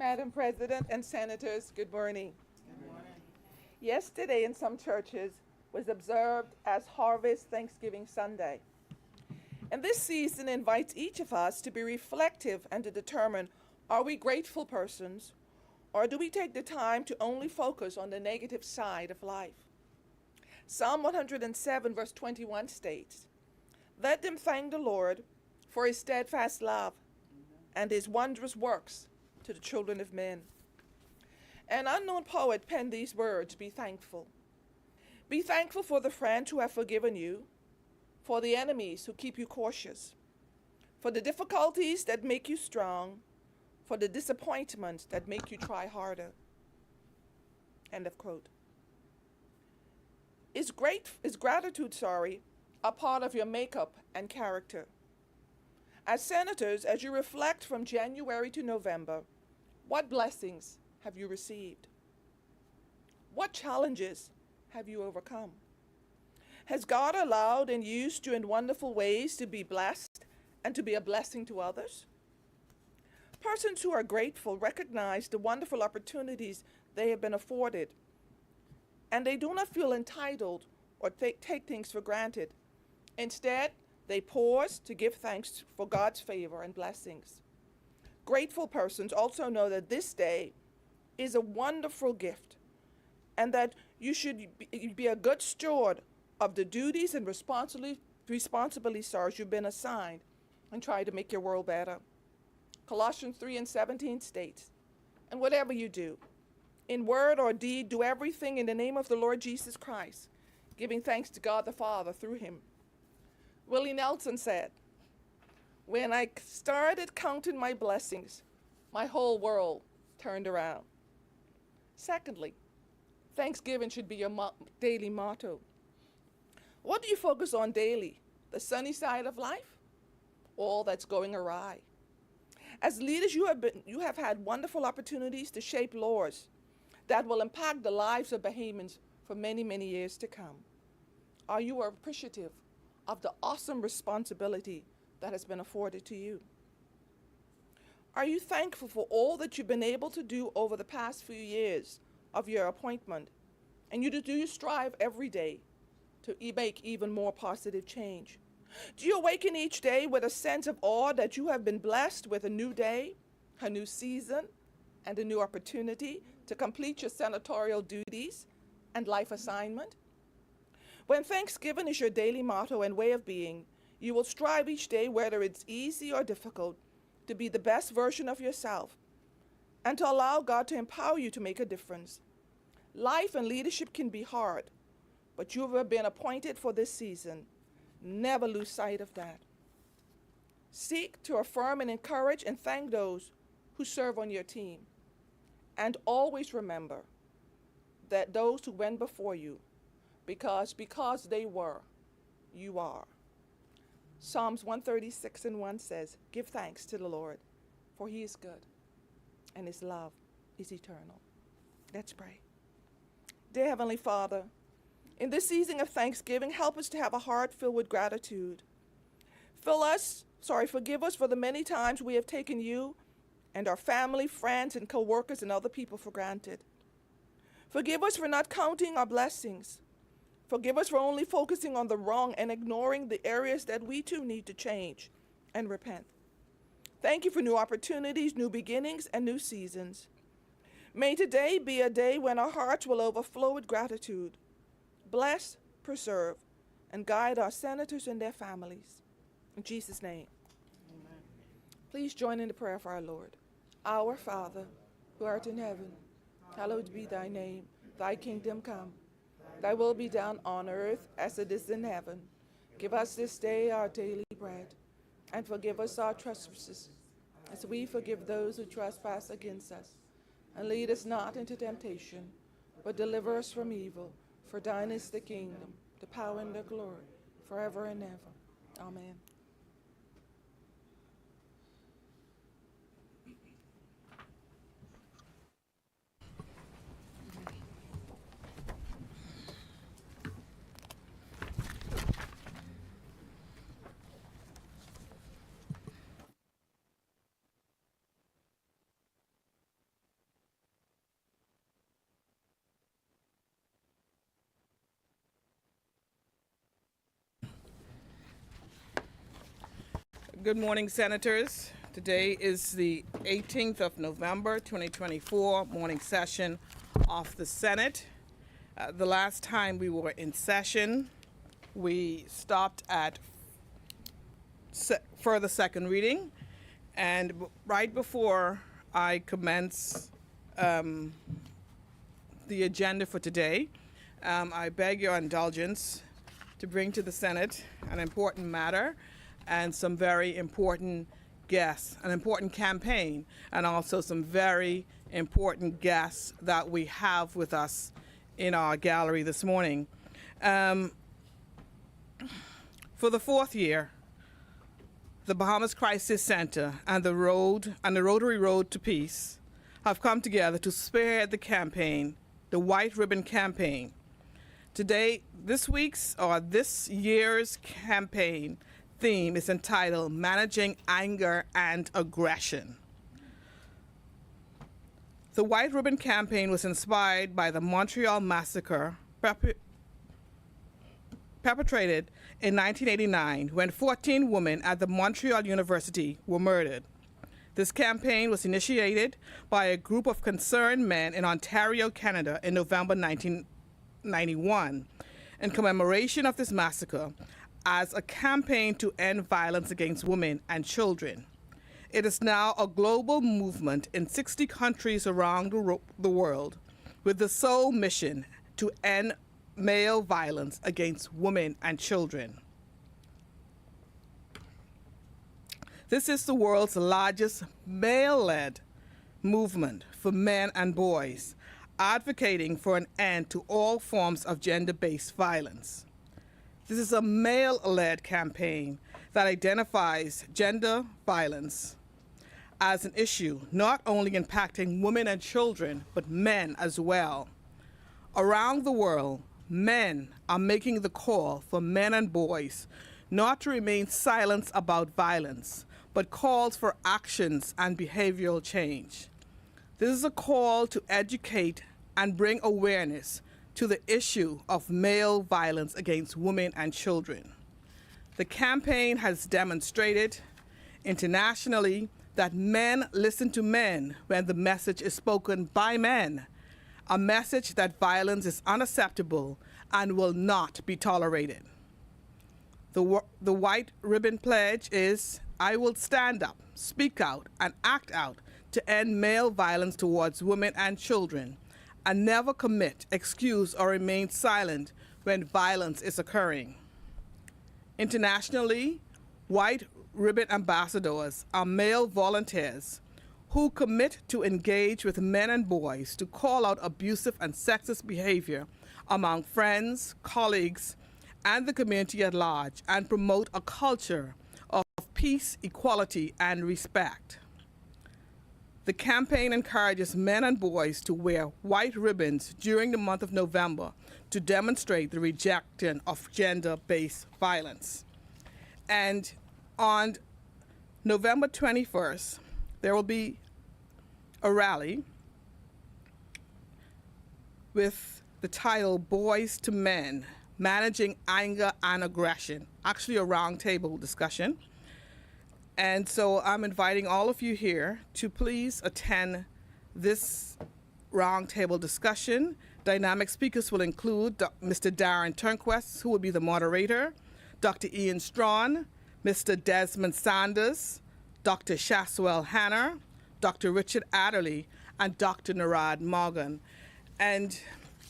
Madam President and Senators, good morning. Yesterday in some churches was observed as Harvest Thanksgiving Sunday. And this season invites each of us to be reflective and to determine, are we grateful persons, or do we take the time to only focus on the negative side of life? Psalm 107 verse 21 states, "Let them thank the Lord for his steadfast love and his wondrous works to the children of men." An unknown poet penned these words, "Be thankful." Be thankful for the friends who have forgiven you, for the enemies who keep you cautious, for the difficulties that make you strong, for the disappointments that make you try harder. End of quote. Is gratitude, a part of your makeup and character? As senators, as you reflect from January to November, what blessings have you received? What challenges have you overcome? Has God allowed and used you in wonderful ways to be blessed and to be a blessing to others? Persons who are grateful recognize the wonderful opportunities they have been afforded, and they do not feel entitled or take things for granted. Instead, they pause to give thanks for God's favor and blessings. Grateful persons also know that this day is a wonderful gift and that you should be a good steward of the duties and responsibilities you've been assigned and try to make your world better. Colossians 3:17 states, "And whatever you do, in word or deed, do everything in the name of the Lord Jesus Christ, giving thanks to God the Father through him." Willie Nelson said, "When I started counting my blessings, my whole world turned around." Secondly, Thanksgiving should be your daily motto. What do you focus on daily? The sunny side of life? All that's going awry? As leaders, you have had wonderful opportunities to shape laws that will impact the lives of Bahamians for many, many years to come. Are you appreciative of the awesome responsibility that has been afforded to you? Are you thankful for all that you've been able to do over the past few years of your appointment? And do you strive every day to make even more positive change? Do you awaken each day with a sense of awe that you have been blessed with a new day, a new season, and a new opportunity to complete your senatorial duties and life assignment? When Thanksgiving is your daily motto and way of being, you will strive each day, whether it's easy or difficult, to be the best version of yourself and to allow God to empower you to make a difference. Life and leadership can be hard, but you have been appointed for this season. Never lose sight of that. Seek to affirm and encourage and thank those who serve on your team. And always remember that those who went before you, because they were, you are. Psalms 136:1 says, "Give thanks to the Lord, for he is good, and his love is eternal." Let's pray. Dear Heavenly Father, in this season of Thanksgiving, help us to have a heart filled with gratitude. Forgive us for the many times we have taken you and our family, friends, and co-workers and other people for granted. Forgive us for not counting our blessings. Forgive us for only focusing on the wrong and ignoring the areas that we too need to change and repent. Thank you for new opportunities, new beginnings, and new seasons. May today be a day when our hearts will overflow with gratitude. Bless, preserve, and guide our senators and their families. In Jesus' name. Amen. Please join in the prayer for our Lord. Our Father, who art in heaven, hallowed be thy name. Thy kingdom come. Thy will be done on earth as it is in heaven. Give us this day our daily bread, and forgive us our trespasses, as we forgive those who trespass against us. And lead us not into temptation, but deliver us from evil. For thine is the kingdom, the power, and the glory, forever and ever. Amen. Good morning, Senators. Today is the 18th of November, 2024, morning session of the Senate. The last time we were in session, we stopped at further second reading, and right before I commence the agenda for today, I beg your indulgence to bring to the Senate an important matter and some very important guests, an important campaign, and also some very important guests that we have with us in our gallery this morning. For the fourth year, the Bahamas Crisis Center and the Rotary Road to Peace have come together to spearhead the campaign, the White Ribbon Campaign. Today, this year's campaign theme is entitled Managing Anger and Aggression. The White Ribbon Campaign was inspired by the Montreal Massacre perpetrated in 1989 when 14 women at the Montreal University were murdered. This campaign was initiated by a group of concerned men in Ontario, Canada in November 1991 in commemoration of this massacre as a campaign to end violence against women and children. It is now a global movement in 60 countries around the world with the sole mission to end male violence against women and children. This is the world's largest male-led movement for men and boys, advocating for an end to all forms of gender-based violence. This is a male-led campaign that identifies gender violence as an issue not only impacting women and children, but men as well. Around the world, men are making the call for men and boys not to remain silent about violence, but calls for actions and behavioral change. This is a call to educate and bring awareness to the issue of male violence against women and children. The campaign has demonstrated internationally that men listen to men when the message is spoken by men, a message that violence is unacceptable and will not be tolerated. The White Ribbon Pledge is, I will stand up, speak out, and act out to end male violence towards women and children, and never commit, excuse, or remain silent when violence is occurring. Internationally, White Ribbon ambassadors are male volunteers who commit to engage with men and boys to call out abusive and sexist behavior among friends, colleagues, and the community at large, and promote a culture of peace, equality, and respect. The campaign encourages men and boys to wear white ribbons during the month of November to demonstrate the rejection of gender-based violence. And on November 21st, there will be a rally with the title Boys to Men, Managing Anger and Aggression, actually a roundtable discussion. And so I'm inviting all of you here to please attend this roundtable discussion. Dynamic speakers will include Mr. Darren Turnquest, who will be the moderator, Dr. Ian Strawn, Mr. Desmond Sanders, Dr. Shaswell Hanner, Dr. Richard Adderley, and Dr. Narad Morgan. And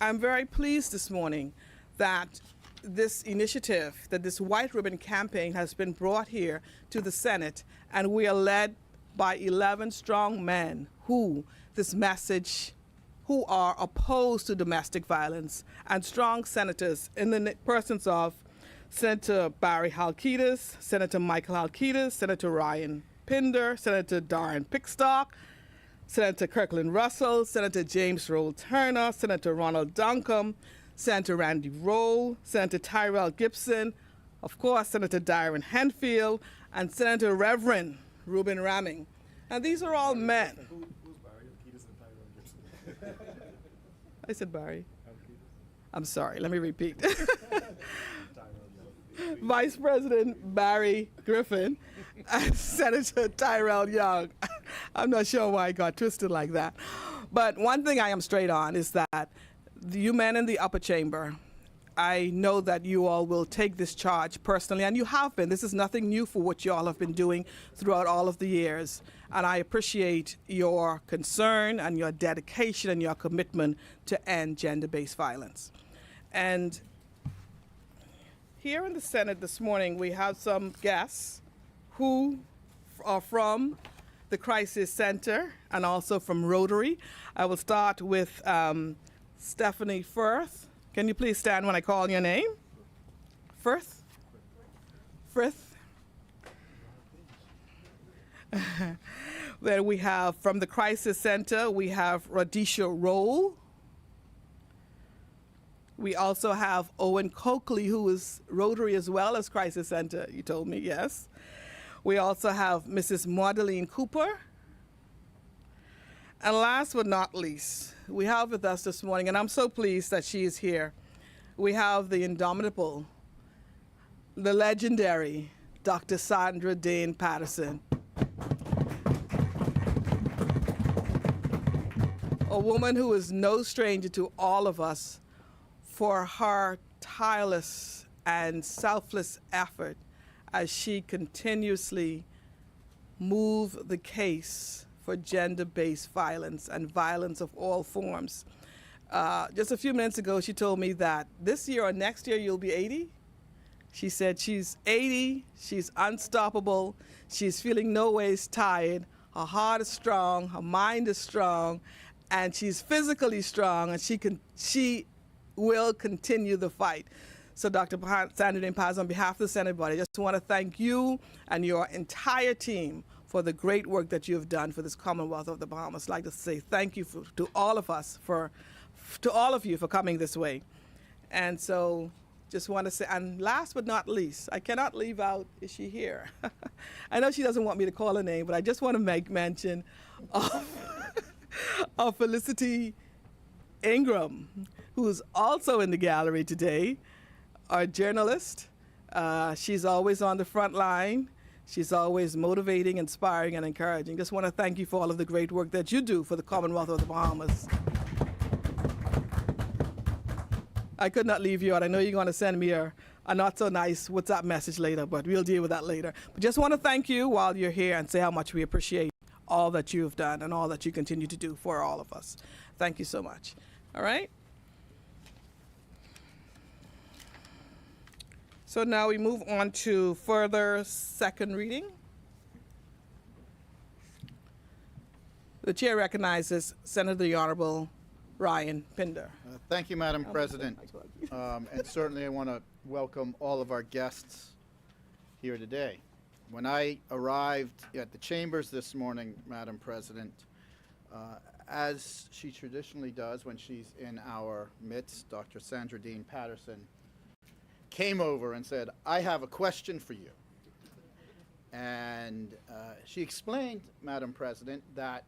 I'm very pleased this morning that this initiative, that this White Ribbon Campaign has been brought here to the Senate, and we are led by 11 strong men who are opposed to domestic violence, and strong senators in the persons of Senator Barry Halkitis, Senator Michael Halkitis, Senator Ryan Pinder, Senator Darren Pickstock, Senator Kirkland Russell, Senator James Roll Turner, Senator Ronald Duncombe, Senator Randy Rowe, Senator Tyrell Gibson, of course, Senator Darren Henfield, and Senator Reverend Reuben Ramming. And these are all men. Who's Barry Halkitis and Tyrell Gibson? I said Barry. Halkitis. I'm sorry, let me repeat. Vice President Barry Griffin, and Senator Tyrell Young. I'm not sure why I got twisted like that. But one thing I am straight on is that you men in the upper chamber, I know that you all will take this charge personally, and you have been. This is nothing new for what you all have been doing throughout all of the years. And I appreciate your concern and your dedication and your commitment to end gender-based violence. And here in the Senate this morning, we have some guests who are from the Crisis Center and also from Rotary. I will start with Stephanie Firth. Can you please stand when I call your name? Firth? Firth? Then we have from the Crisis Center, we have Radisha Roll. We also have Owen Coakley, who is Rotary as well as Crisis Center, you told me, yes. We also have Mrs. Maudeline Cooper. And last but not least, we have with us this morning, and I'm so pleased that she is here, we have the indomitable, the legendary Dr. Sandra Dane Patterson. A woman who is no stranger to all of us for her tireless and selfless effort as she continuously moved the case for gender-based violence and violence of all forms. Just a few minutes ago, she told me that this year or next year you'll be 80. She said she's 80, she's unstoppable, she's feeling no ways tired, her heart is strong, her mind is strong, and she's physically strong, and she will continue the fight. So Dr. Sandra Dane Patterson, on behalf of the Senate body, I just want to thank you and your entire team for the great work that you have done for this Commonwealth of the Bahamas. I'd like to say thank you to all of us, to all of you for coming this way. And so just want to say, and last but not least, I cannot leave out, is she here? I know she doesn't want me to call her name, but I just want to make mention of Felicity Ingram, who is also in the gallery today, our journalist. She's always on the front line. She's always motivating, inspiring, and encouraging. Just want to thank you for all of the great work that you do for the Commonwealth of the Bahamas. I could not leave you out. I know you're going to send me a not so nice WhatsApp message later, but we'll deal with that later. But just want to thank you while you're here and say how much we appreciate all that you've done and all that you continue to do for all of us. Thank you so much. All right? So now we move on to further second reading. The chair recognizes Senator the Honorable Ryan Pinder. Thank you, Madam President. And certainly I want to welcome all of our guests here today. When I arrived at the chambers this morning, Madam President, as she traditionally does when she's in our midst, Dr. Sandra Dane Patterson came over and said, "I have a question for you." And she explained, Madam President, that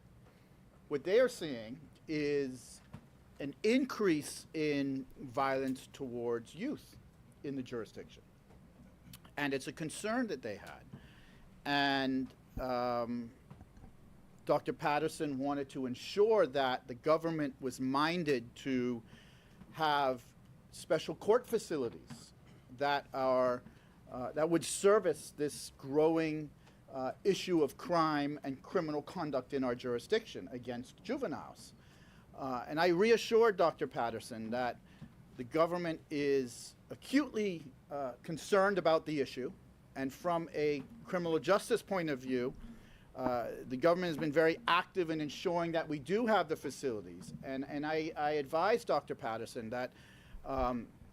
what they are seeing is an increase in violence towards youth in the jurisdiction. And it's a concern that they had. And Dr. Patterson wanted to ensure that the government was minded to have special court facilities that are that would service this growing issue of crime and criminal conduct in our jurisdiction against juveniles. And I reassured Dr. Patterson that the government is acutely concerned about the issue, and from a criminal justice point of view, the government has been very active in ensuring that we do have the facilities. And I advised Dr. Patterson that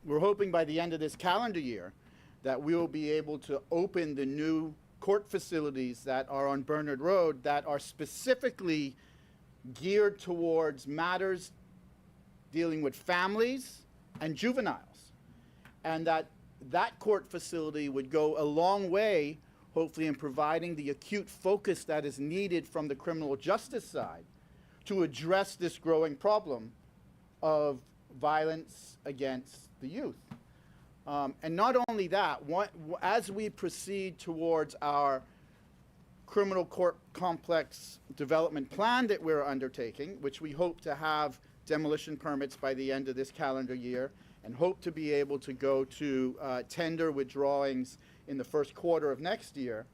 we're hoping by the end of this calendar year that we will be able to open the new court facilities that are on Bernard Road that are specifically geared towards matters dealing with families and juveniles. And that court facility would go a long way, hopefully, in providing the acute focus that is needed from the criminal justice side to address this growing problem of violence against the youth. And not only that, as we proceed towards our criminal court complex development plan that we're undertaking, which we hope to have demolition permits by the end of this calendar year, and hope to be able to go to tender with drawings in the first quarter of next year,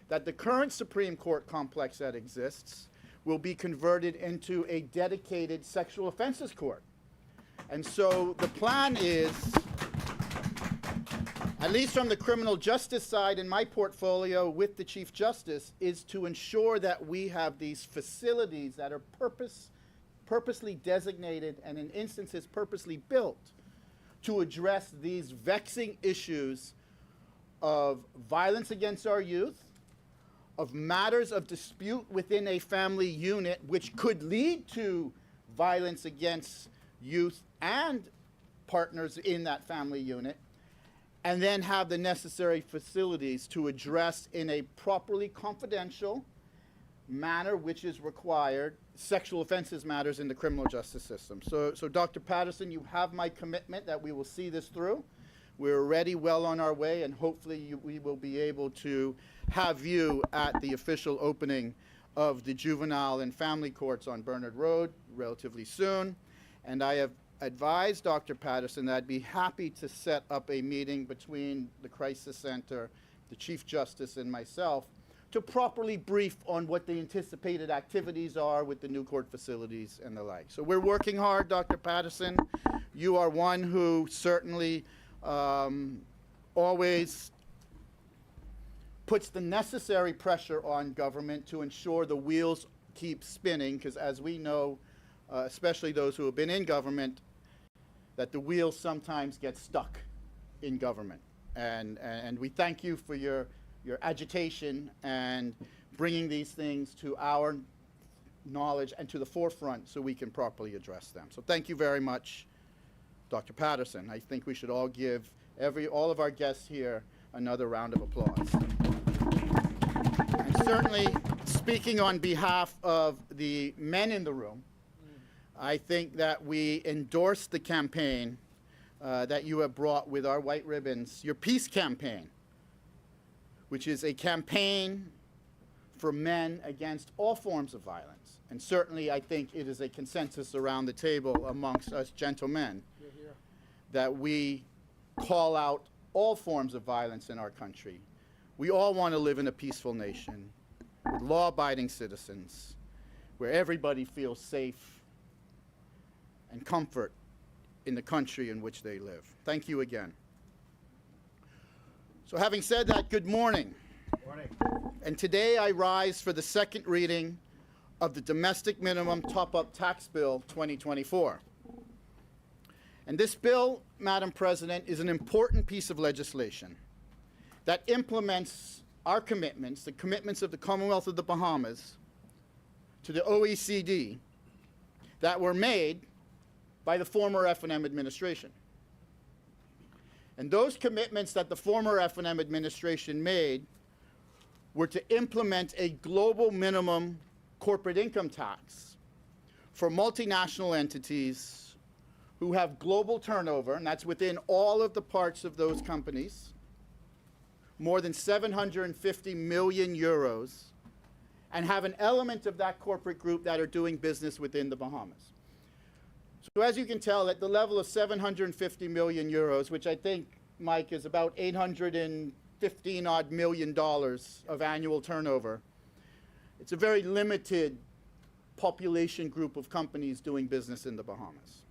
that the current Supreme Court complex that exists will be converted into a dedicated sexual offenses court. And so the plan is, at least from the criminal justice side in my portfolio with the Chief Justice, is to ensure that we have these facilities that are purposely designated and in instances purposely built to address these vexing issues of violence against our youth, of matters of dispute within a family unit which could lead to violence against youth and partners in that family unit, and then have the necessary facilities to address in a properly confidential manner which is required sexual offenses matters in the criminal justice system. So Dr. Patterson, you have my commitment that we will see this through. We're already well on our way, and hopefully we will be able to have you at the official opening of the juvenile and family courts on Bernard Road relatively soon. And I have advised Dr. Patterson that I'd be happy to set up a meeting between the Crisis Center, the Chief Justice, and myself to properly brief on what the anticipated activities are with the new court facilities and the like. So we're working hard, Dr. Patterson. You are one who certainly always puts the necessary pressure on government to ensure the wheels keep spinning, because as we know, especially those who have been in government, that the wheels sometimes get stuck in government. And we thank you for your agitation and bringing these things to our knowledge and to the forefront so we can properly address them. So thank you very much, Dr. Patterson. I think we should all give all of our guests here another round of applause. And certainly, speaking on behalf of the men in the room, I think that we endorse the campaign that you have brought with our white ribbons, your peace campaign, which is a campaign for men against all forms of violence. And certainly, I think it is a consensus around the table amongst us gentlemen that we call out all forms of violence in our country. We all want to live in a peaceful nation with law-abiding citizens where everybody feels safe and comfort in the country in which they live. Thank you again. So having said that, good morning. Morning. And today I rise for the second reading of the Domestic Minimum Top-Up Tax Bill 2024. And this bill, Madam President, is an important piece of legislation that implements our commitments, the commitments of the Commonwealth of the Bahamas to the OECD that were made by the former F&M administration. And those commitments that the former F&M administration made were to implement a global minimum corporate income tax for multinational entities who have global turnover, and that's within all of the parts of those companies, more than 750 million euros, and have an element of that corporate group that are doing business within the Bahamas. So as you can tell, at the level of 750 million euros, which I think, Mike, is about $815 million of annual turnover, it's a very limited population group of companies doing business in the Bahamas.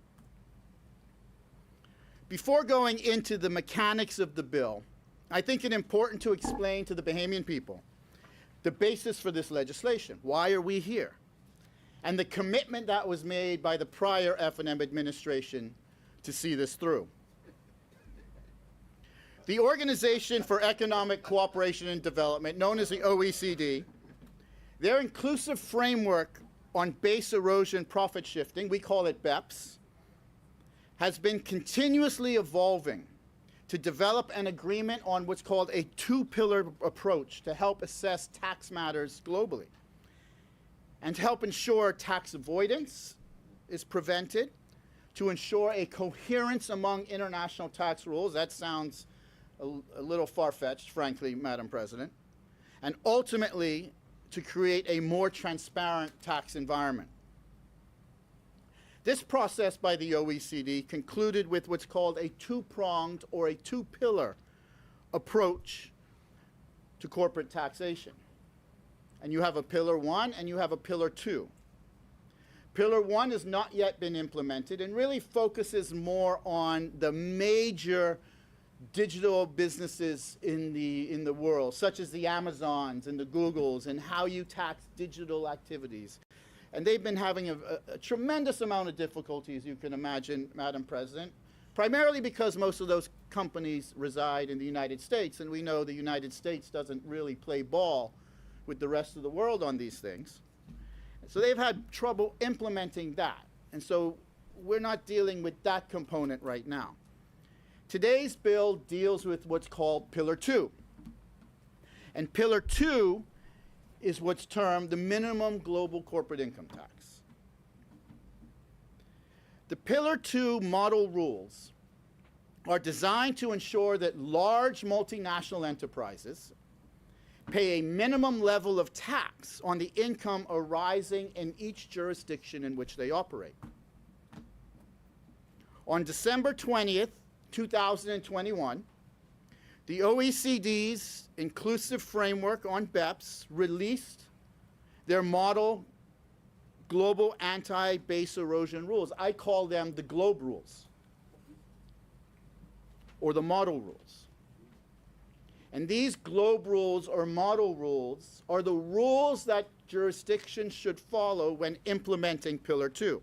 Before going into the mechanics of the bill, I think it important to explain to the Bahamian people the basis for this legislation. Why are we here? And the commitment that was made by the prior F&M administration to see this through. The Organization for Economic Cooperation and Development, known as the OECD, their inclusive framework on base erosion profit shifting, we call it BEPS, has been continuously evolving to develop an agreement on what's called a two-pillar approach to help assess tax matters globally and to help ensure tax avoidance is prevented, to ensure a coherence among international tax rules. That sounds a little far-fetched, frankly, Madam President. And ultimately, to create a more transparent tax environment. This process by the OECD concluded with what's called a two-pronged or a two-pillar approach to corporate taxation. And you have a pillar 1 and you have a pillar 2. Pillar 1 has not yet been implemented and really focuses more on the major digital businesses in the world, such as the Amazons and the Googles, and how you tax digital activities. And they've been having a tremendous amount of difficulty, as you can imagine, Madam President, primarily because most of those companies reside in the United States, and we know the United States doesn't really play ball with the rest of the world on these things. So they've had trouble implementing that. And so we're not dealing with that component right now. Today's bill deals with what's called Pillar 2. And Pillar 2 is what's termed the minimum global corporate income tax. The Pillar 2 model rules are designed to ensure that large multinational enterprises pay a minimum level of tax on the income arising in each jurisdiction in which they operate. On December 20th, 2021, the OECD's Inclusive Framework on BEPS released their model global anti-base erosion rules. I call them the GLOBE rules, or the model rules. And these GLOBE rules or model rules are the rules that jurisdictions should follow when implementing Pillar 2.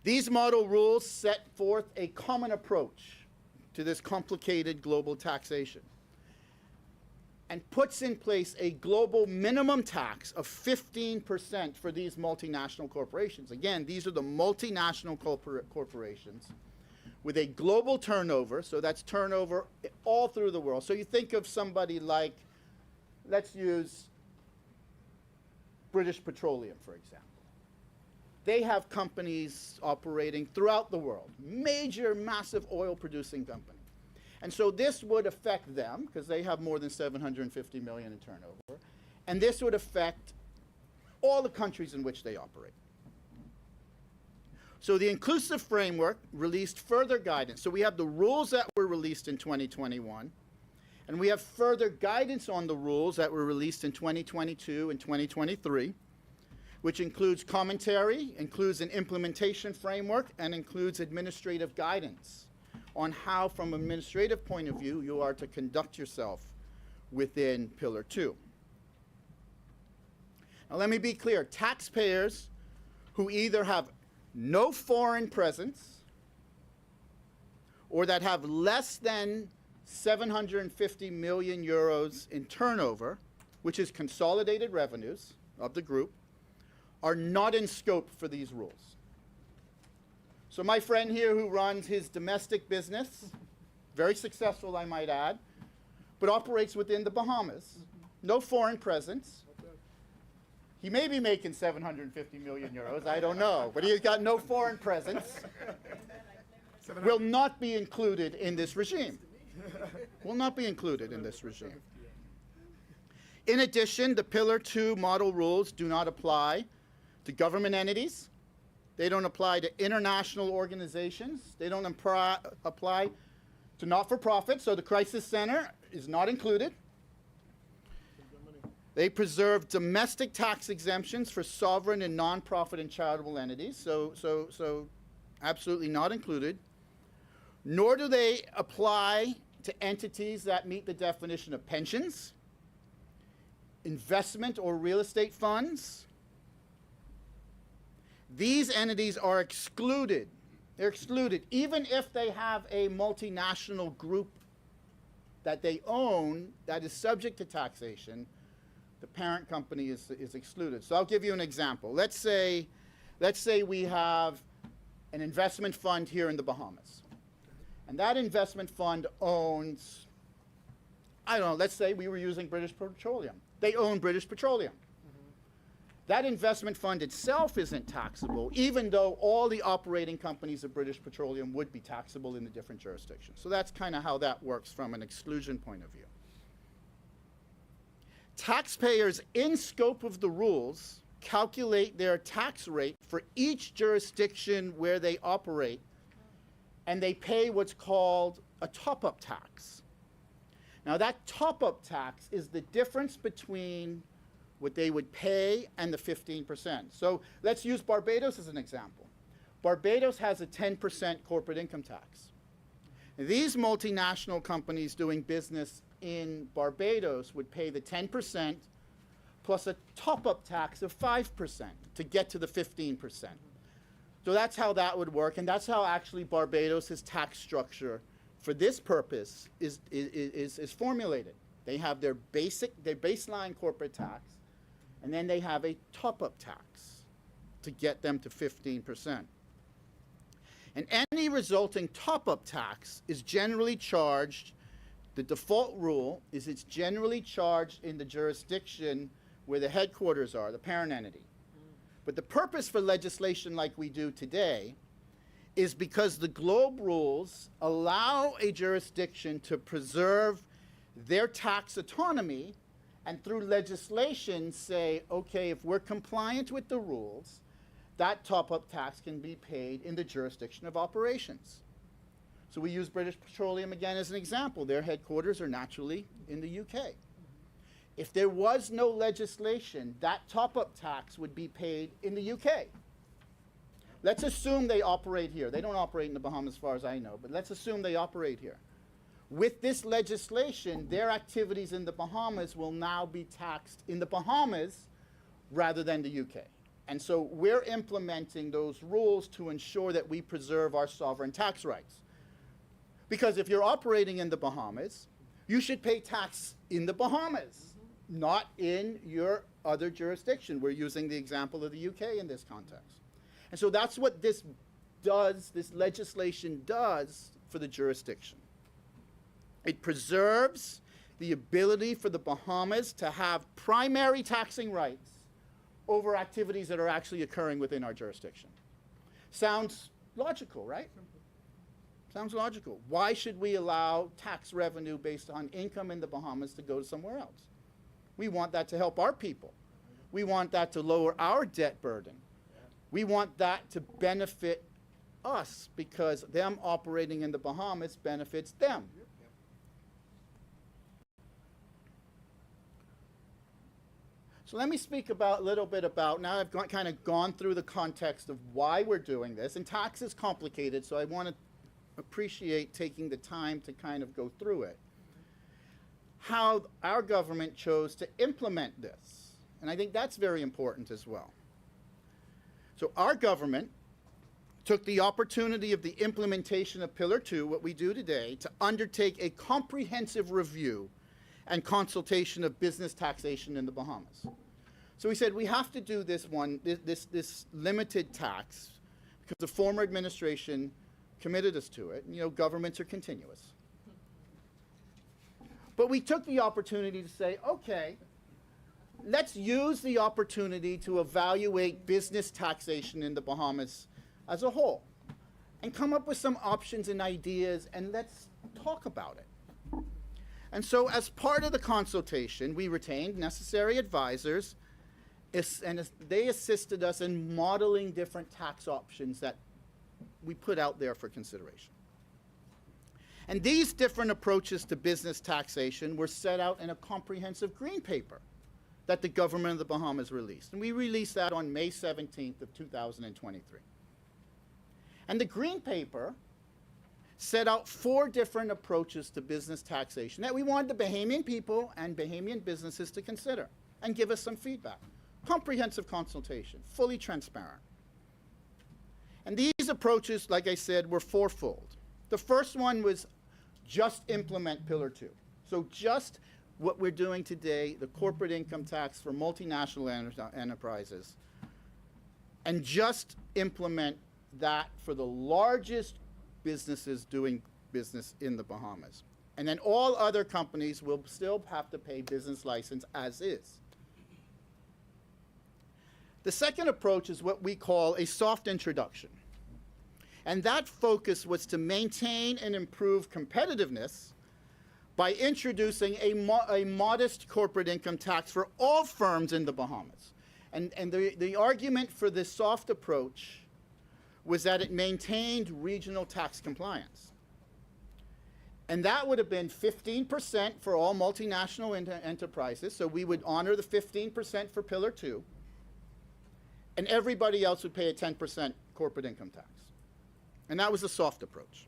These model rules set forth a common approach to this complicated global taxation and puts in place a global minimum tax of 15% for these multinational corporations. Again, these are the multinational corporations with a global turnover, so that's turnover all through the world. So you think of somebody like, let's use British Petroleum, for example. They have companies operating throughout the world, major, massive oil-producing company. And so this would affect them, because they have more than 750 million in turnover, and this would affect all the countries in which they operate. So the Inclusive Framework released further guidance. So we have the rules that were released in 2021, and we have further guidance on the rules that were released in 2022 and 2023, which includes commentary, includes an implementation framework, and includes administrative guidance on how, from an administrative point of view, you are to conduct yourself within Pillar 2. Now let me be clear. Taxpayers who either have no foreign presence or that have less than 750 million euros in turnover, which is consolidated revenues of the group, are not in scope for these rules. So my friend here who runs his domestic business, very successful I might add, but operates within the Bahamas, no foreign presence. He may be making 750 million euros, I don't know, but he's got no foreign presence, will not be included in this regime. Will not be included in this regime. In addition, the Pillar 2 model rules do not apply to government entities. They don't apply to international organizations. They don't apply to not-for-profit, so the Crisis Center is not included. They preserve domestic tax exemptions for sovereign and non-profit and charitable entities, so absolutely not included. Nor do they apply to entities that meet the definition of pensions, investment or real estate funds. These entities are excluded. They're excluded, even if they have a multinational group that they own that is subject to taxation. The parent company is excluded. So I'll give you an example. Let's say we have an investment fund here in the Bahamas. And that investment fund owns, I don't know, let's say we were using British Petroleum. They own British Petroleum. That investment fund itself isn't taxable, even though all the operating companies of British Petroleum would be taxable in the different jurisdictions. So that's kind of how that works from an exclusion point of view. Taxpayers in scope of the rules calculate their tax rate for each jurisdiction where they operate, and they pay what's called a top-up tax. Now that top-up tax is the difference between what they would pay and the 15%. So let's use Barbados as an example. Barbados has a 10% corporate income tax. These multinational companies doing business in Barbados would pay the 10% plus a top-up tax of 5% to get to the 15%. So that's how that would work, and that's how actually Barbados' tax structure for this purpose is formulated. They have their baseline corporate tax, and then they have a top-up tax to get them to 15%. And any resulting top-up tax is generally charged, the default rule is it's generally charged in the jurisdiction where the headquarters are, the parent entity. But the purpose for legislation like we do today is because the Globe rules allow a jurisdiction to preserve their tax autonomy, and through legislation say, okay, if we're compliant with the rules, that top-up tax can be paid in the jurisdiction of operations. So we use British Petroleum again as an example. Their headquarters are naturally in the UK. If there was no legislation, that top-up tax would be paid in the UK. Let's assume they operate here. They don't operate in the Bahamas as far as I know, but let's assume they operate here. With this legislation, their activities in the Bahamas will now be taxed in the Bahamas rather than the UK. And so we're implementing those rules to ensure that we preserve our sovereign tax rights. Because if you're operating in the Bahamas, you should pay tax in the Bahamas, not in your other jurisdiction. We're using the example of the UK in this context. And so that's what this does, this legislation does for the jurisdiction. It preserves the ability for the Bahamas to have primary taxing rights over activities that are actually occurring within our jurisdiction. Sounds logical, right? Sounds logical. Why should we allow tax revenue based on income in the Bahamas to go to somewhere else? We want that to help our people. We want that to lower our debt burden. We want that to benefit us because them operating in the Bahamas benefits them. So let me speak a little bit about, now I've kind of gone through the context of why we're doing this, and tax is complicated, so I want to appreciate taking the time to kind of go through it. How our government chose to implement this, and I think that's very important as well. So our government took the opportunity of the implementation of Pillar 2, what we do today, to undertake a comprehensive review and consultation of business taxation in the Bahamas. So we said we have to do this limited tax because the former administration committed us to it. And, you know, governments are continuous. But we took the opportunity to say, okay, let's use the opportunity to evaluate business taxation in the Bahamas as a whole and come up with some options and ideas, and let's talk about it. And so as part of the consultation, we retained necessary advisors, and they assisted us in modeling different tax options that we put out there for consideration. And these different approaches to business taxation were set out in a comprehensive green paper that the government of the Bahamas released. And we released that on May 17th of 2023. And the green paper set out 4 different approaches to business taxation that we wanted the Bahamian people and Bahamian businesses to consider and give us some feedback. Comprehensive consultation, fully transparent. And these approaches, like I said, were 4-fold. The first one was just implement Pillar 2. So just what we're doing today, the corporate income tax for multinational enterprises, and just implement that for the largest businesses doing business in the Bahamas. And then all other companies will still have to pay business license as is. The second approach is what we call a soft introduction. And that focus was to maintain and improve competitiveness by introducing a modest corporate income tax for all firms in the Bahamas. And the argument for this soft approach was that it maintained regional tax compliance. And that would have been 15% for all multinational enterprises, so we would honor the 15% for Pillar 2, and everybody else would pay a 10% corporate income tax. And that was a soft approach.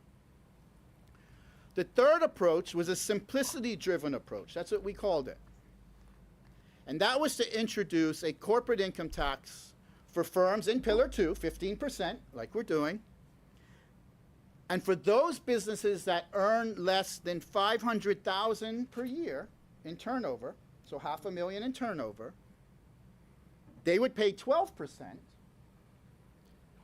The third approach was a simplicity-driven approach. That's what we called it. And that was to introduce a corporate income tax for firms in Pillar 2, 15%, like we're doing, and for those businesses that earn less than $500,000 per year in turnover, so $500,000 in turnover, they would pay 12%,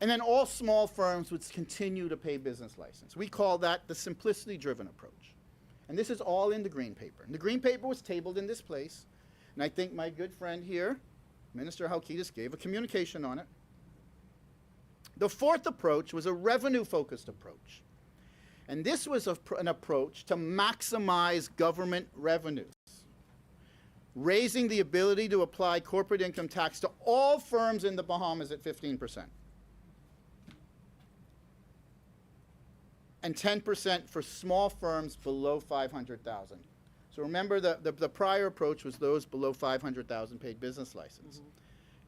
and then all small firms would continue to pay business license. We call that the simplicity-driven approach. And this is all in the green paper. And the green paper was tabled in this place, and I think my good friend here, Minister Halkitis, gave a communication on it. The fourth approach was a revenue-focused approach. And this was an approach to maximize government revenues, raising the ability to apply corporate income tax to all firms in the Bahamas at 15%. And 10% for small firms below 500,000. So remember, the prior approach was those below 500,000 paid business license. Mm-hmm.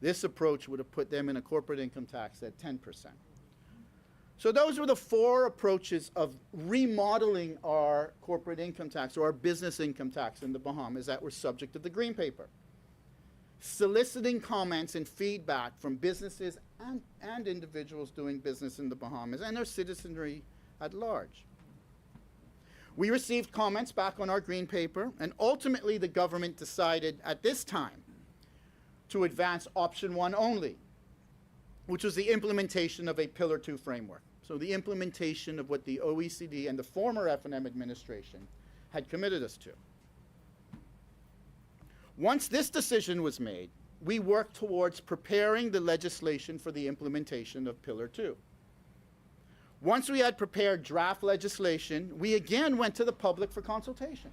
This approach would have put them in a corporate income tax at 10%. So those were the four approaches of remodeling our corporate income tax, or our business income tax in the Bahamas, that were subject to the green paper. Soliciting comments and feedback from businesses and individuals doing business in the Bahamas and their citizenry at large. We received comments back on our green paper, and ultimately the government decided at this time to advance option 1 only, which was the implementation of a Pillar 2 framework. So the implementation of what the OECD and the former F&M administration had committed us to. Once this decision was made, we worked towards preparing the legislation for the implementation of Pillar 2. Once we had prepared draft legislation, we again went to the public for consultation.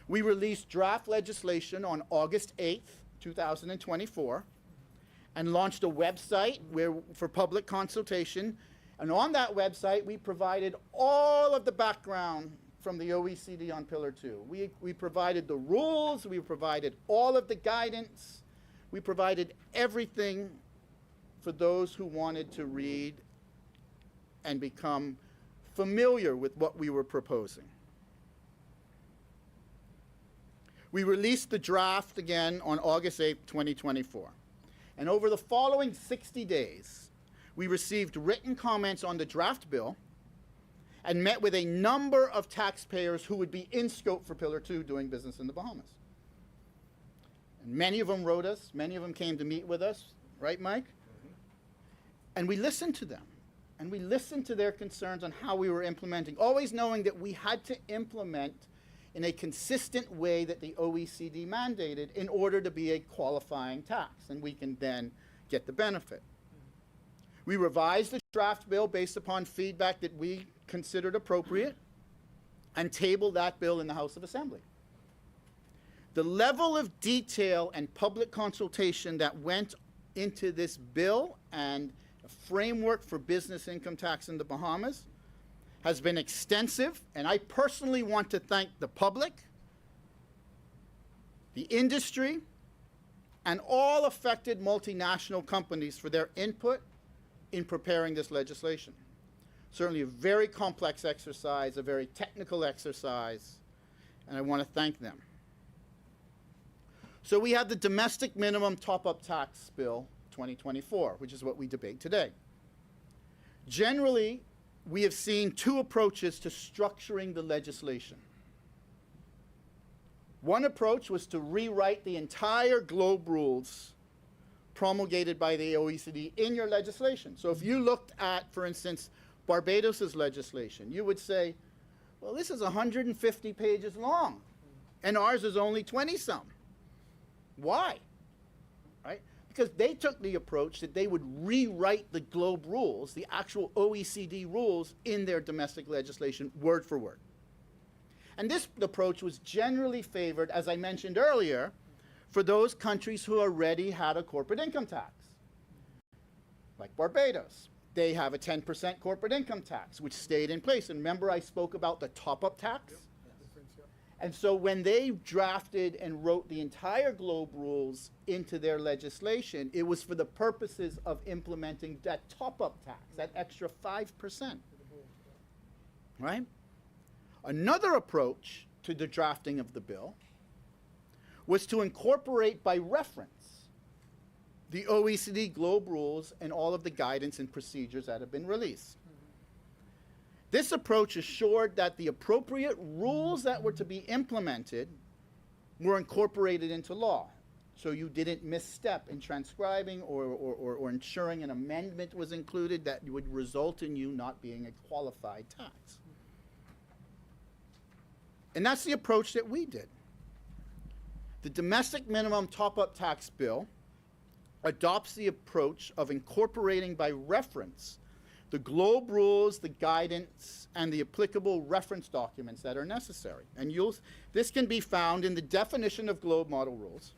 We released draft legislation on August 8th, 2024, and launched a website for public consultation. And on that website, we provided all of the background from the OECD on Pillar 2. We provided the rules, we provided all of the guidance, we provided everything for those who wanted to read and become familiar with what we were proposing. We released the draft again on August 8, 2024. And over the following 60 days, we received written comments on the draft bill and met with a number of taxpayers who would be in scope for Pillar 2 doing business in the Bahamas. And many of them wrote us, many of them came to meet with us, right, Mike? Mm-hmm. And we listened to them. And we listened to their concerns on how we were implementing, always knowing that we had to implement in a consistent way that the OECD mandated in order to be a qualifying tax, and we can then get the benefit. We revised the draft bill based upon feedback that we considered appropriate and tabled that bill in the House of Assembly. The level of detail and public consultation that went into this bill and a framework for business income tax in the Bahamas has been extensive, and I personally want to thank the public, the industry, and all affected multinational companies for their input in preparing this legislation. Certainly a very complex exercise, a very technical exercise, and I want to thank them. So we have the Domestic Minimum Top-Up Tax Bill 2024, which is what we debate today. Generally, we have seen two approaches to structuring the legislation. One approach was to rewrite the entire GLOBE rules promulgated by the OECD in your legislation. So if you looked at, for instance, Barbados's legislation, you would say, well, this is 150 pages long, and ours is only 20-some. Why? Right? because they took the approach that they would rewrite the GLOBE rules, the actual OECD rules, in their domestic legislation word for word. And this approach was generally favored, as I mentioned earlier, for those countries who already had a corporate income tax, like Barbados. They have a 10% corporate income tax, which stayed in place. And remember I spoke about the top-up tax? And so when they drafted and wrote the entire GLOBE rules into their legislation, it was for the purposes of implementing that top-up tax, that extra 5%. Right? Another approach to the drafting of the bill was to incorporate by reference the OECD GLOBE rules and all of the guidance and procedures that have been released. This approach assured that the appropriate rules that were to be implemented were incorporated into law. So you didn't misstep in transcribing or ensuring an amendment was included that would result in you not being a qualified tax. And that's the approach that we did. The domestic minimum top-up tax bill adopts the approach of incorporating by reference the GLOBE rules, the guidance, and the applicable reference documents that are necessary. And this can be found in the definition of GLOBE model rules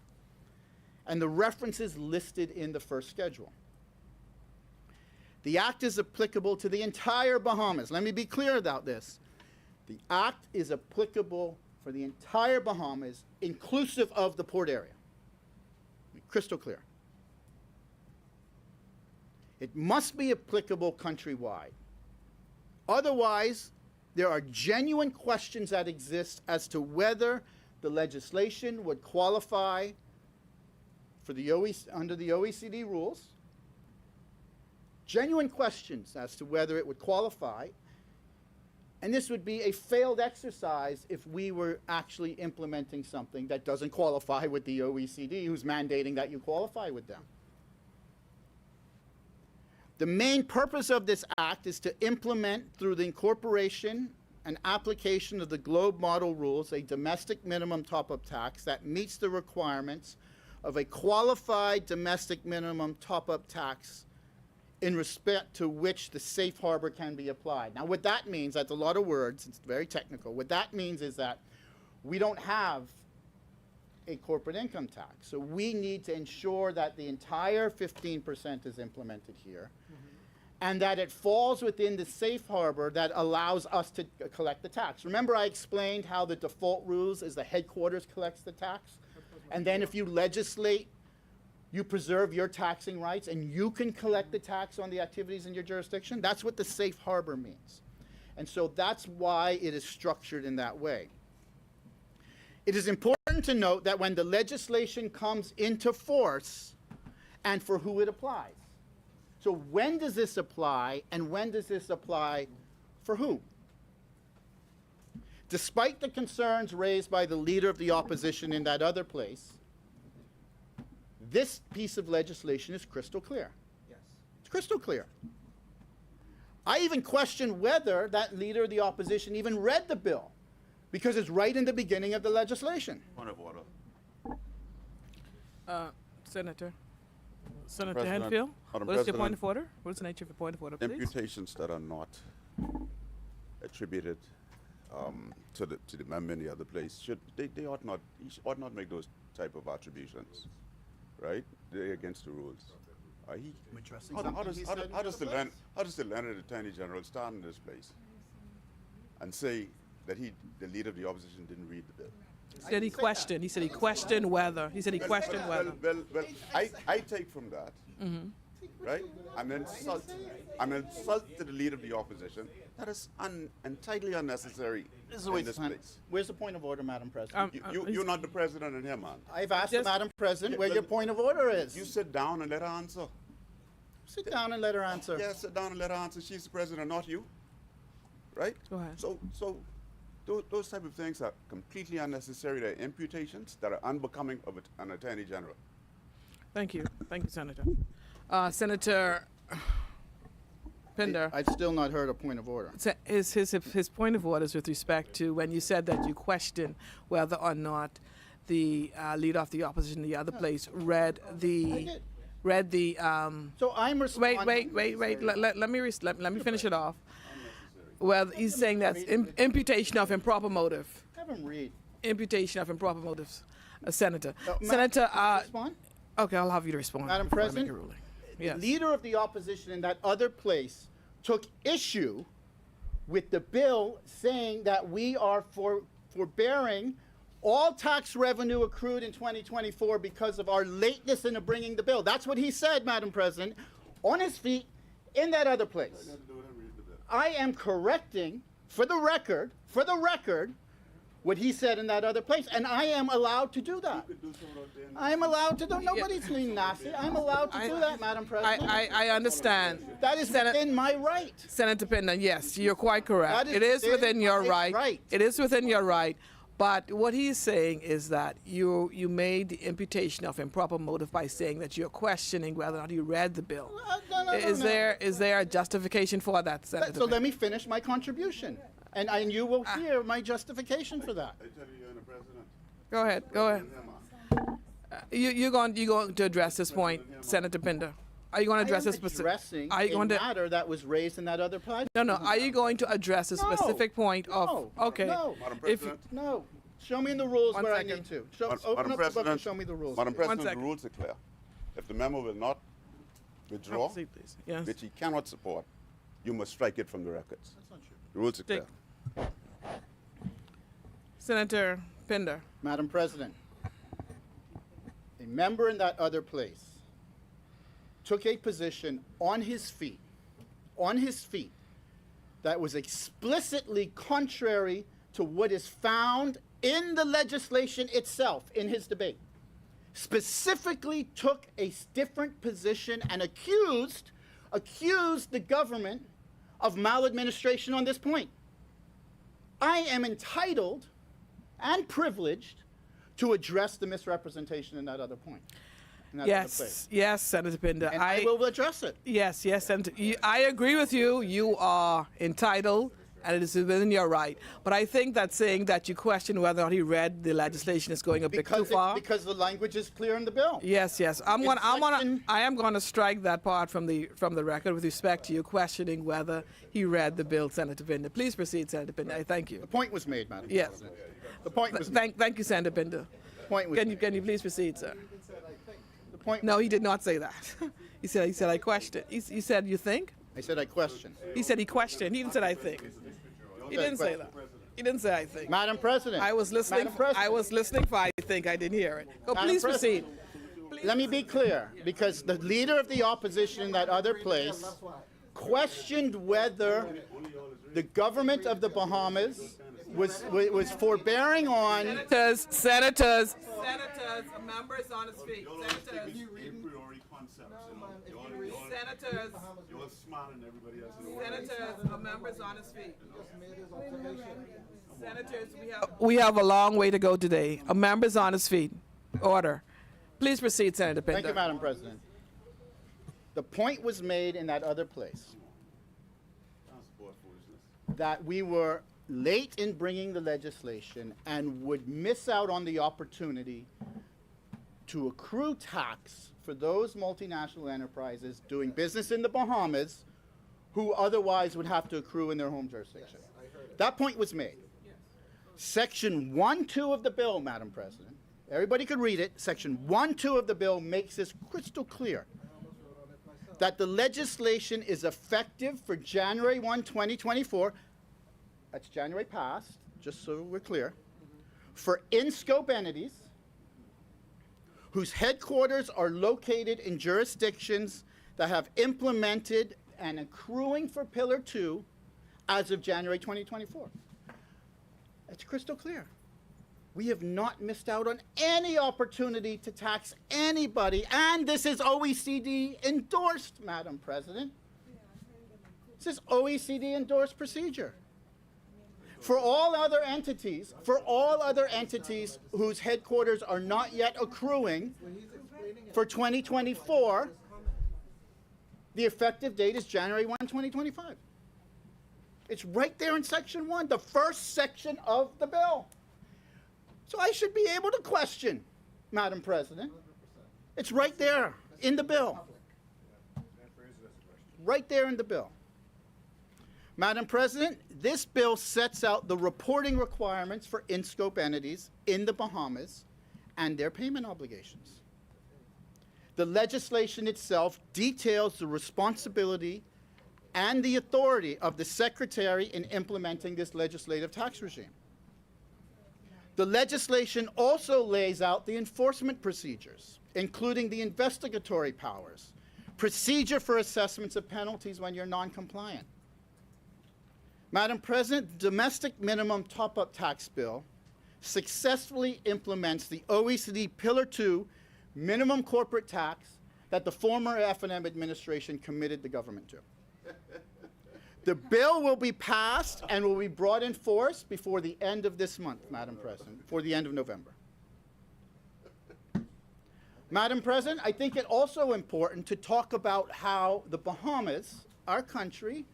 and the references listed in the first schedule. The Act is applicable to the entire Bahamas. Let me be clear about this. The Act is applicable for the entire Bahamas, inclusive of the port area. Crystal clear. It must be applicable countrywide. Otherwise, there are genuine questions that exist as to whether the legislation would qualify for the under the OECD rules. Genuine questions as to whether it would qualify. And this would be a failed exercise if we were actually implementing something that doesn't qualify with the OECD, who's mandating that you qualify with them. The main purpose of this act is to implement, through the incorporation and application of the GLOBE model rules, a domestic minimum top-up tax that meets the requirements of a qualified domestic minimum top-up tax in respect to which the safe harbor can be applied. Now, what that means, that's a lot of words, it's very technical. What that means is that we don't have a corporate income tax. So we need to ensure that the entire 15% is implemented here, and that it falls within the safe harbor that allows us to collect the tax. Remember I explained how the default rules is the headquarters collects the tax? And then if you legislate, you preserve your taxing rights and you can collect the tax on the activities in your jurisdiction? That's what the safe harbor means. And so that's why it is structured in that way. It is important to note that when the legislation comes into force and for who it applies. So when does this apply and when does this apply for who? Despite the concerns raised by the leader of the opposition in that other place, this piece of legislation is crystal clear. Yes. It's crystal clear. I even question whether that leader of the opposition even read the bill, because it's right in the beginning of the legislation. Point of order. Senator President, Henfield, Madam what is your President, point of order? What is the nature of your point of order, please? Imputations that are not attributed to the member in the other place they ought not make those type of attributions, right? They're against the rules. How does the Leonard Attorney General stand in this place and say that the leader of the opposition didn't read the bill? He said he questioned. He said he questioned whether. He said he questioned whether. Well, I take from that, right? An insult to the leader of the opposition that is entirely unnecessary in this place. Where's the point of order, Madam President? You're not the president in here, man. I've asked the Madam President where your point of order is. You sit down and let her answer. Sit down and let her answer. Yeah, sit down and let her answer. She's the president, not you. Right? Go ahead. So those type of things are completely unnecessary. They're imputations that are unbecoming of an attorney general. Thank you. Thank you, Senator. Senator Pinder. I've still not heard a point of order. His point of order is with respect to when you said that you question whether or not the leader of the opposition in the other place read the read the. So I'm responding. Wait. Let me finish it off. Well, he's saying that's imputation of improper motive. Have him read. Imputation of improper motives, Senator. Ma- Senator. Respond? Okay, I'll have you to respond. Madam before I make President, a ruling. Yes. Leader of the opposition in that other place took issue with the bill saying that we are forbearing all tax revenue accrued in 2024 because of our lateness in bringing the bill. That's what he said, Madam President, on his feet in that other place. I am correcting, for the record, what he said in that other place, and I am allowed to do that. I am allowed to do. Nobody's being nasty. I'm allowed to do that, Madam President. I understand. That is within my right. Senator Pender, yes, you're quite correct. That It is within your my right. It is within your right. But what he's saying is that you made the imputation of improper motive by saying that you're questioning whether or not you read the bill. No, Is there a justification for that, Senator? So let me finish my contribution, and you will hear my justification for that. I tell you, Your Honor, President. Go ahead. You're going to address this point, Senator Pender? Are you going to address I this am specific? addressing Are you a going to? matter that was raised in that other place. No. Are you going to address a specific point of? No. Okay. No. Madam If President. No. Show me in the rules One where second. I need to. Open Madam up the book and President, show me the rules. Madam President, the second. rules are clear. If the member will not withdraw, Proceed, please. Yes. which he cannot support, you must strike it from the records. That's not true. The rules are clear. Take- Senator Pender. Madam President, a member in that other place took a position on his feet, that was explicitly contrary to what is found in the legislation itself in his debate. Specifically took a different position and accused the government of maladministration on this point. I am entitled and privileged to address the misrepresentation in that other point. in that other place. Yes, Senator Pender. And I will address it. Yes, Senator. I agree with you. You are entitled, and it is within your right. But I think that saying that you question whether or not he read the legislation is going a bit too far. Because the language is clear in the bill. Yes. I am going to strike that part from the record with respect to you questioning whether he read the bill, Senator Pender. Please proceed, Senator Pender. I thank you. The point was made, Madam Yes. President. The point was made. Thank you, Senator Pender. The point was made. Can you please proceed, sir? The point. No, he did not say that. He said I question. He said you think. I said I question. He said he questioned. He didn't say I think. He didn't say that. He didn't say I think. Madam President. I was listening. Madam President. I was listening for I think. I didn't hear it. Go, Madam please proceed. President. Let me be clear, because the leader of the opposition in that other place questioned whether the government of the Bahamas was forbearing on. Senators, members on his feet. Senators, priori concepts, senators, You're smarter than everybody else in the world. senators, members on his feet. Senators, we have a long way to go today. A member's on his feet. Order. Please proceed, Senator Pender. Thank you, Madam President. The point was made in that other place that we were late in bringing the legislation and would miss out on the opportunity to accrue tax for those multinational enterprises doing business in the Bahamas who otherwise would have to accrue in their home jurisdiction. That point was made. Section 1.2 of the bill, Madam President, everybody could read it. Section 1.2 of the bill makes this crystal clear that the legislation is effective for January 1, 2024. That's January past, just so we're clear. For in-scope entities whose headquarters are located in jurisdictions that have implemented and accruing for Pillar 2 as of January 2024. It's crystal clear. We have not missed out on any opportunity to tax anybody, and this is OECD endorsed, Madam President. This is OECD endorsed procedure. For all other entities whose headquarters are not yet accruing for 2024, the effective date is January 1, 2025. It's right there in Section 1, the first section of the bill. So I should be able to question, Madam President. It's right there. in the bill. Right there in the bill. Madam President, this bill sets out the reporting requirements for in-scope entities in the Bahamas and their payment obligations. The legislation itself details the responsibility and the authority of the Secretary in implementing this legislative tax regime. The legislation also lays out the enforcement procedures, including the investigatory powers, procedure for assessments of penalties when you're non-compliant. Madam President, the Domestic Minimum Top-Up Tax Bill successfully implements the OECD Pillar 2 minimum corporate tax that the former F&M administration committed the government to. The bill will be passed and will be brought in force before the end of this month, Madam President, before the end of November. Madam President, I think it also important to talk about how the Bahamas, our country,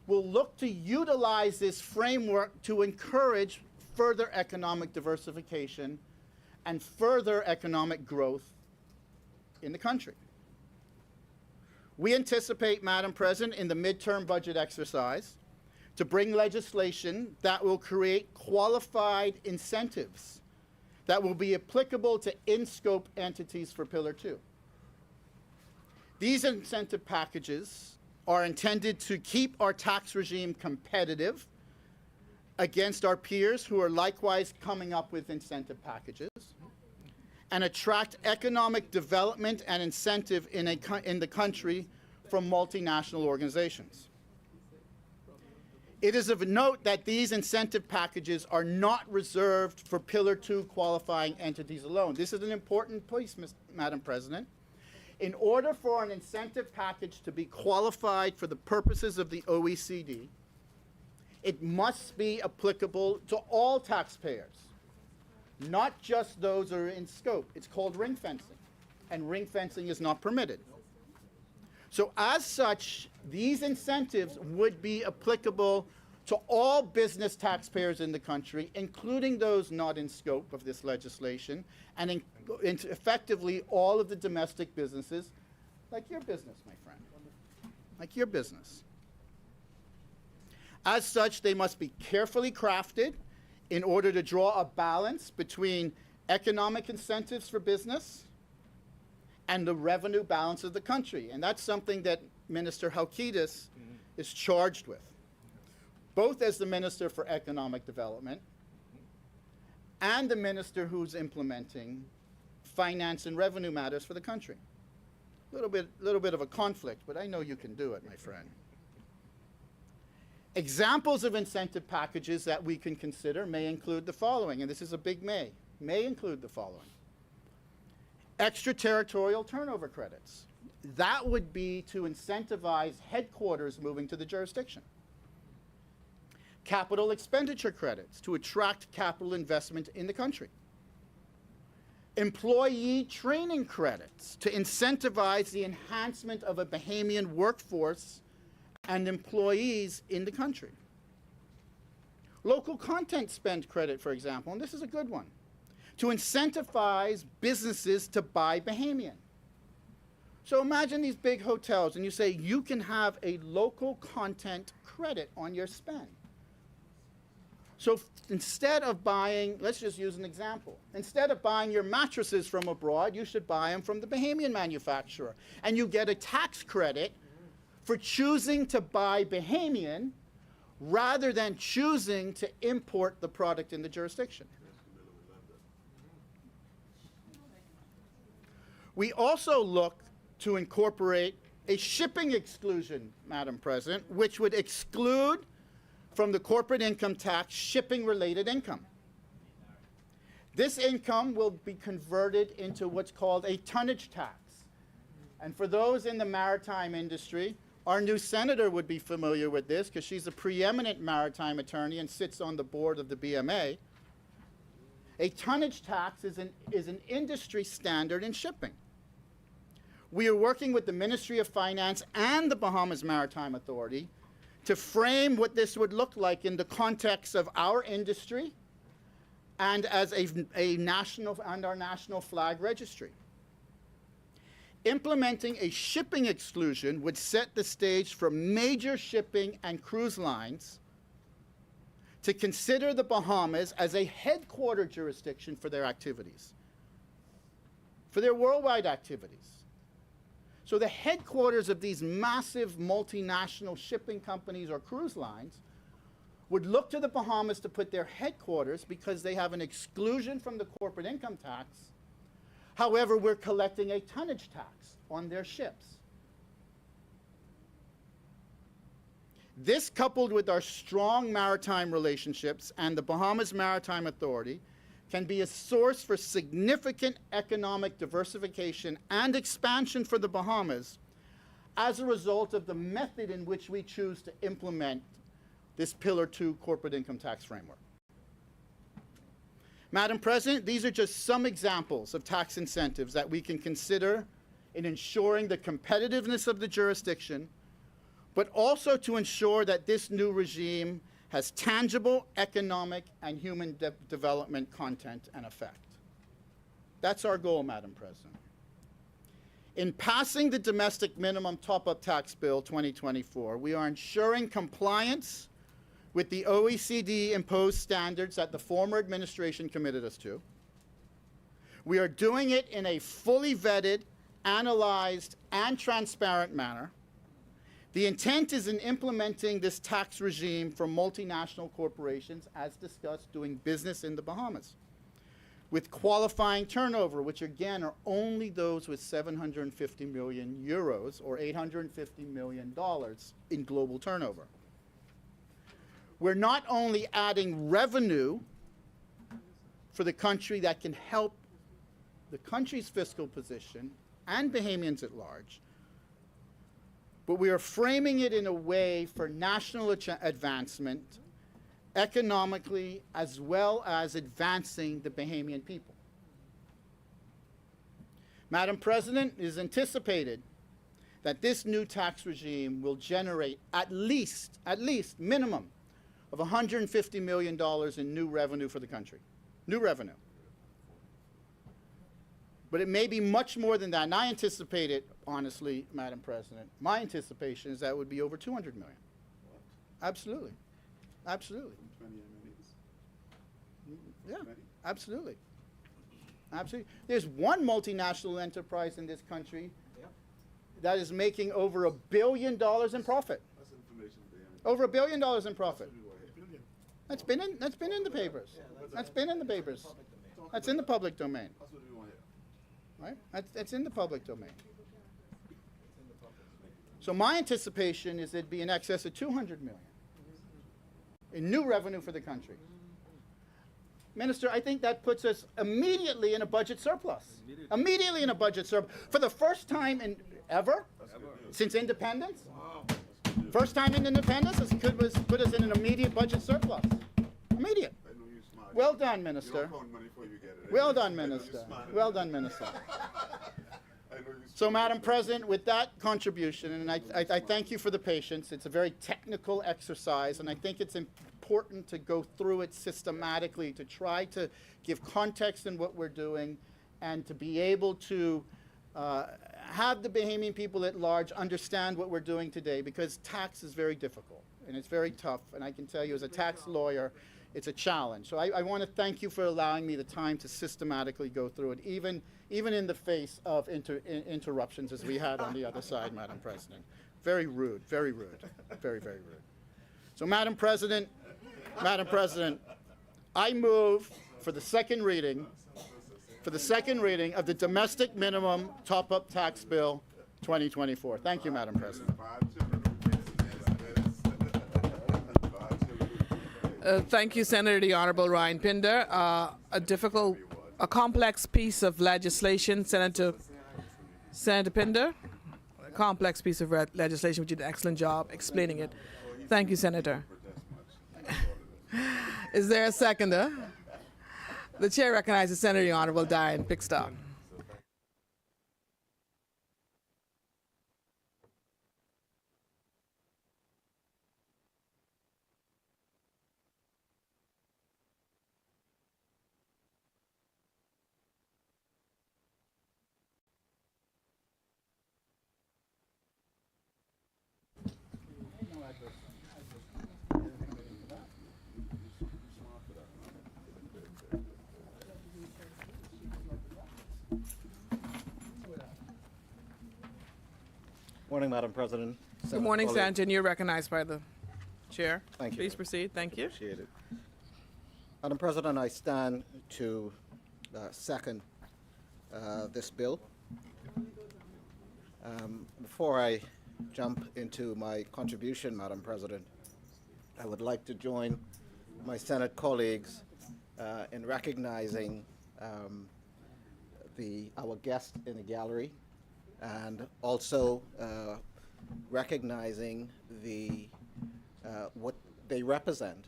will look to utilize this framework to encourage further economic diversification and further economic growth in the country. We anticipate, Madam President, in the midterm budget exercise, to bring legislation that will create qualified incentives that will be applicable to in-scope entities for Pillar 2. These incentive packages are intended to keep our tax regime competitive against our peers who are likewise coming up with incentive packages, and attract economic development and incentive in the country from multinational organizations. It is of note that these incentive packages are not reserved for Pillar 2 qualifying entities alone. This is an important point, Madam President. In order for an incentive package to be qualified for the purposes of the OECD, it must be applicable to all taxpayers, not just those who are in scope. It's called ring fencing, and ring fencing is not permitted. So as such, these incentives would be applicable to all business taxpayers in the country, including those not in scope of this legislation, and effectively all of the domestic businesses, like your business, my friend, like your business. As such, they must be carefully crafted in order to draw a balance between economic incentives for business and the revenue balance of the country. And that's something that Minister Halkitis is charged with, both as the Minister for Economic Development and the Minister who's implementing finance and revenue matters for the country. Little bit of a conflict, but I know you can do it, my friend. Examples of incentive packages that we can consider may include the following, and this is a big may include the following. Extraterritorial turnover credits. That would be to incentivize headquarters moving to the jurisdiction. Capital expenditure credits to attract capital investment in the country. Employee training credits to incentivize the enhancement of a Bahamian workforce and employees in the country. Local content spend credit, for example, and this is a good one, to incentivize businesses to buy Bahamian. So imagine these big hotels, and you say you can have a local content credit on your spend. So instead of buying, let's just use an example. Instead of buying your mattresses from abroad, you should buy them from the Bahamian manufacturer. And you get a tax credit for choosing to buy Bahamian rather than choosing to import the product in the jurisdiction. We also look to incorporate a shipping exclusion, Madam President, which would exclude from the corporate income tax shipping-related income. This income will be converted into what's called a tonnage tax. And for those in the maritime industry, our new senator would be familiar with this because she's a preeminent maritime attorney and sits on the board of the BMA. A tonnage tax is an industry standard in shipping. We are working with the Ministry of Finance and the Bahamas Maritime Authority to frame what this would look like in the context of our industry and as a national and our national flag registry. implementing a shipping exclusion would set the stage for major shipping and cruise lines to consider the Bahamas as a headquarter jurisdiction for their activities, for their worldwide activities. So the headquarters of these massive multinational shipping companies or cruise lines would look to the Bahamas to put their headquarters because they have an exclusion from the corporate income tax. However, we're collecting a tonnage tax on their ships. This, coupled with our strong maritime relationships and the Bahamas Maritime Authority, can be a source for significant economic diversification and expansion for the Bahamas as a result of the method in which we choose to implement this Pillar 2 corporate income tax framework. Madam President, these are just some examples of tax incentives that we can consider in ensuring the competitiveness of the jurisdiction, but also to ensure that this new regime has tangible economic and human development content and effect. That's our goal, Madam President. In passing the Domestic Minimum Top-Up Tax Bill 2024, we are ensuring compliance with the OECD imposed standards that the former administration committed us to. We are doing it in a fully vetted, analyzed, and transparent manner. The intent is in implementing this tax regime for multinational corporations, as discussed, doing business in the Bahamas, with qualifying turnover, which again are only those with 750 million euros or $850 million in global turnover. We're not only adding revenue for the country that can help the country's fiscal position and Bahamians at large, but we are framing it in a way for national advancement economically as well as advancing the Bahamian people. Madam President, it is anticipated that this new tax regime will generate at least minimum of $150 million in new revenue for the country. New revenue. But it may be much more than that. And I anticipate it, honestly, Madam President. My anticipation is that it would be over 200 million. What? Absolutely. Absolutely. 20 MNEs. Yeah, absolutely. Absolutely. There's one multinational enterprise in this country that is making over $1 billion in profit. That's information there. Over $1 billion in profit. Billion. That's been in the papers. That's been in the papers. That's in the public domain. That's what we want here. Right? That's in the public domain. So my anticipation is it'd be in excess of 200 million in new revenue for the country. Minister, I think that puts us immediately in a budget surplus. Immediately in a budget surplus. For the first time in ever since independence. First time in independence, this could put us in an immediate budget surplus. Immediate. I know you're smart. Well done, You Minister. don't count money before you get it. Well done, I know you're Minister. smart. Well done, Minister. I know you're So, smart. Madam President, with that contribution, and I thank you for the patience, it's a very technical exercise, and I think it's important to go through it systematically to try to give context in what we're doing and to be able to have the Bahamian people at large understand what we're doing today, because tax is very difficult and it's very tough, and I can tell you as a tax lawyer, it's a challenge. So I want to thank you for allowing me the time to systematically go through it, even in the face of interruptions as we had on the other side, Madam President. Very rude, very rude, very, very rude. So Madam President, I move for the second reading of the Domestic Minimum Top-Up Tax Bill 2024. Thank you, Madam President. Thank you, Senator the Honorable Ryan Pinder. A complex piece of legislation, Senator Pinder. A complex piece of legislation, which you did an excellent job explaining it. Thank you, Senator. Is there a seconder? The chair recognizes Senator the Honorable Diane Pickstock. Morning, Madam President. Good morning, Colleagues. Sanjan. You're recognized by the chair. Thank you. Please proceed. Thank you. Appreciate it. Madam President, I stand to second this bill. Before I jump into my contribution, Madam President, I would like to join my Senate colleagues in recognizing our guest in the gallery, and also recognizing what they represent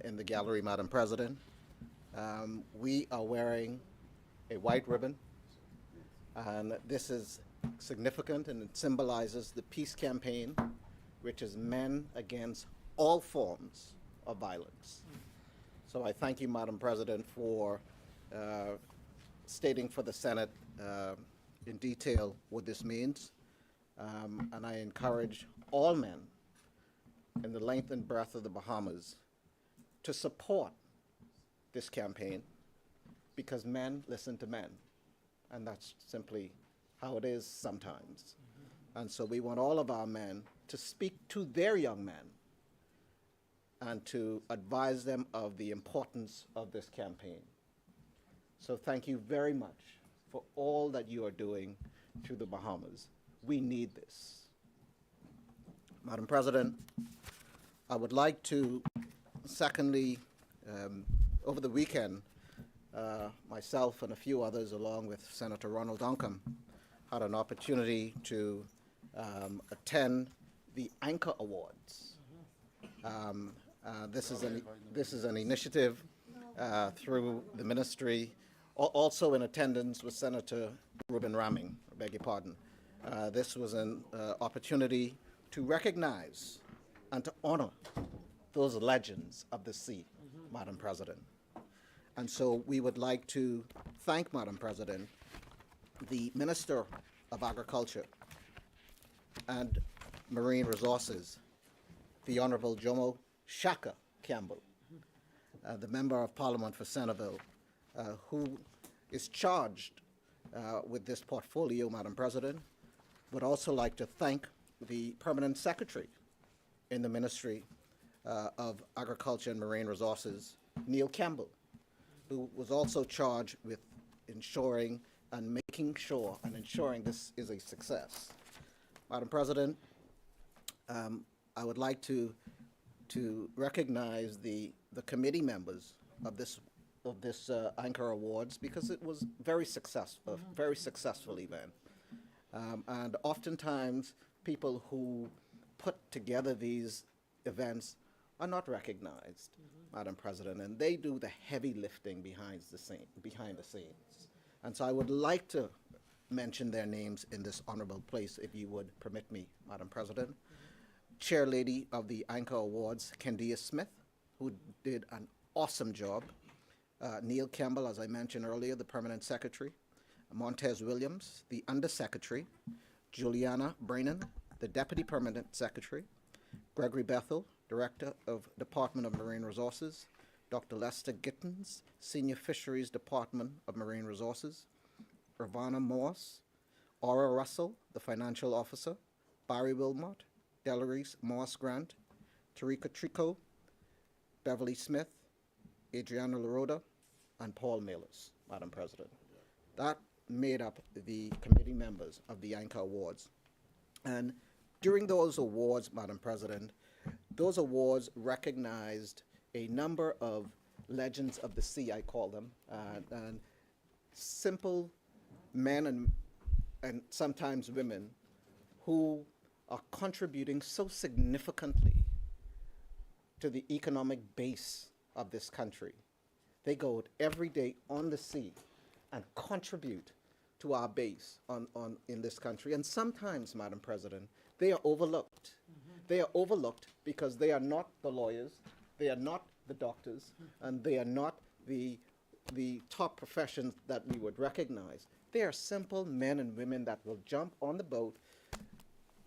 in the gallery, Madam President. We are wearing a white ribbon, and this is significant, and it symbolizes the peace campaign, which is men against all forms of violence. So I thank you, Madam President, for stating for the Senate in detail what this means. And I encourage all men in the length and breadth of the Bahamas to support this campaign, because men listen to men, and that's simply how it is sometimes. And so we want all of our men to speak to their young men and to advise them of the importance of this campaign. So thank you very much for all that you are doing to the Bahamas. We need this. Madam President, I would like to, secondly, over the weekend, myself and a few others, along with Senator Ronald Duncombe, had an opportunity to attend the Anchor Awards. This is an initiative through the ministry. Also in attendance was Senator Ruben Raming, I beg your pardon. This was an opportunity to recognize and to honor those legends of the sea, Madam President. And so we would like to thank, Madam President, the Minister of Agriculture and Marine Resources, the Honorable Jomo Shaka Campbell, the Member of Parliament for Centerville, who is charged with this portfolio, Madam President. Would also like to thank the Permanent Secretary in the Ministry of Agriculture and Marine Resources, Neil Campbell, who was also charged with ensuring and making sure and ensuring this is a success. Madam President, I would like to recognize the committee members of this Anchor Awards, because it was very successful event. And oftentimes, people who put together these events are not recognized, Madam President, and they do the heavy lifting behind the scenes. And so I would like to mention their names in this honorable place, if you would permit me, Madam President. Chair Lady of the Anchor Awards, Kendia Smith, who did an awesome job. Neil Campbell, as I mentioned earlier, the Permanent Secretary. Montez Williams, the Undersecretary. Juliana Brannon, the Deputy Permanent Secretary. Gregory Bethel, Director of Department of Marine Resources. Dr. Lester Gittins, Senior Fisheries Department of Marine Resources. Ravana Morse, Aura Russell, the Financial Officer. Barry Wilmot, Delarice Morse Grant, Tarika Trico, Beverly Smith, Adriana Laroda, and Paul Malus, Madam President. That made up the committee members of the Anchor Awards. And during those awards, Madam President, those awards recognized a number of legends of the sea, I call them, and simple men and sometimes women who are contributing so significantly to the economic base of this country. They go every day on the sea and contribute to our base in this country. And sometimes, Madam President, they are overlooked. They are overlooked because they are not the lawyers, they are not the doctors, and they are not the top professions that we would recognize. They are simple men and women that will jump on the boat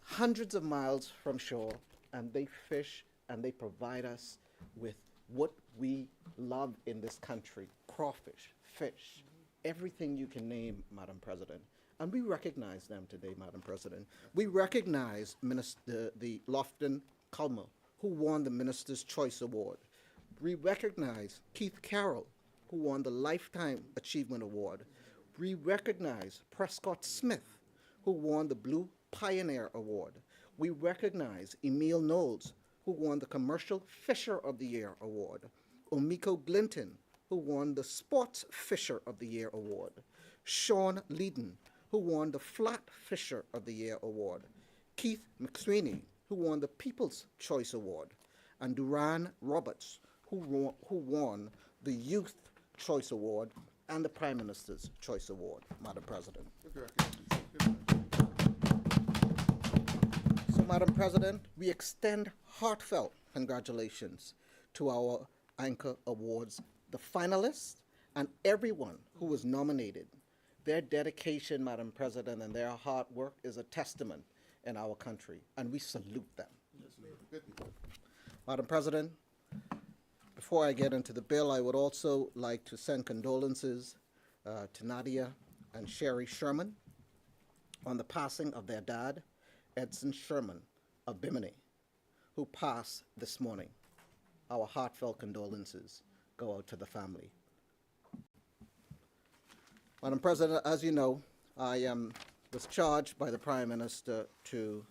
hundreds of miles from shore and they fish and they provide us with what we love in this country: crawfish, fish, everything you can name, Madam President. And we recognize them today, Madam President. We recognize the Lofton Culmer, who won the Minister's Choice Award. We recognize Keith Carroll, who won the Lifetime Achievement Award. We recognize Prescott Smith, who won the Blue Pioneer Award. We recognize Emil Knowles, who won the Commercial Fisher of the Year Award. Omiko Glinton, who won the Sports Fisher of the Year Award. Sean Leedon, who won the Flat Fisher of the Year Award. Keith McSweeney, who won the People's Choice Award. And Duran Roberts, who won the Youth Choice Award and the Prime Minister's Choice Award, Madam President. So, Madam President, we extend heartfelt congratulations to our Anchor Awards, the finalists, and everyone who was nominated. Their dedication, Madam President, and their hard work is a testament in our country, and we salute them. Madam President, before I get into the bill, I would also like to send condolences to Nadia and Sherry Sherman on the passing of their dad, Edson Sherman of Bimini, who passed this morning. Our heartfelt condolences go out to the family. Madam President, as you know, I was charged by the Prime Minister to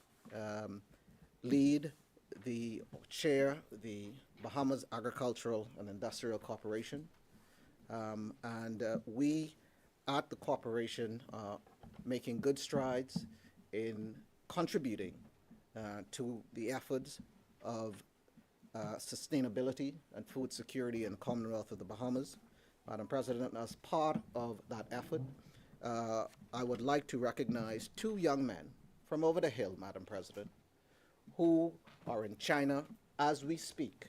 chair the Bahamas Agricultural and Industrial Corporation. We at the corporation are making good strides in contributing to the efforts of sustainability and food security in the Commonwealth of the Bahamas. Madam President, as part of that effort, I would like to recognize two young men from over the hill, Madam President, who are in China as we speak,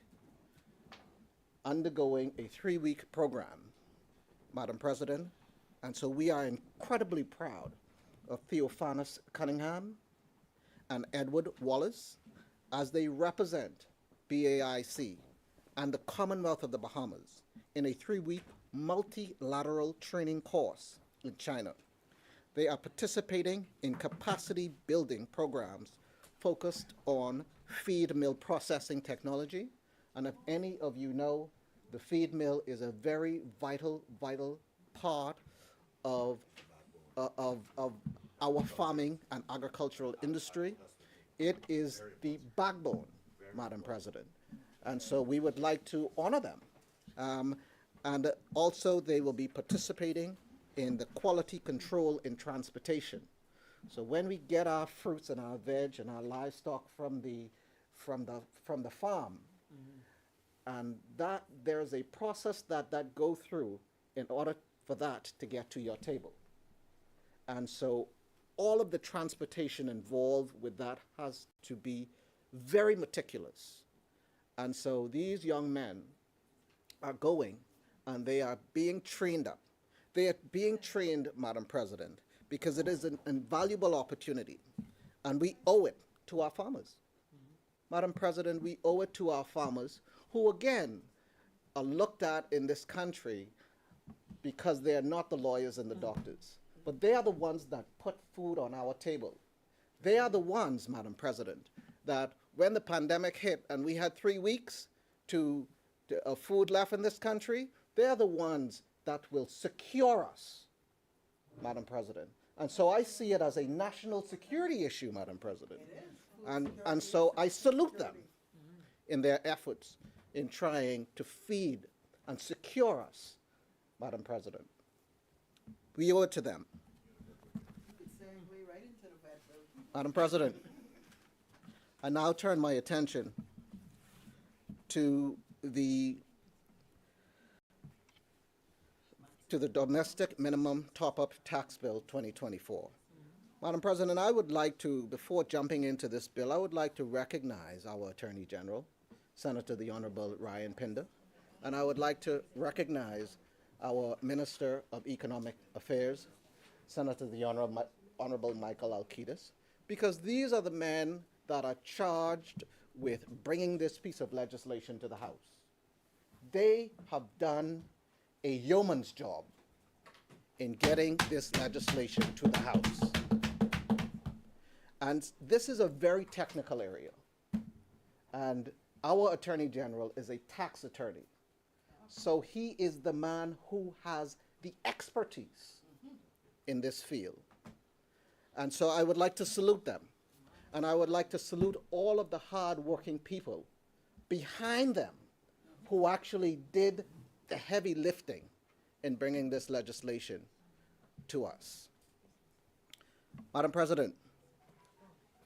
undergoing a 3-week program, Madam President. And so we are incredibly proud of Theophanus Cunningham and Edward Wallace as they represent BAIC and the Commonwealth of the Bahamas in a 3-week multilateral training course in China. They are participating in capacity building programs focused on feed mill processing technology. And if any of you know, the feed mill is a very vital part of our farming and agricultural industry. It is the backbone, Madam President. And so we would like to honor them. And also they will be participating in the quality control in transportation. So when we get our fruits and our veg and our livestock from the farm, and that there's a process that go through in order for that to get to your table. And so all of the transportation involved with that has to be very meticulous. And so these young men are going and they are being trained up. They are being trained, Madam President, because it is an invaluable opportunity. And we owe it to our farmers. Madam President, we owe it to our farmers, who again are looked at in this country because they are not the lawyers and the doctors, but they are the ones that put food on our table. They are the ones, Madam President, that when the pandemic hit and we had 3 weeks of food left in this country, they are the ones that will secure us, Madam President. And so I see it as a national security issue, Madam President. And so I salute them in their efforts in trying to feed and secure us, Madam President. We owe it to them. Madam President, I now turn my attention to the Domestic Minimum Top-Up Tax Bill 2024. Madam President, I would like to, before jumping into this bill, I would like to recognize our Attorney General, Senator the Honorable Ryan Pinder, and I would like to recognize our Minister of Economic Affairs, Senator the Honorable Michael Alcides, because these are the men that are charged with bringing this piece of legislation to the House. They have done a yeoman's job in getting this legislation to the House. And this is a very technical area. And our Attorney General is a tax attorney. So he is the man who has the expertise in this field. And so I would like to salute them. And I would like to salute all of the hard-working people behind them who actually did the heavy lifting in bringing this legislation to us. Madam President,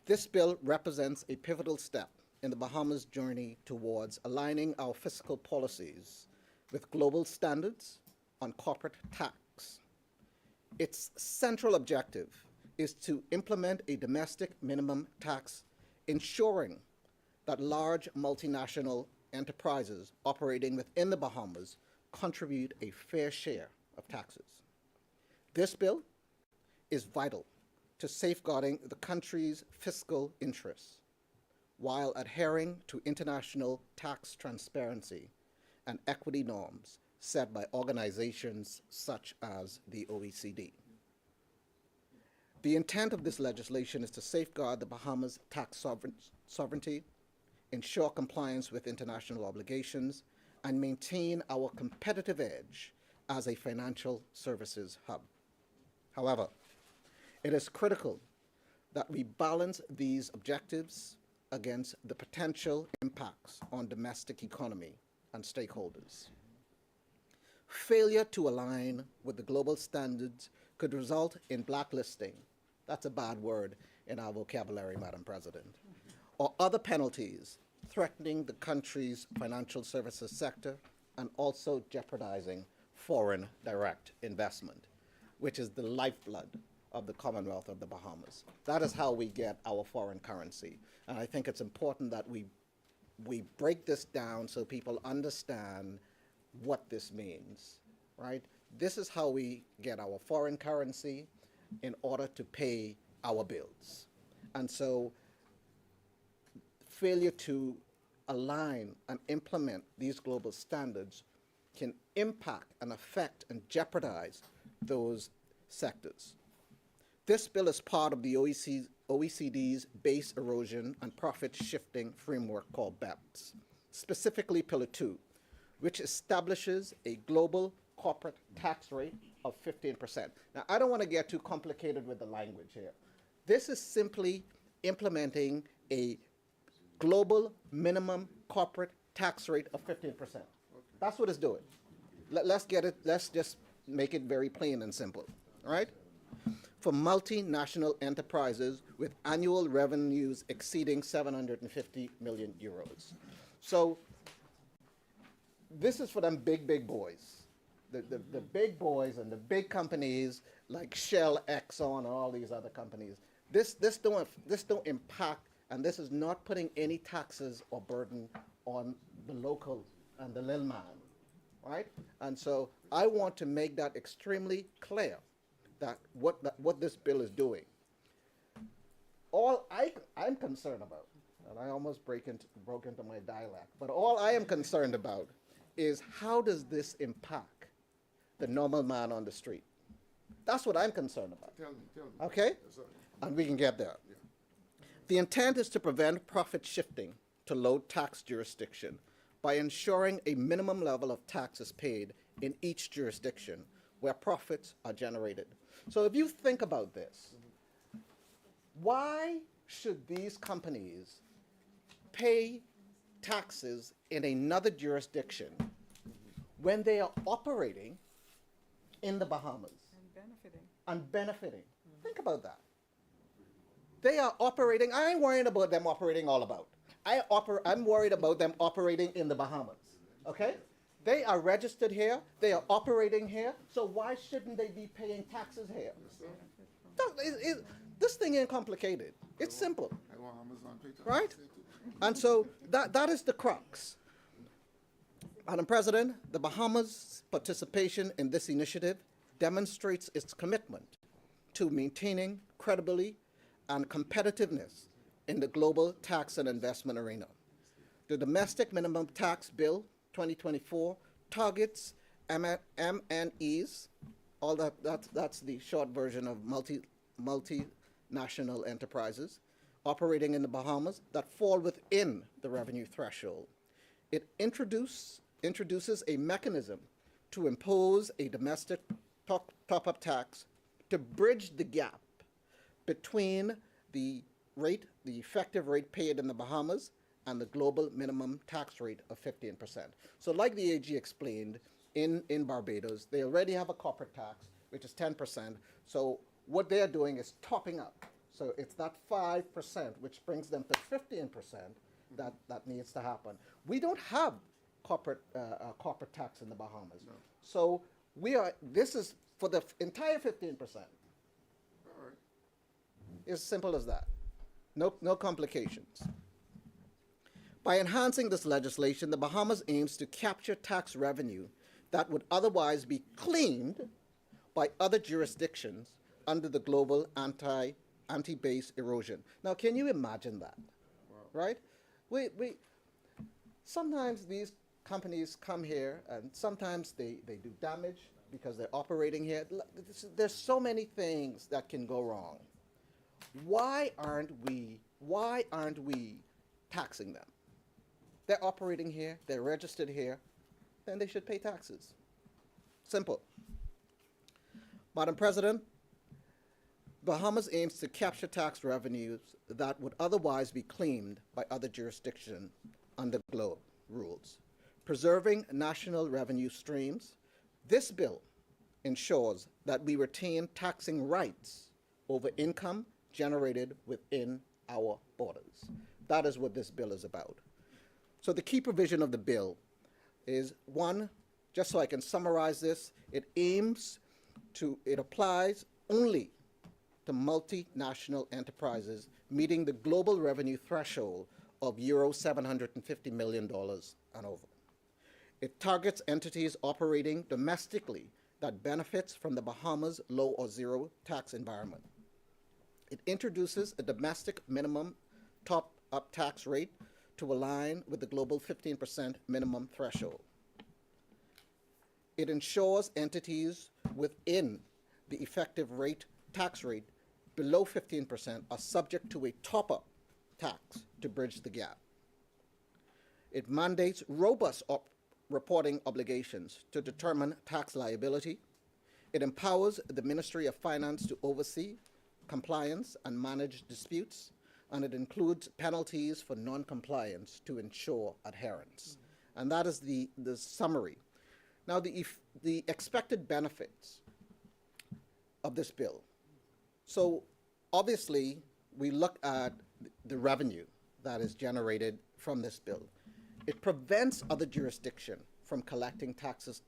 this bill represents a pivotal step in the Bahamas' journey towards aligning our fiscal policies with global standards on corporate tax. Its central objective is to implement a domestic minimum tax, ensuring that large multinational enterprises operating within the Bahamas contribute a fair share of taxes. This bill is vital to safeguarding the country's fiscal interests while adhering to international tax transparency and equity norms set by organizations such as the OECD. The intent of this legislation is to safeguard the Bahamas' tax sovereignty, ensure compliance with international obligations, and maintain our competitive edge as a financial services hub. However, it is critical that we balance these objectives against the potential impacts on domestic economy and stakeholders. Failure to align with the global standards could result in blacklisting, that's a bad word in our vocabulary, Madam President, or other penalties threatening the country's financial services sector and also jeopardizing foreign direct investment, which is the lifeblood of the Commonwealth of the Bahamas. That is how we get our foreign currency. And I think it's important that we break this down so people understand what this means, right? This is how we get our foreign currency in order to pay our bills. And so failure to align and implement these global standards can impact and affect and jeopardize those sectors. This bill is part of the OECD's Base Erosion and Profit Shifting Framework called BEPS, specifically Pillar 2, which establishes a global corporate tax rate of 15%. Now, I don't want to get too complicated with the language here. This is simply implementing a global minimum corporate tax rate of 15%. That's what it's doing. Let's just make it very plain and simple, all right? For multinational enterprises with annual revenues exceeding 750 million euros. So this is for them big boys. The big boys and the big companies like Shell, Exxon, and all these other companies. This don't impact, and this is not putting any taxes or burden on the local and the little man, right? And so I want to make that extremely clear that what this bill is doing. All I'm concerned about, and I almost broke into my dialect, but all I am concerned about is how does this impact the normal man on the street? That's what I'm concerned about. Tell me. Okay? Yes, sir. And we can get there. Yeah. The intent is to prevent profit shifting to low tax jurisdiction by ensuring a minimum level of tax is paid in each jurisdiction where profits are generated. So if you think about this, why should these companies pay taxes in another jurisdiction when they are operating in the Bahamas and benefiting? Think about that. They are operating. I ain't worried about them operating all about. I'm worried about them operating in the Bahamas. Okay? They are registered here. They are operating here. So why shouldn't they be paying taxes here? This thing ain't complicated. It's simple. I want Amazon pay taxes. Right? And so that is the crux. Madam President, the Bahamas' participation in this initiative demonstrates its commitment to maintaining credibility and competitiveness in the global tax and investment arena. The Domestic Minimum Tax Bill 2024 targets MNEs, that's the short version of multinational enterprises operating in the Bahamas that fall within the revenue threshold. It introduces a mechanism to impose a domestic top-up tax to bridge the gap between the effective rate paid in the Bahamas and the global minimum tax rate of 15%. So like the AG explained, in Barbados, they already have a corporate tax, which is 10%. So what they're doing is topping up. So it's that 5%, which brings them to 15% that needs to happen. We don't have corporate tax in the Bahamas. No. So this is for the entire 15%. All right. It's as simple as that. No complications. By enhancing this legislation, the Bahamas aims to capture tax revenue that would otherwise be claimed by other jurisdictions under the global anti-base erosion. Now, can you imagine that? Wow. Right? We sometimes these companies come here and sometimes they do damage because they're operating here. There's so many things that can go wrong. Why aren't we taxing them? They're operating here, they're registered here, then they should pay taxes. Simple. Madam President, Bahamas aims to capture tax revenues that would otherwise be claimed by other jurisdictions under GLOBE rules. Preserving national revenue streams, this bill ensures that we retain taxing rights over income generated within our borders. That is what this bill is about. So the key provision of the bill is, one, just so I can summarize this, it applies only to multinational enterprises meeting the global revenue threshold of euro $750 million and over. It targets entities operating domestically that benefits from the Bahamas' low or zero tax environment. It introduces a domestic minimum top-up tax rate to align with the global 15% minimum threshold. It ensures entities within the effective tax rate below 15% are subject to a top-up tax to bridge the gap. It mandates robust reporting obligations to determine tax liability. It empowers the Ministry of Finance to oversee compliance and manage disputes, and it includes penalties for non-compliance to ensure adherence. And that is the summary. Now, the expected benefits of this bill. So, obviously, we look at the revenue that is generated from this bill. It prevents other jurisdictions from collecting tax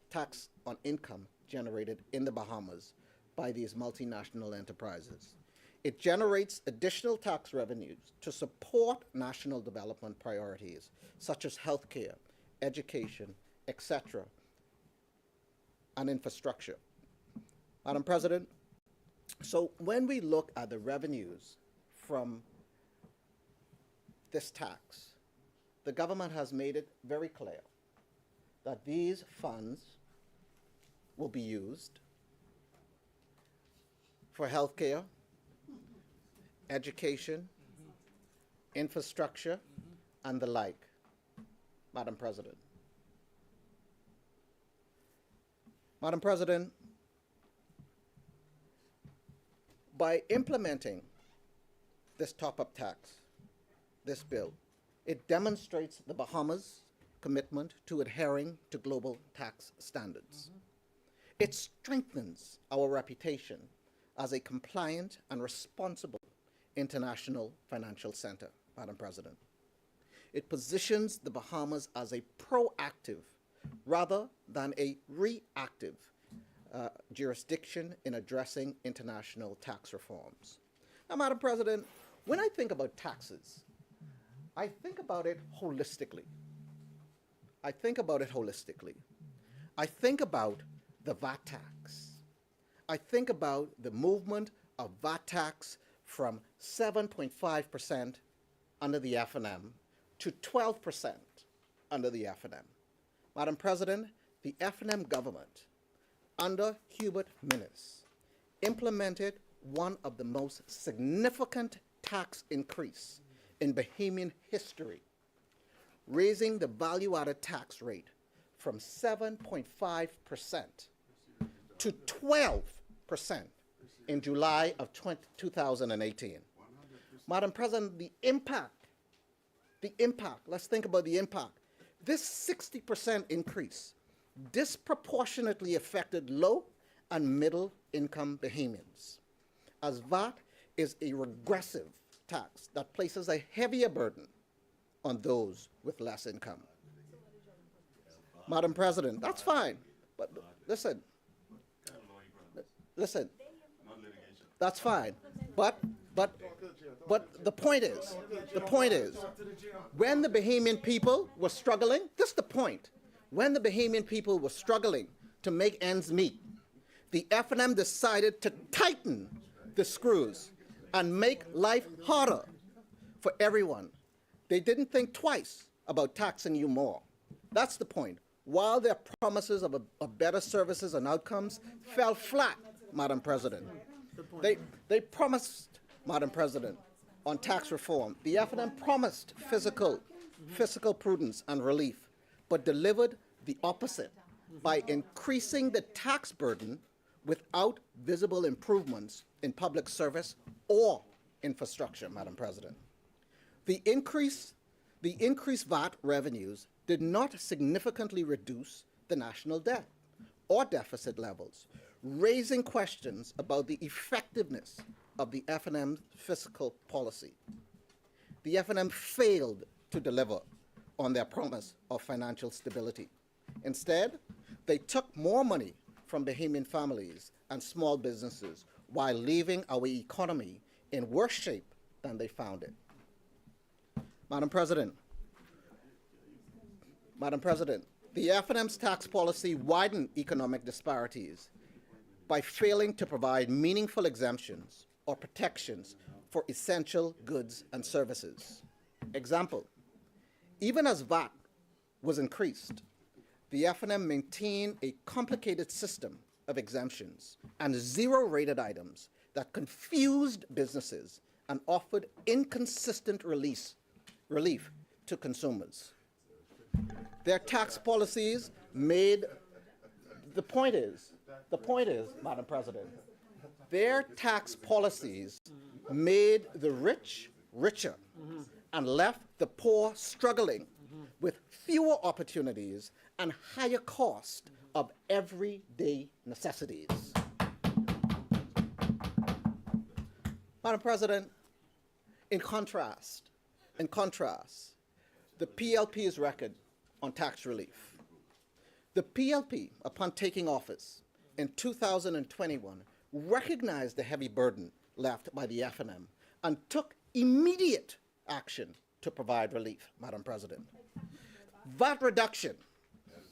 on income generated in the Bahamas by these multinational enterprises. It generates additional tax revenues to support national development priorities, such as healthcare, education, etc., and infrastructure. Madam President, so when we look at the revenues from this tax, the government has made it very clear that these funds will be used for healthcare, education, infrastructure, and the like, Madam President. Madam President, by implementing this top-up tax, this bill, it demonstrates the Bahamas' commitment to adhering to global tax standards. It strengthens our reputation as a compliant and responsible international financial center, Madam President. It positions the Bahamas as a proactive rather than a reactive jurisdiction in addressing international tax reforms. Now, Madam President, when I think about taxes, I think about it holistically. I think about the VAT tax. I think about the movement of VAT tax from 7.5% under the F&M to 12% under the F&M. Madam President, the F&M government under Hubert Minnis implemented one of the most significant tax increase in Bahamian history, raising the value-added tax rate from 7.5% to 12% in July of 2018. Madam President, the impact, let's think about the impact. This 60% increase disproportionately affected low and middle income Bahamians, as VAT is a regressive tax that places a heavier burden on those with less income. Madam President, that's fine, but listen, that's fine, but the point is, when the Bahamian people were struggling, this is the point, when the Bahamian people were struggling to make ends meet, the F&M decided to tighten the screws and make life harder for everyone. They didn't think twice about taxing you more. That's the point. While their promises of better services and outcomes fell flat, Madam President. They promised, Madam President, on tax reform. The F&M promised fiscal prudence and relief, but delivered the opposite by increasing the tax burden without visible improvements in public service or infrastructure, Madam President. The increased VAT revenues did not significantly reduce the national debt or deficit levels, raising questions about the effectiveness of the F&M's fiscal policy. The F&M failed to deliver on their promise of financial stability. Instead, they took more money from Bahamian families and small businesses while leaving our economy in worse shape than they found it. Madam President, the F&M's tax policy widened economic disparities by failing to provide meaningful exemptions or protections for essential goods and services. Example, even as VAT was increased, the F&M maintained a complicated system of exemptions and zero-rated items that confused businesses and offered inconsistent relief to consumers. Their tax policies made, the point is, Madam President, their tax policies made the rich richer and left the poor struggling with fewer opportunities and higher cost of everyday necessities. Madam President, in contrast, the PLP's record on tax relief. The PLP, upon taking office in 2021, recognized the heavy burden left by the F&M and took immediate action to provide relief, Madam President. VAT reduction.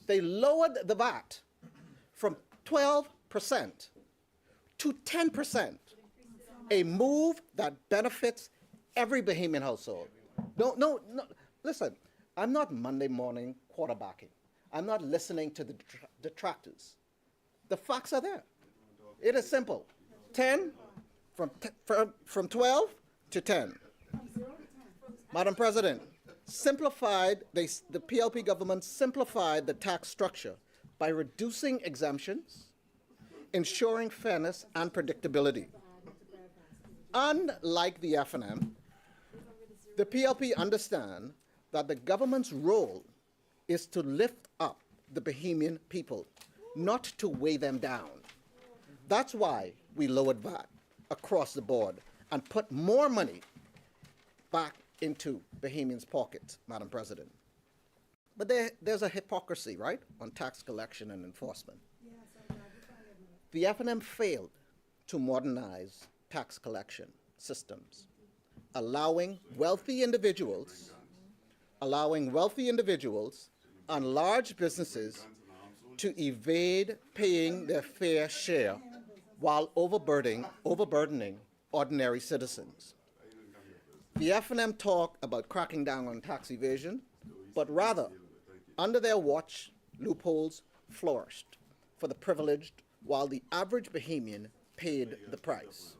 They lowered the VAT from 12% to 10%, a move that benefits every Bahamian household. No, listen, I'm not Monday morning quarterbacking. I'm not listening to the detractors. The facts are there. It is simple. 10, from 12 to 10. Madam President, the PLP government simplified the tax structure by reducing exemptions, ensuring fairness and predictability. Unlike the F&M, the PLP understand that the government's role is to lift up the Bahamian people, not to weigh them down. That's why we lowered VAT across the board and put more money back into Bahamians' pockets, Madam President. But there's a hypocrisy, right, on tax collection and enforcement. The F&M failed to modernize tax collection systems, allowing wealthy individuals and large businesses to evade paying their fair share while overburdening ordinary citizens. The F&M talk about cracking down on tax evasion, but rather, under their watch, loopholes flourished for the privileged, while the average Bahamian paid the price.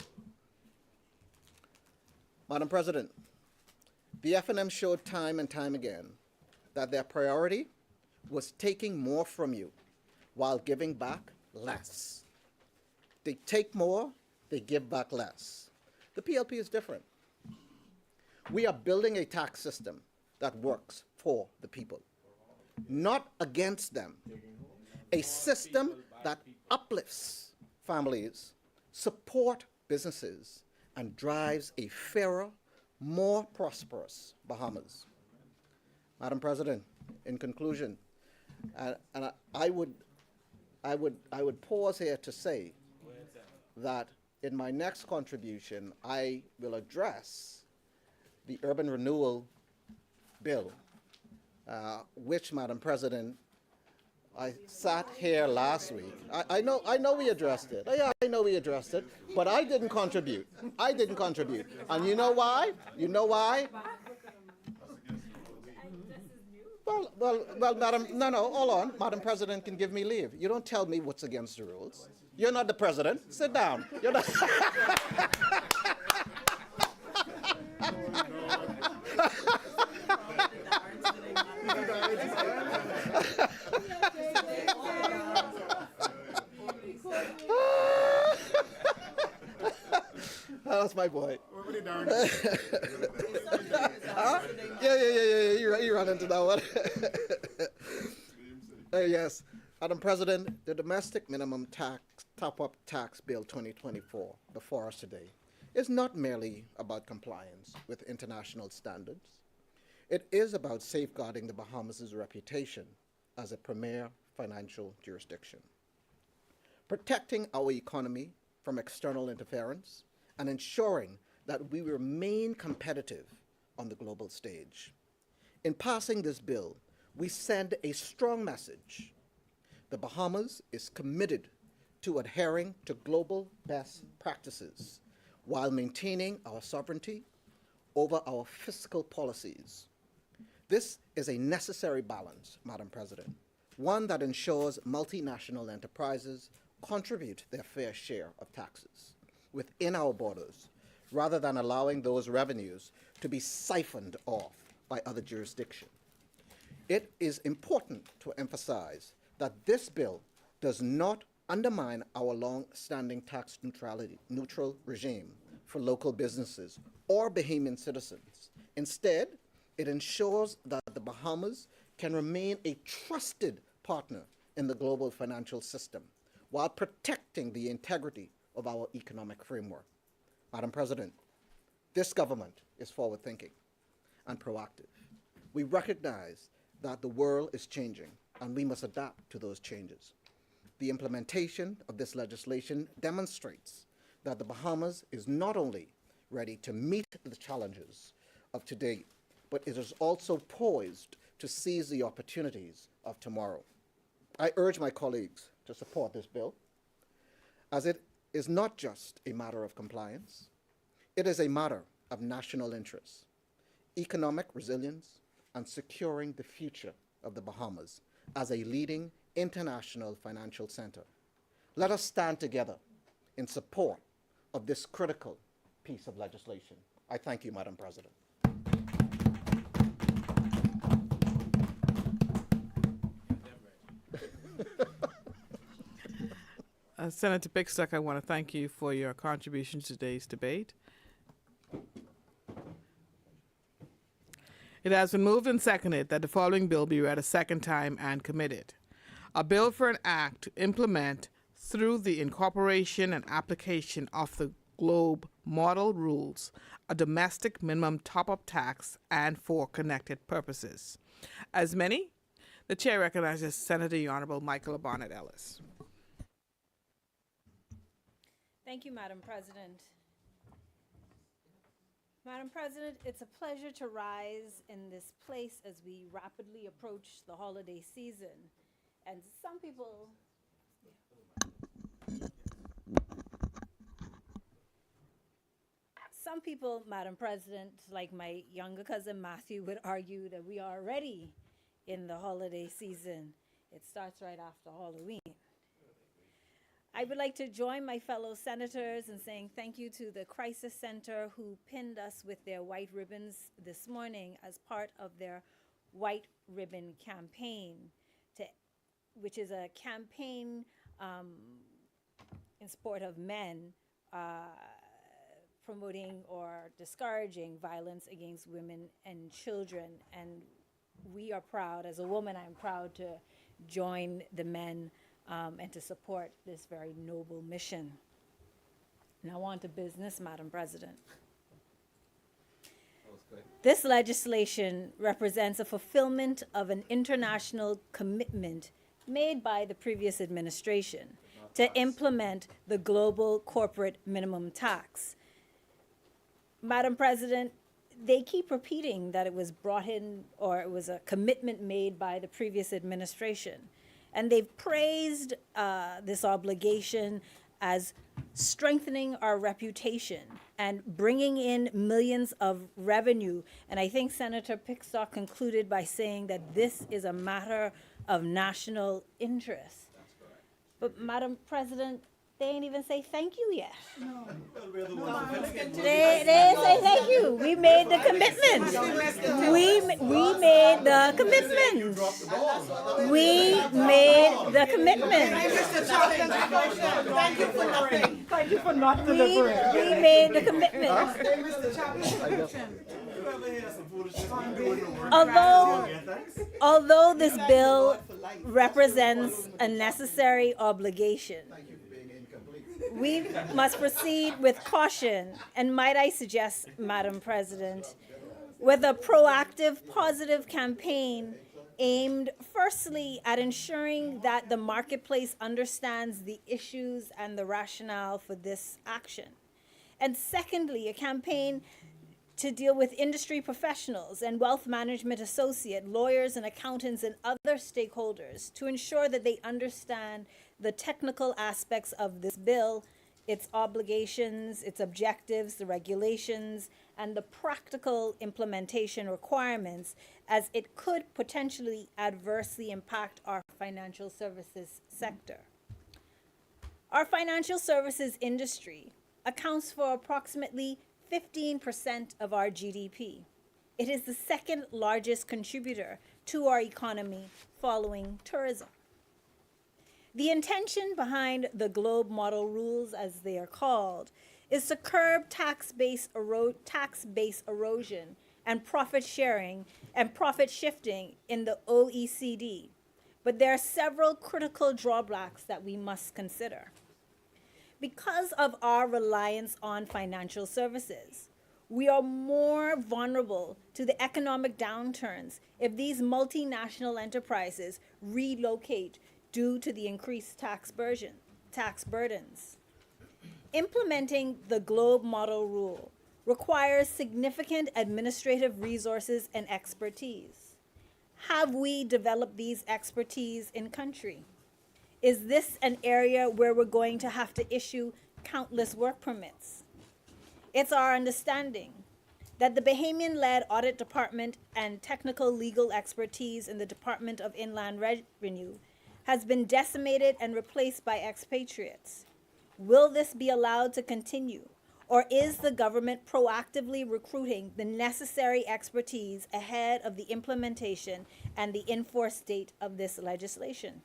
Madam President, the F&M showed time and time again that their priority was taking more from you while giving back less. They take more, they give back less. The PLP is different. We are building a tax system that works for the people, not against them. A system that uplifts families, support businesses, and drives a fairer, more prosperous Bahamas. Madam President, in conclusion, I would pause here to say that in my next contribution, I will address the urban renewal bill, which, Madam President, I sat here last week. I know we addressed it. Yeah, I know we addressed it, but I didn't contribute. I didn't contribute. And you know why? You know why? Well, Madam, no, hold on. Madam President can give me leave. You don't tell me what's against the rules. You're not the president. Sit down. You're not. That's my boy. Huh? Yeah. You run into that one. Yes. Madam President, the Domestic Minimum Tax Top-Up Tax Bill 2024 before us today is not merely about compliance with international standards. It is about safeguarding the Bahamas' reputation as a premier financial jurisdiction, protecting our economy from external interference, and ensuring that we remain competitive on the global stage. In passing this bill, we send a strong message. The Bahamas is committed to adhering to global best practices while maintaining our sovereignty over our fiscal policies. This is a necessary balance, Madam President, one that ensures multinational enterprises contribute their fair share of taxes within our borders, rather than allowing those revenues to be siphoned off by other jurisdictions. It is important to emphasize that this bill does not undermine our long-standing tax neutral regime for local businesses or Bahamian citizens. Instead, it ensures that the Bahamas can remain a trusted partner in the global financial system while protecting the integrity of our economic framework. Madam President, this government is forward-thinking and proactive. We recognize that the world is changing and we must adapt to those changes. The implementation of this legislation demonstrates that the Bahamas is not only ready to meet the challenges of today, but it is also poised to seize the opportunities of tomorrow. I urge my colleagues to support this bill, as it is not just a matter of compliance, it is a matter of national interest, economic resilience, and securing the future of the Bahamas as a leading international financial center. Let us stand together in support of this critical piece of legislation. I thank you, Madam President. Senator Bigstuck, I want to thank you for your contribution to today's debate. It has been moved and seconded that the following bill be read a second time and committed. A bill for an act to implement, through the incorporation and application of the Globe Model Rules, a domestic minimum top-up tax and for connected purposes. As many, the chair recognizes Senator the Honorable Michael Bonnet Ellis. Thank you, Madam President. Madam President, it's a pleasure to rise in this place as we rapidly approach the holiday season. And some people, some people, Madam President, like my younger cousin Matthew, would argue that we are already in the holiday season. It starts right after Halloween. I would like to join my fellow senators in saying thank you to the Crisis Center who pinned us with their white ribbons this morning as part of their White Ribbon campaign, which is a campaign in support of men promoting or discouraging violence against women and children. And we are proud, as a woman, I'm proud to join the men and to support this very noble mission. Now on to business, Madam President. This legislation represents a fulfillment of an international commitment made by the previous administration to implement the global corporate minimum tax. Madam President, they keep repeating that it was brought in, or it was a commitment made by the previous administration. And they've praised this obligation as strengthening our reputation and bringing in millions of revenue. And I think Senator Pickstock concluded by saying that this is a matter of national interest. But Madam President, they ain't even say thank you yet. They didn't say thank you. We made the commitment. We made the commitment. We made the commitment. Thank you for nothing. Thank you for not delivering. We made the commitment. Although this bill represents a necessary obligation, we must proceed with caution, and might I suggest, Madam President, with a proactive, positive campaign aimed firstly at ensuring that the marketplace understands the issues and the rationale for this action. And secondly, a campaign to deal with industry professionals and wealth management associate, lawyers and accountants and other stakeholders to ensure that they understand the technical aspects of this bill, its obligations, its objectives, the regulations, and the practical implementation requirements, as it could potentially adversely impact our financial services sector. Our financial services industry accounts for approximately 15% of our GDP. It is the second largest contributor to our economy following tourism. The intention behind the Globe Model Rules, as they are called, is to curb tax base erosion and profit sharing and profit shifting in the OECD. But there are several critical drawbacks that we must consider. Because of our reliance on financial services, we are more vulnerable to the economic downturns if these multinational enterprises relocate due to the increased tax burdens. Implementing the Globe Model Rule requires significant administrative resources and expertise. Have we developed these expertise in country? Is this an area where we're going to have to issue countless work permits? It's our understanding that the Bahamian-led audit department and technical legal expertise in the Department of Inland Revenue has been decimated and replaced by expatriates. Will this be allowed to continue, or is the government proactively recruiting the necessary expertise ahead of the implementation and the enforce date of this legislation?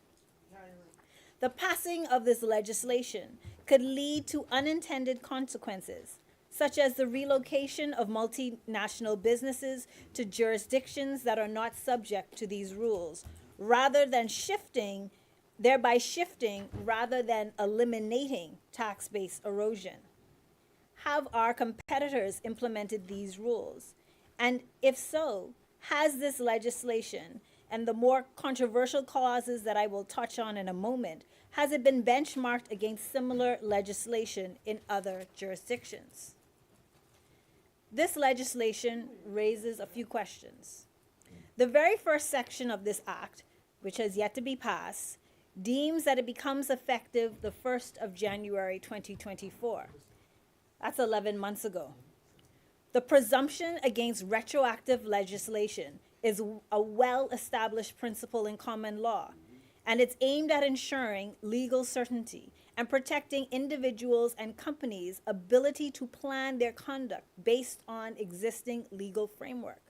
The passing of this legislation could lead to unintended consequences, such as the relocation of multinational businesses to jurisdictions that are not subject to these rules, thereby shifting rather than eliminating tax base erosion. Have our competitors implemented these rules? And if so, has this legislation and the more controversial clauses that I will touch on in a moment, has it been benchmarked against similar legislation in other jurisdictions? This legislation raises a few questions. The very first section of this act, which has yet to be passed, deems that it becomes effective the 1st of January 2024. That's 11 months ago. The presumption against retroactive legislation is a well-established principle in common law, and it's aimed at ensuring legal certainty and protecting individuals and companies' ability to plan their conduct based on existing legal framework.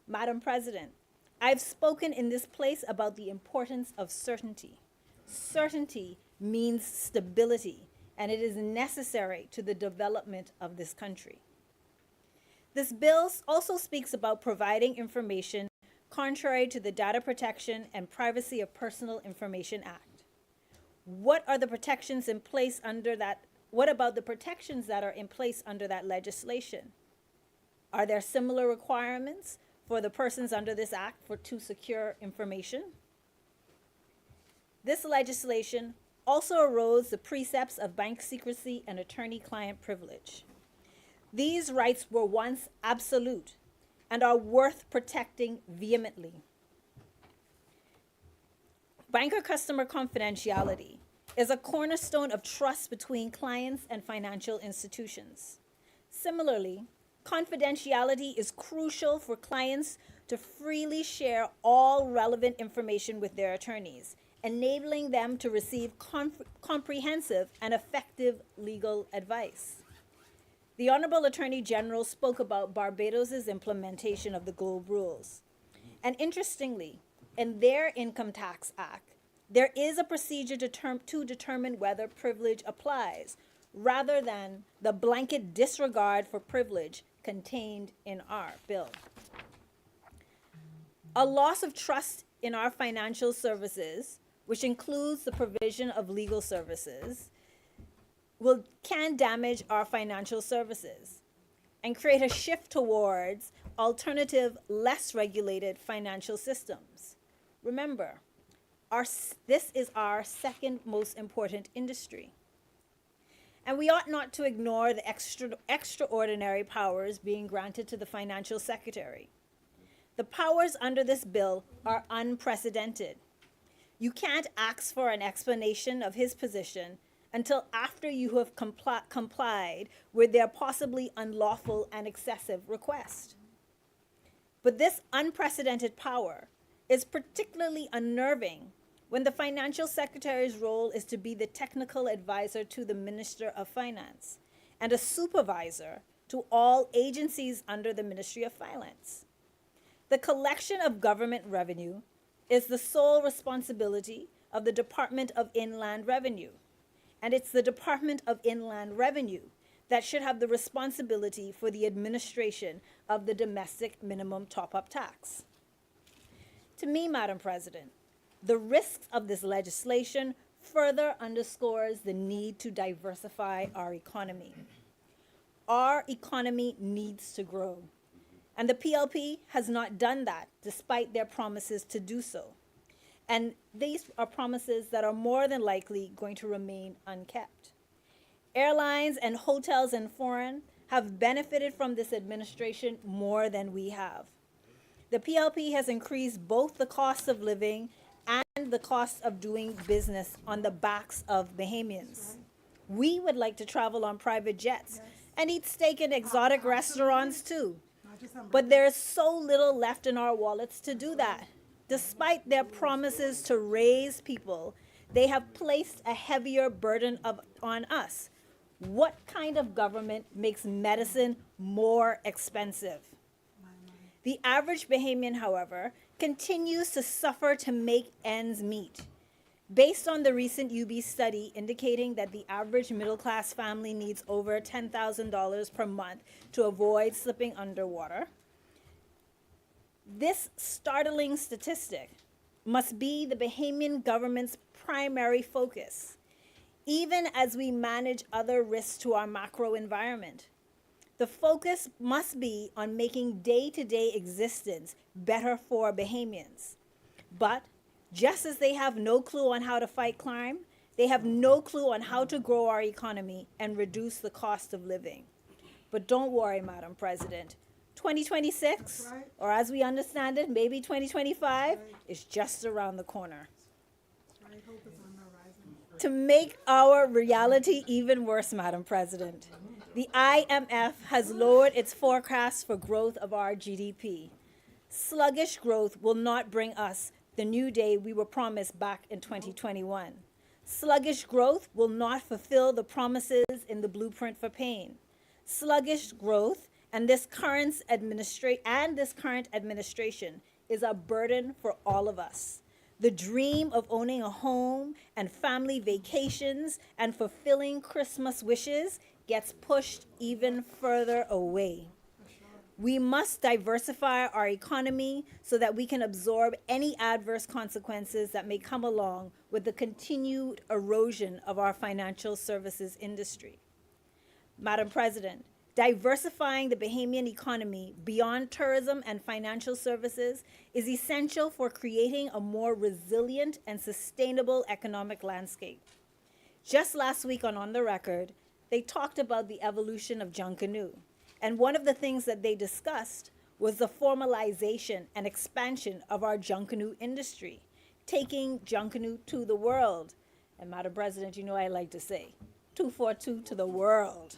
Madam President, I've spoken in this place about the importance of certainty. Certainty means stability, and it is necessary to the development of this country. This bill also speaks about providing information contrary to the Data Protection and Privacy of Personal Information Act. What are the protections in place under that? What about the protections that are in place under that legislation? Are there similar requirements for the persons under this act to secure information? This legislation also erodes the precepts of bank secrecy and attorney-client privilege. These rights were once absolute and are worth protecting vehemently. Banker-customer confidentiality is a cornerstone of trust between clients and financial institutions. Similarly, confidentiality is crucial for clients to freely share all relevant information with their attorneys, enabling them to receive comprehensive and effective legal advice. The Honorable Attorney General spoke about Barbados' implementation of the Globe Rules. And interestingly, in their Income Tax Act, there is a procedure to determine whether privilege applies, rather than the blanket disregard for privilege contained in our bill. A loss of trust in our financial services, which includes the provision of legal services, can damage our financial services and create a shift towards alternative, less regulated financial systems. Remember, this is our second most important industry. And we ought not to ignore the extraordinary powers being granted to the financial secretary. The powers under this bill are unprecedented. You can't ask for an explanation of his position until after you have complied with their possibly unlawful and excessive request. But this unprecedented power is particularly unnerving when the financial secretary's role is to be the technical advisor to the Minister of Finance and a supervisor to all agencies under the Ministry of Finance. The collection of government revenue is the sole responsibility of the Department of Inland Revenue, and it's the Department of Inland Revenue that should have the responsibility for the administration of the domestic minimum top-up tax. To me, Madam President, the risks of this legislation further underscores the need to diversify our economy. Our economy needs to grow, and the PLP has not done that despite their promises to do so. And these are promises that are more than likely going to remain unkept. Airlines and hotels and foreign have benefited from this administration more than we have. The PLP has increased both the cost of living and the cost of doing business on the backs of Bahamians. We would like to travel on private jets and eat steak in exotic restaurants too. But there's so little left in our wallets to do that. Despite their promises to raise people, they have placed a heavier burden on us. What kind of government makes medicine more expensive? The average Bahamian, however, continues to suffer to make ends meet. Based on the recent UB study indicating that the average middle-class family needs over $10,000 per month to avoid slipping underwater, this startling statistic must be the Bahamian government's primary focus, even as we manage other risks to our macro environment. The focus must be on making day-to-day existence better for Bahamians. But just as they have no clue on how to fight crime, they have no clue on how to grow our economy and reduce the cost of living. But don't worry, Madam President. 2026, or as we understand it, maybe 2025, is just around the corner. To make our reality even worse, Madam President, The IMF has lowered its forecast for growth of our GDP. Sluggish growth will not bring us the new day we were promised back in 2021. Sluggish growth will not fulfill the promises in the blueprint for pain. Sluggish growth and this current administration is a burden for all of us. The dream of owning a home and family vacations and fulfilling Christmas wishes gets pushed even further away. We must diversify our economy so that we can absorb any adverse consequences that may come along with the continued erosion of our financial services industry. Madam President, diversifying the Bahamian economy beyond tourism and financial services is essential for creating a more resilient and sustainable economic landscape. Just last week on the Record, they talked about the evolution of Junkanoo. And one of the things that they discussed was the formalization and expansion of our Junkanoo industry, taking Junkanoo to the world. And Madam President, you know I like to say, 242 to the world.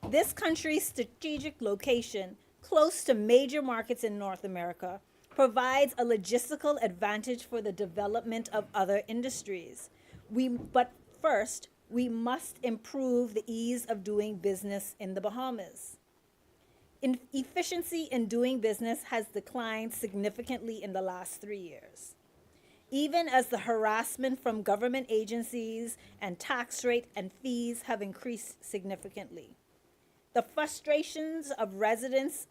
This country's strategic location, close to major markets in North America, provides a logistical advantage for the development of other industries. But first, we must improve the ease of doing business in the Bahamas. Efficiency in doing business has declined significantly in the last 3 years. Even as the harassment from government agencies and tax rate and fees have increased significantly. The frustrations of residents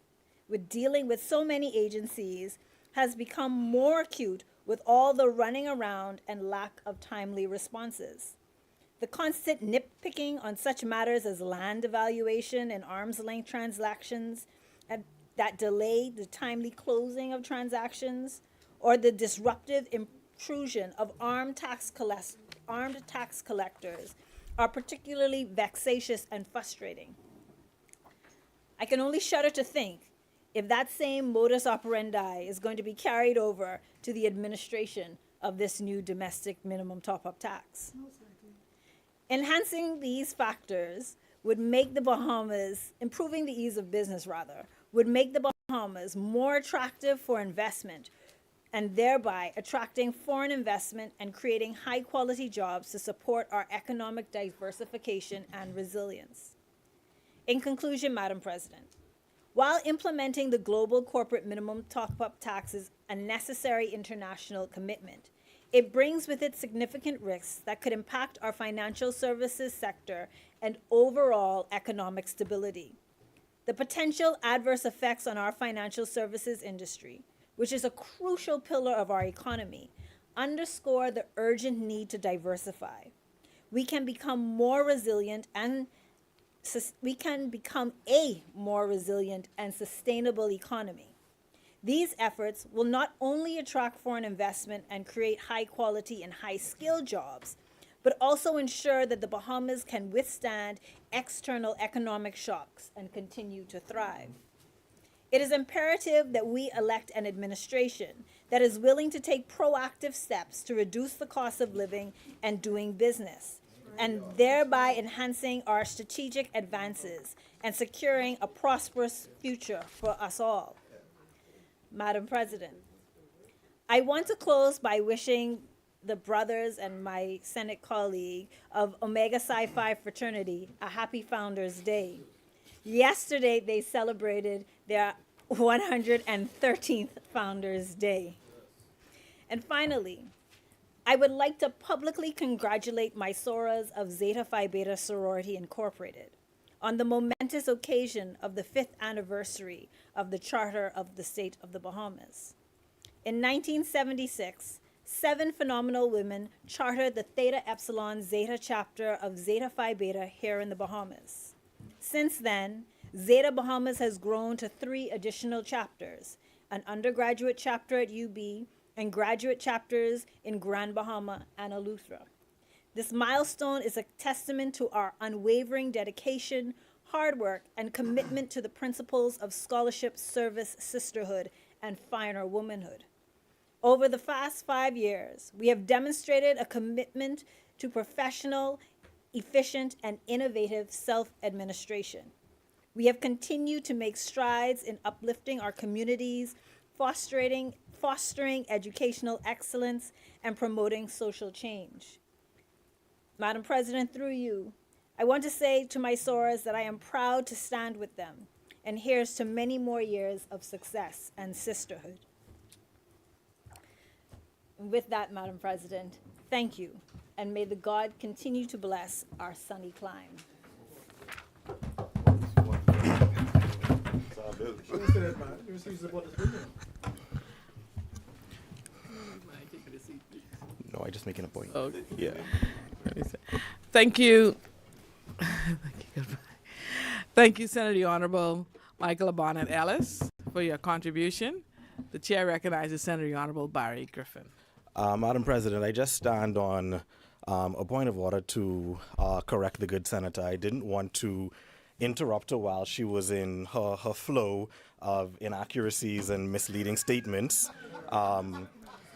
with dealing with so many agencies has become more acute with all the running around and lack of timely responses. The constant nitpicking on such matters as land evaluation and arm's length transactions that delay the timely closing of transactions, or the disruptive intrusion of armed tax collectors are particularly vexatious and frustrating. I can only shudder to think if that same modus operandi is going to be carried over to the administration of this new domestic minimum top-up tax. Enhancing these factors would make the Bahamas, improving the ease of business rather, would make the Bahamas more attractive for investment and thereby attracting foreign investment and creating high-quality jobs to support our economic diversification and resilience. In conclusion, Madam President, while implementing the global corporate minimum top-up tax is a necessary international commitment, it brings with it significant risks that could impact our financial services sector and overall economic stability. The potential adverse effects on our financial services industry, which is a crucial pillar of our economy, underscore the urgent need to diversify. We can become more resilient and a more resilient and sustainable economy. These efforts will not only attract foreign investment and create high quality and high skilled jobs, but also ensure that the Bahamas can withstand external economic shocks and continue to thrive. It is imperative that we elect an administration that is willing to take proactive steps to reduce the cost of living and doing business, and thereby enhancing our strategic advances and securing a prosperous future for us all. Madam President, I want to close by wishing the brothers and my Senate colleague of Omega Psi Phi fraternity a happy Founders Day. Yesterday, they celebrated their 113th Founders Day. And finally, I would like to publicly congratulate my Soras of Zeta Phi Beta Sorority Incorporated on the momentous occasion of the 5th anniversary of the Charter of the State of the Bahamas. In 1976, 7 phenomenal women chartered the Theta Epsilon Zeta chapter of Zeta Phi Beta here in the Bahamas. Since then, Zeta Bahamas has grown to 3 additional chapters, an undergraduate chapter at UB and graduate chapters in Grand Bahama and Eleuthera. This milestone is a testament to our unwavering dedication, hard work, and commitment to the principles of scholarship, service, sisterhood, and finer womanhood. Over the past 5 years, we have demonstrated a commitment to professional efficient, and innovative self-administration. We have continued to make strides in uplifting our communities, fostering educational excellence, and promoting social change. Madam President, through you, I want to say to my Soras that I am proud to stand with them, and here's to many more years of success and sisterhood. And with that, Madam President, thank you, and may the God continue to bless our sunny clime. No, I just making a point. Okay. Yeah. Thank you. Thank you, Senator the Honorable Michael Abonnet Ellis, for your contribution. The chair recognizes Senator the Honorable Barry Griffin. Madam President, I just stand on a point of order to correct the good senator. I didn't want to interrupt her while she was in her flow of inaccuracies and misleading statements.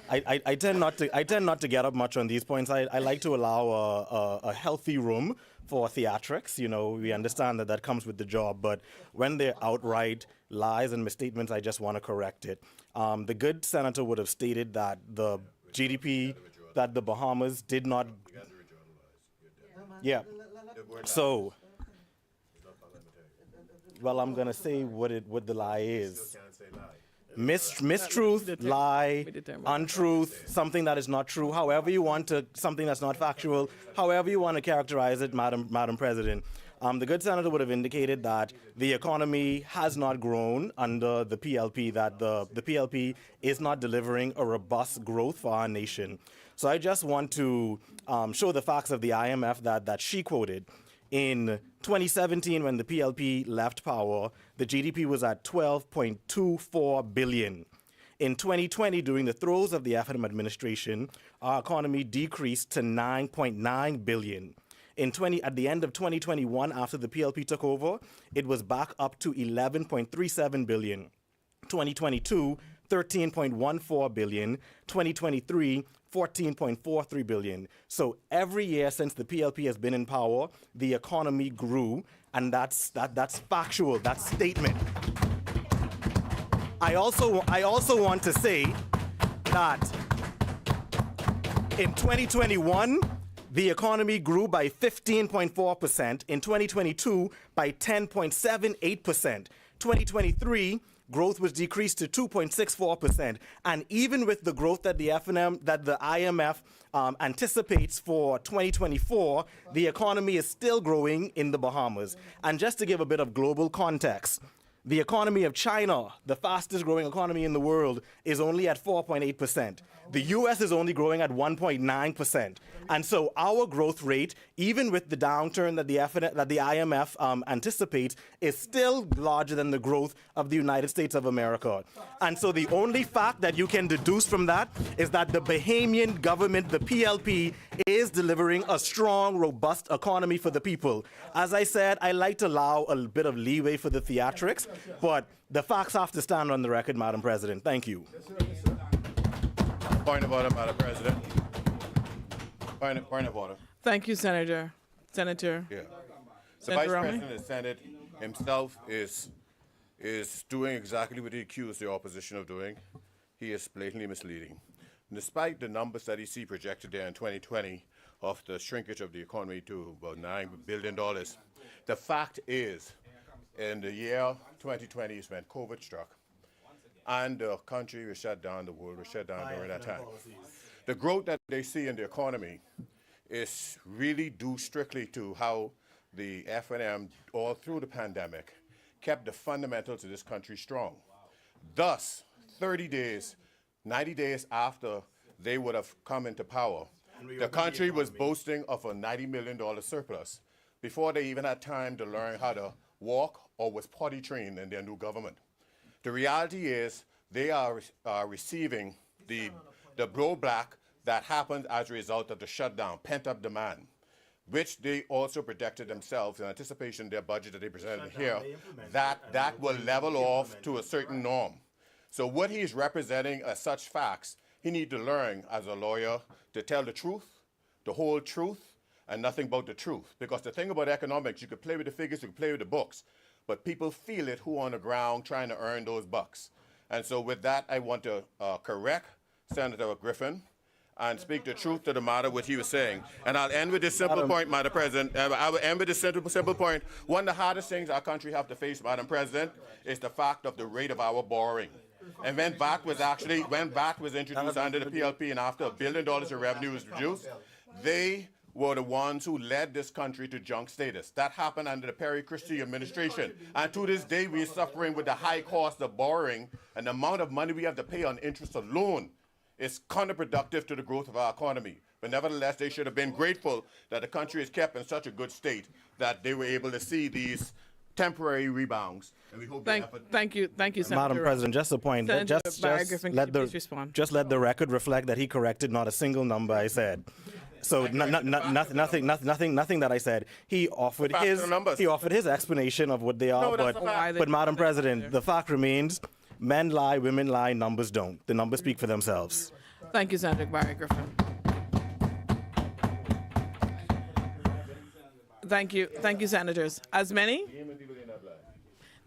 I tend not to get up much on these points. I like to allow a healthy room for theatrics. You know, we understand that comes with the job, but when they're outright lies and misstatements, I just want to correct it. The good senator would have stated that the GDP that the Bahamas did not. Yeah. So, well, I'm gonna say what the lie is. Mistruth, lie, untruth, something that is not true, however you want to, something that's not factual, however you want to characterize it, Madam President. The good senator would have indicated that the economy has not grown under the PLP, that the PLP is not delivering a robust growth for our nation. So I just want to show the facts of the IMF that she quoted. In 2017, when the PLP left power, the GDP was at $12.24 billion. In 2020, during the throes of the FNM administration, our economy decreased to $9.9 billion. At the end of 2021, after the PLP took over, it was back up to $11.37 billion. 2022, $13.14 billion. 2023, $14.43 billion. So every year since the PLP has been in power, the economy grew, and that's factual. That's statement. I also want to say that in 2021, the economy grew by 15.4%. In 2022, by 10.78%. 2023, growth was decreased to 2.64%. And even with the growth that the IMF anticipates for 2024, the economy is still growing in the Bahamas. And just to give a bit of global context, the economy of China, the fastest growing economy in the world, is only at 4.8%. The US is only growing at 1.9%. And so our growth rate, even with the downturn that the IMF anticipates, is still larger than the growth of the United States of America. And so the only fact that you can deduce from that is that the Bahamian government, the PLP, is delivering a strong, robust economy for the people. As I said, I like to allow a bit of leeway for the theatrics, but the facts have to stand on the record, Madam President. Thank you. Point of order, Madam President. Point of order. Thank you, Senator. Senator. Yeah. The Senator Vice Romney? President of the Senate himself is doing exactly what he accused the opposition of doing. He is blatantly misleading. And despite the numbers that he see projected there in 2020 of the shrinkage of the economy to about $9 billion, the fact is, in the year 2020 is when COVID struck, and the country was shut down, the world was shut down during that time. The growth that they see in the economy is really due strictly to how the FNM, all through the pandemic, kept the fundamentals of this country strong. Thus, 30 days, 90 days after they would have come into power, the country was boasting of a $90 million surplus before they even had time to learn how to walk or was potty trained in their new government. The reality is they are receiving the blowback that happened as a result of the shutdown, pent-up demand, which they also projected themselves in anticipation of their budget that they presented here, that will level off to a certain norm. So what he's representing as such facts, he needs to learn as a lawyer to tell the truth, the whole truth, and nothing about the truth. Because the thing about economics, you could play with the figures, you could play with the books, but people feel it who on the ground trying to earn those bucks. And so with that, I want to correct Senator Griffin and speak the truth to the matter what he was saying. And I'll end with this simple point, Madam President. I will end with this simple point. One of the hardest things our country have to face, Madam President, is the fact of the rate of our borrowing. And when VAT was introduced under the PLP and after $1 billion of revenue was reduced, they were the ones who led this country to junk status. That happened under the Perry Christie administration. And to this day, we're suffering with the high cost of borrowing, and the amount of money we have to pay on interest alone is counterproductive to the growth of our economy. But nevertheless, they should have been grateful that the country is kept in such a good state that they were able to see these temporary rebounds. And we hope Thank you, Senator. Madam President, just a point. Senator Barry Griffin, Let please respond. just let the record reflect that he corrected not a single number I said. So nothing that I said. He offered his explanation of what they are. No, that's a fact. But Madam President, the fact remains: men lie, women lie, numbers don't. The numbers speak for themselves. Thank you, Senator Barry Griffin. Thank you, senators. As many?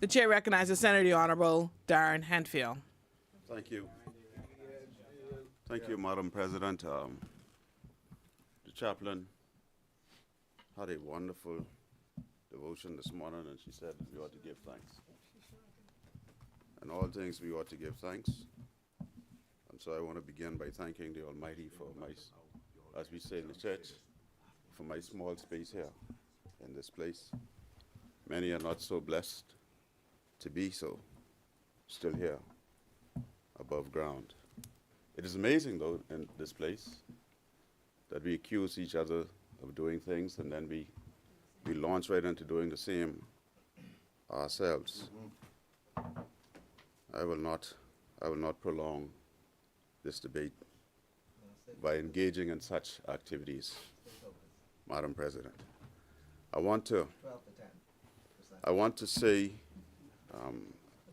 The chair recognizes Senator the Honourable Darren Hentfield. Thank you. Thank you, Madam President. The chaplain had a wonderful devotion this morning, and she said we ought to give thanks. In all things, we ought to give thanks. And so I want to begin by thanking the Almighty for my, as we say in the church, for my small space here in this place. Many are not so blessed to be so, still here, above ground. It is amazing, though, in this place, that we accuse each other of doing things, and then we launch right into doing the same ourselves. I will not prolong this debate by engaging in such activities, Madam President. I want to say,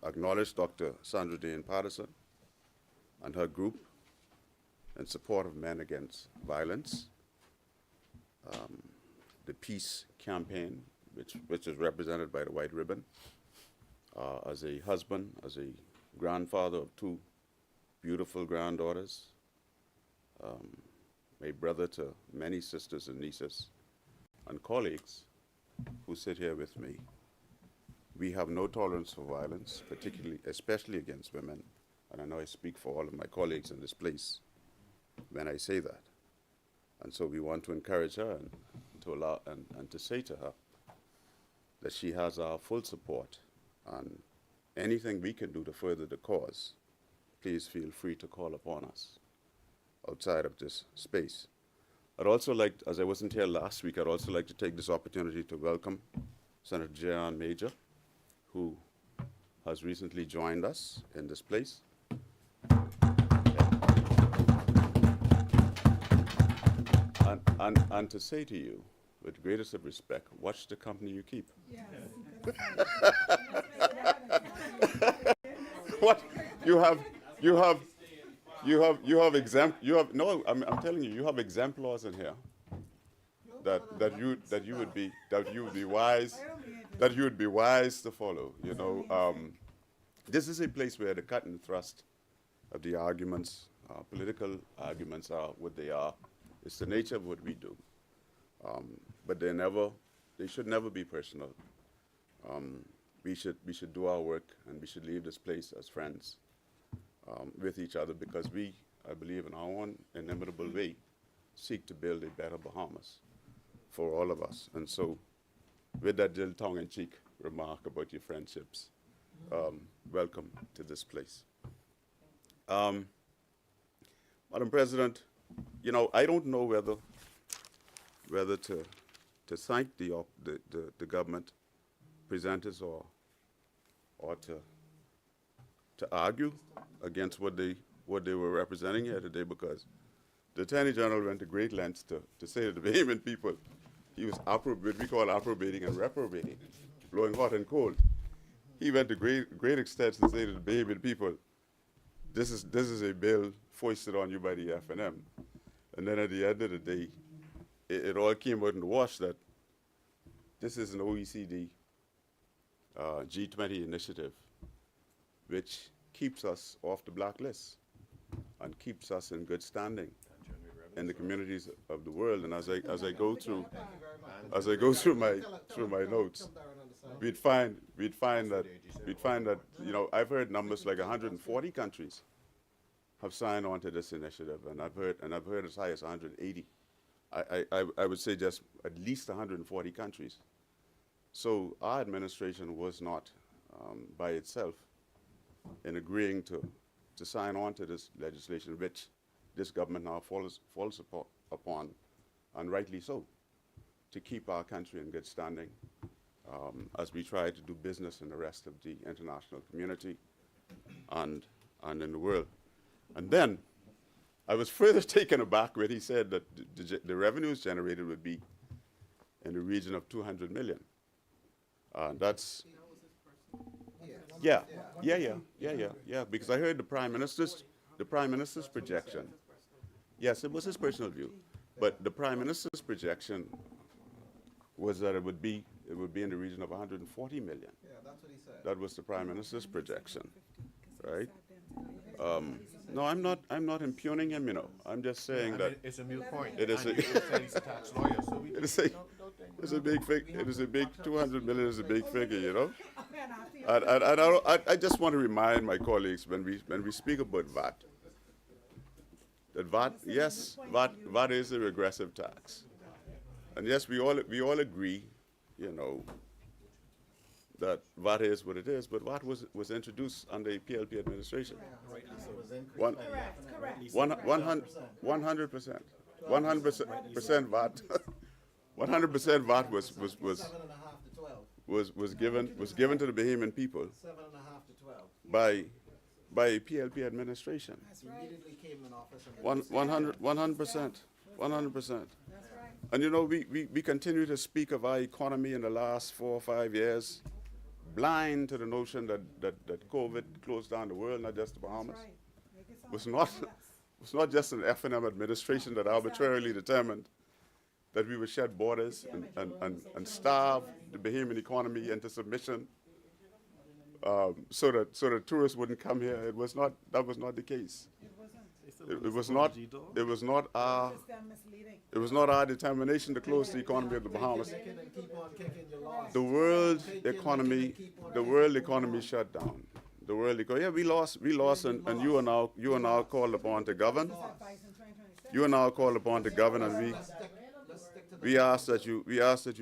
acknowledge Dr. Sandra Dane Patterson and her group in support of Men Against Violence, the peace campaign, which is represented by the White Ribbon. As a husband, as a grandfather of 2 beautiful granddaughters, a brother to many sisters and nieces, and colleagues who sit here with me, we have no tolerance for violence, especially against women. And I know I speak for all of my colleagues in this place when I say that. And so we want to encourage her and to allow and to say to her that she has our full support, and anything we can do to further the cause, please feel free to call upon us outside of this space. I'd also like, as I wasn't here last week, I'd also like to take this opportunity to welcome Senator Jehan Major, who has recently joined us in this place. And to say to you, with greatest of respect, watch the company you keep. Yes. What you have I'm telling you, you have exemplars in here that you would be wise to follow. You know, this is a place where the cut and thrust of the arguments, political arguments, are what they are. It's the nature of what we do, but they should never be personal. We should do our work, and we should leave this place as friends with each other, because we, I believe, in our own inimitable way, seek to build a better Bahamas for all of us. And so, with that little tongue-in-cheek remark about your friendships, welcome to this place. Madam President, you know, I don't know whether to thank the government presenters or to argue against what they were representing here today, because the Attorney General went to great lengths to say to the Bahamian people he was what we call approbating and reprobating, blowing hot and cold. He went to great extents to say to the Bahamian people, this is a bill foisted on you by the FNM. And then at the end of the day, it all came out in the wash that this is an OECD G20 initiative, which keeps us off the blacklist and keeps us in good standing in the communities of the world. And as I go through my notes, we'd find that I've heard numbers like 140 countries have signed on to this initiative, and I've heard as high as 180. I would say just at least 140 countries. So our administration was not by itself in agreeing to sign on to this legislation, which this government now falls upon, and rightly so, to keep our country in good standing as we try to do business in the rest of the international community and in the world. And then I was further taken aback when he said that the revenues generated would be in the region of 200 million. That's yeah, because I heard the Prime Minister's projection. Yes, it was his personal view, but the Prime Minister's projection was that it would be in the region of 140 million. Yeah, that's what he said. That was the Prime Minister's projection, right? No, I'm not impugning him. I'm just saying that it's a moot point. it is And you said he's a tax lawyer, so we it's a big fig. It is a big 200 million is a big figure, And I just want to remind my colleagues when we speak about VAT, that VAT is a regressive tax, and yes, we all agree, that VAT is what it is, but VAT was introduced under the PLP administration. 100%. 100% VAT. 100% VAT was given to the Bahamian people 7.5 to 12. by a PLP administration. He immediately came in office and 100%. And we continue to speak of our economy in the last 4 or 5 years, blind to the notion that COVID closed down the world, not just the Bahamas. It was not just an F&M administration that arbitrarily determined that we would shut borders and starve the Bahamian economy into submission so that tourists wouldn't come here. That was not the case. It was not our determination to close the economy of the Bahamas. The world economy shut down. The world economy. Yeah, we lost, and you are now called upon to govern. You are now called upon to govern, and we ask that you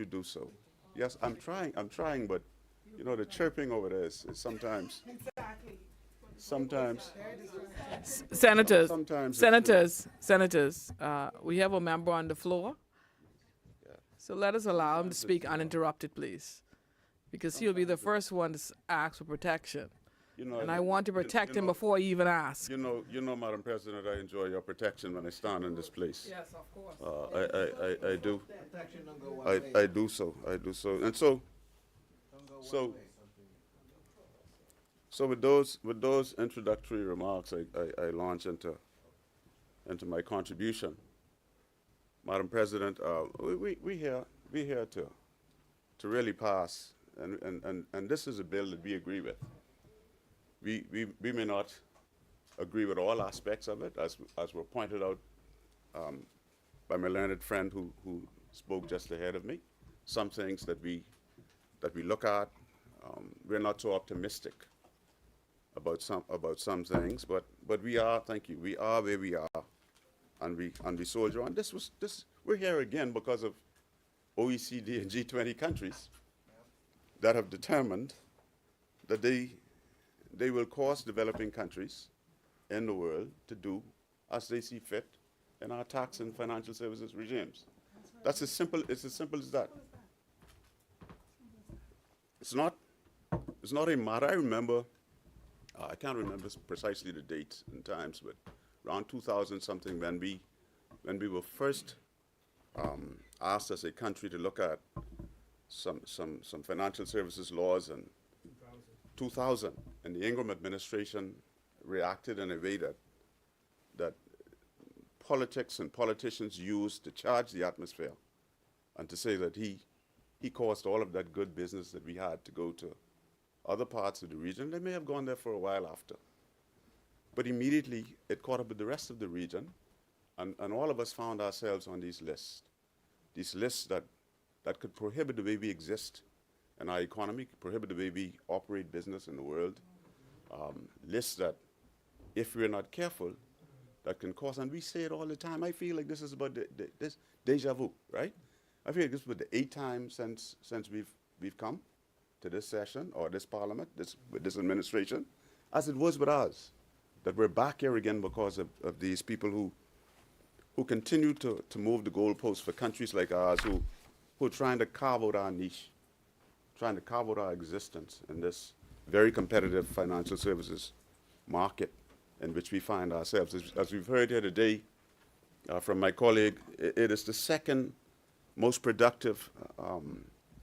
do so. Yes, I'm trying, but the chirping over there is sometimes. Senators, we have a member on the floor. So let us allow him to speak uninterrupted, please, because he'll be the first one to ask for protection. And I want to protect him before he even asks. Madam President, I enjoy your protection when I stand in this place. Yes, of course. I do. I do so. And so with those introductory remarks, I launch into my contribution. Madam President, we here to really pass, and this is a bill that we agree with. We may not agree with all aspects of it, as were pointed out by my learned friend who spoke just ahead of me. Some things that we look at, we're not so optimistic about some things, but we are. Thank you. We are where we are, and we soldier on. We're here again because of OECD and G20 countries that have determined that they will cause developing countries in the world to do as they see fit in our tax and financial services regimes. It's as simple as that. It's not a matter. I remember, I can't remember precisely the dates and times, but around 2000 something when we were first asked as a country to look at some financial services laws in 2000, and the Ingram administration reacted in a way that politics and politicians use to charge the atmosphere and to say that he caused all of that good business that we had to go to other parts of the region. They may have gone there for a while after. But immediately it caught up with the rest of the region, and all of us found ourselves on these lists that could prohibit the way we exist in our economy, prohibit the way we operate business in the world, lists that, if we're not careful, that can cause, and we say it all the time. I feel like this is about this deja vu, right? I feel like this is about the 8th time since we've come to this session or this parliament, with this administration, as it was with us, that we're back here again because of these people who continue to move the goalposts for countries like ours, who are trying to carve out our niche, trying to carve out our existence in this very competitive financial services market in which we find ourselves. As we've heard here today from my colleague, it is the second most productive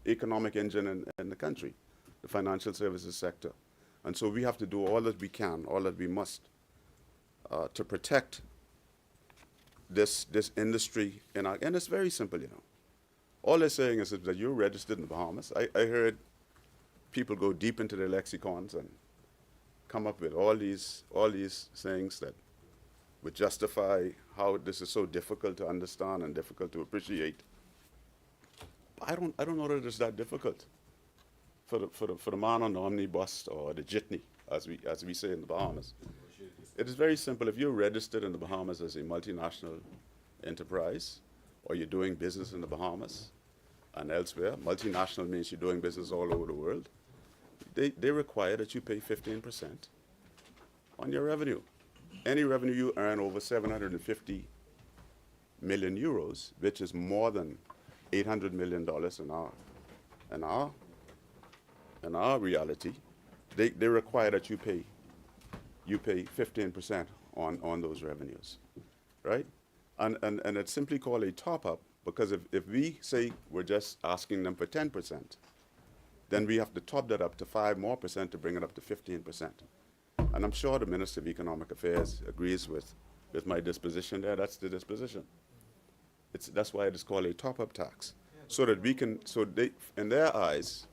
economic engine in the country, the financial services sector. And so we have to do all that we can, all that we must, to protect this industry. And it's very simple, you know. All they're saying is that you're registered in the Bahamas. I heard people go deep into their lexicons and come up with all these things that would justify how this is so difficult to understand and difficult to appreciate. I don't know that it's that difficult for the man on the omnibus or the jitney, as we say in the Bahamas. It is very simple. If you're registered in the Bahamas as a multinational enterprise, or you're doing business in the Bahamas and elsewhere, multinational means you're doing business all over the world, they require that you pay 15% on your revenue. Any revenue you earn over 750 million euros, which is more than $800 million in our reality, they require that you pay 15% on those revenues, right? And it's simply called a top-up, because if we say we're just asking them for 10%, then we have to top that up to 5% more to bring it up to 15%. And I'm sure the Minister of Economic Affairs agrees with my disposition there. That's the disposition. That's why it is called a top-up tax. So that we can, in their eyes,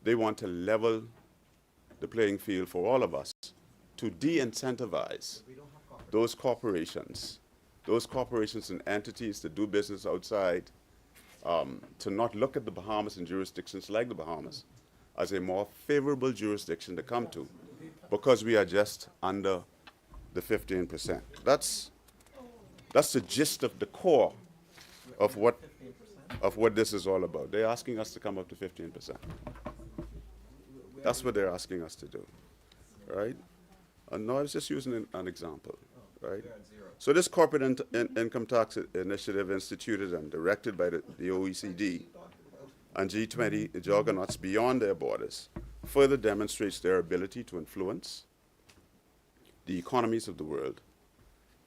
they want to level the playing field for all of us, to de-incentivize those corporations and entities that do business outside, to not look at the Bahamas and jurisdictions like the Bahamas as a more favorable jurisdiction to come to, because we are just under the 15%. That's the gist of the core of what this is all about. They're asking us to come up to 15%. That's what they're asking us to do, right? And no, I was just using an example, right? So this corporate income tax initiative, instituted and directed by the OECD and G20 juggernauts beyond their borders, further demonstrates their ability to influence the economies of the world,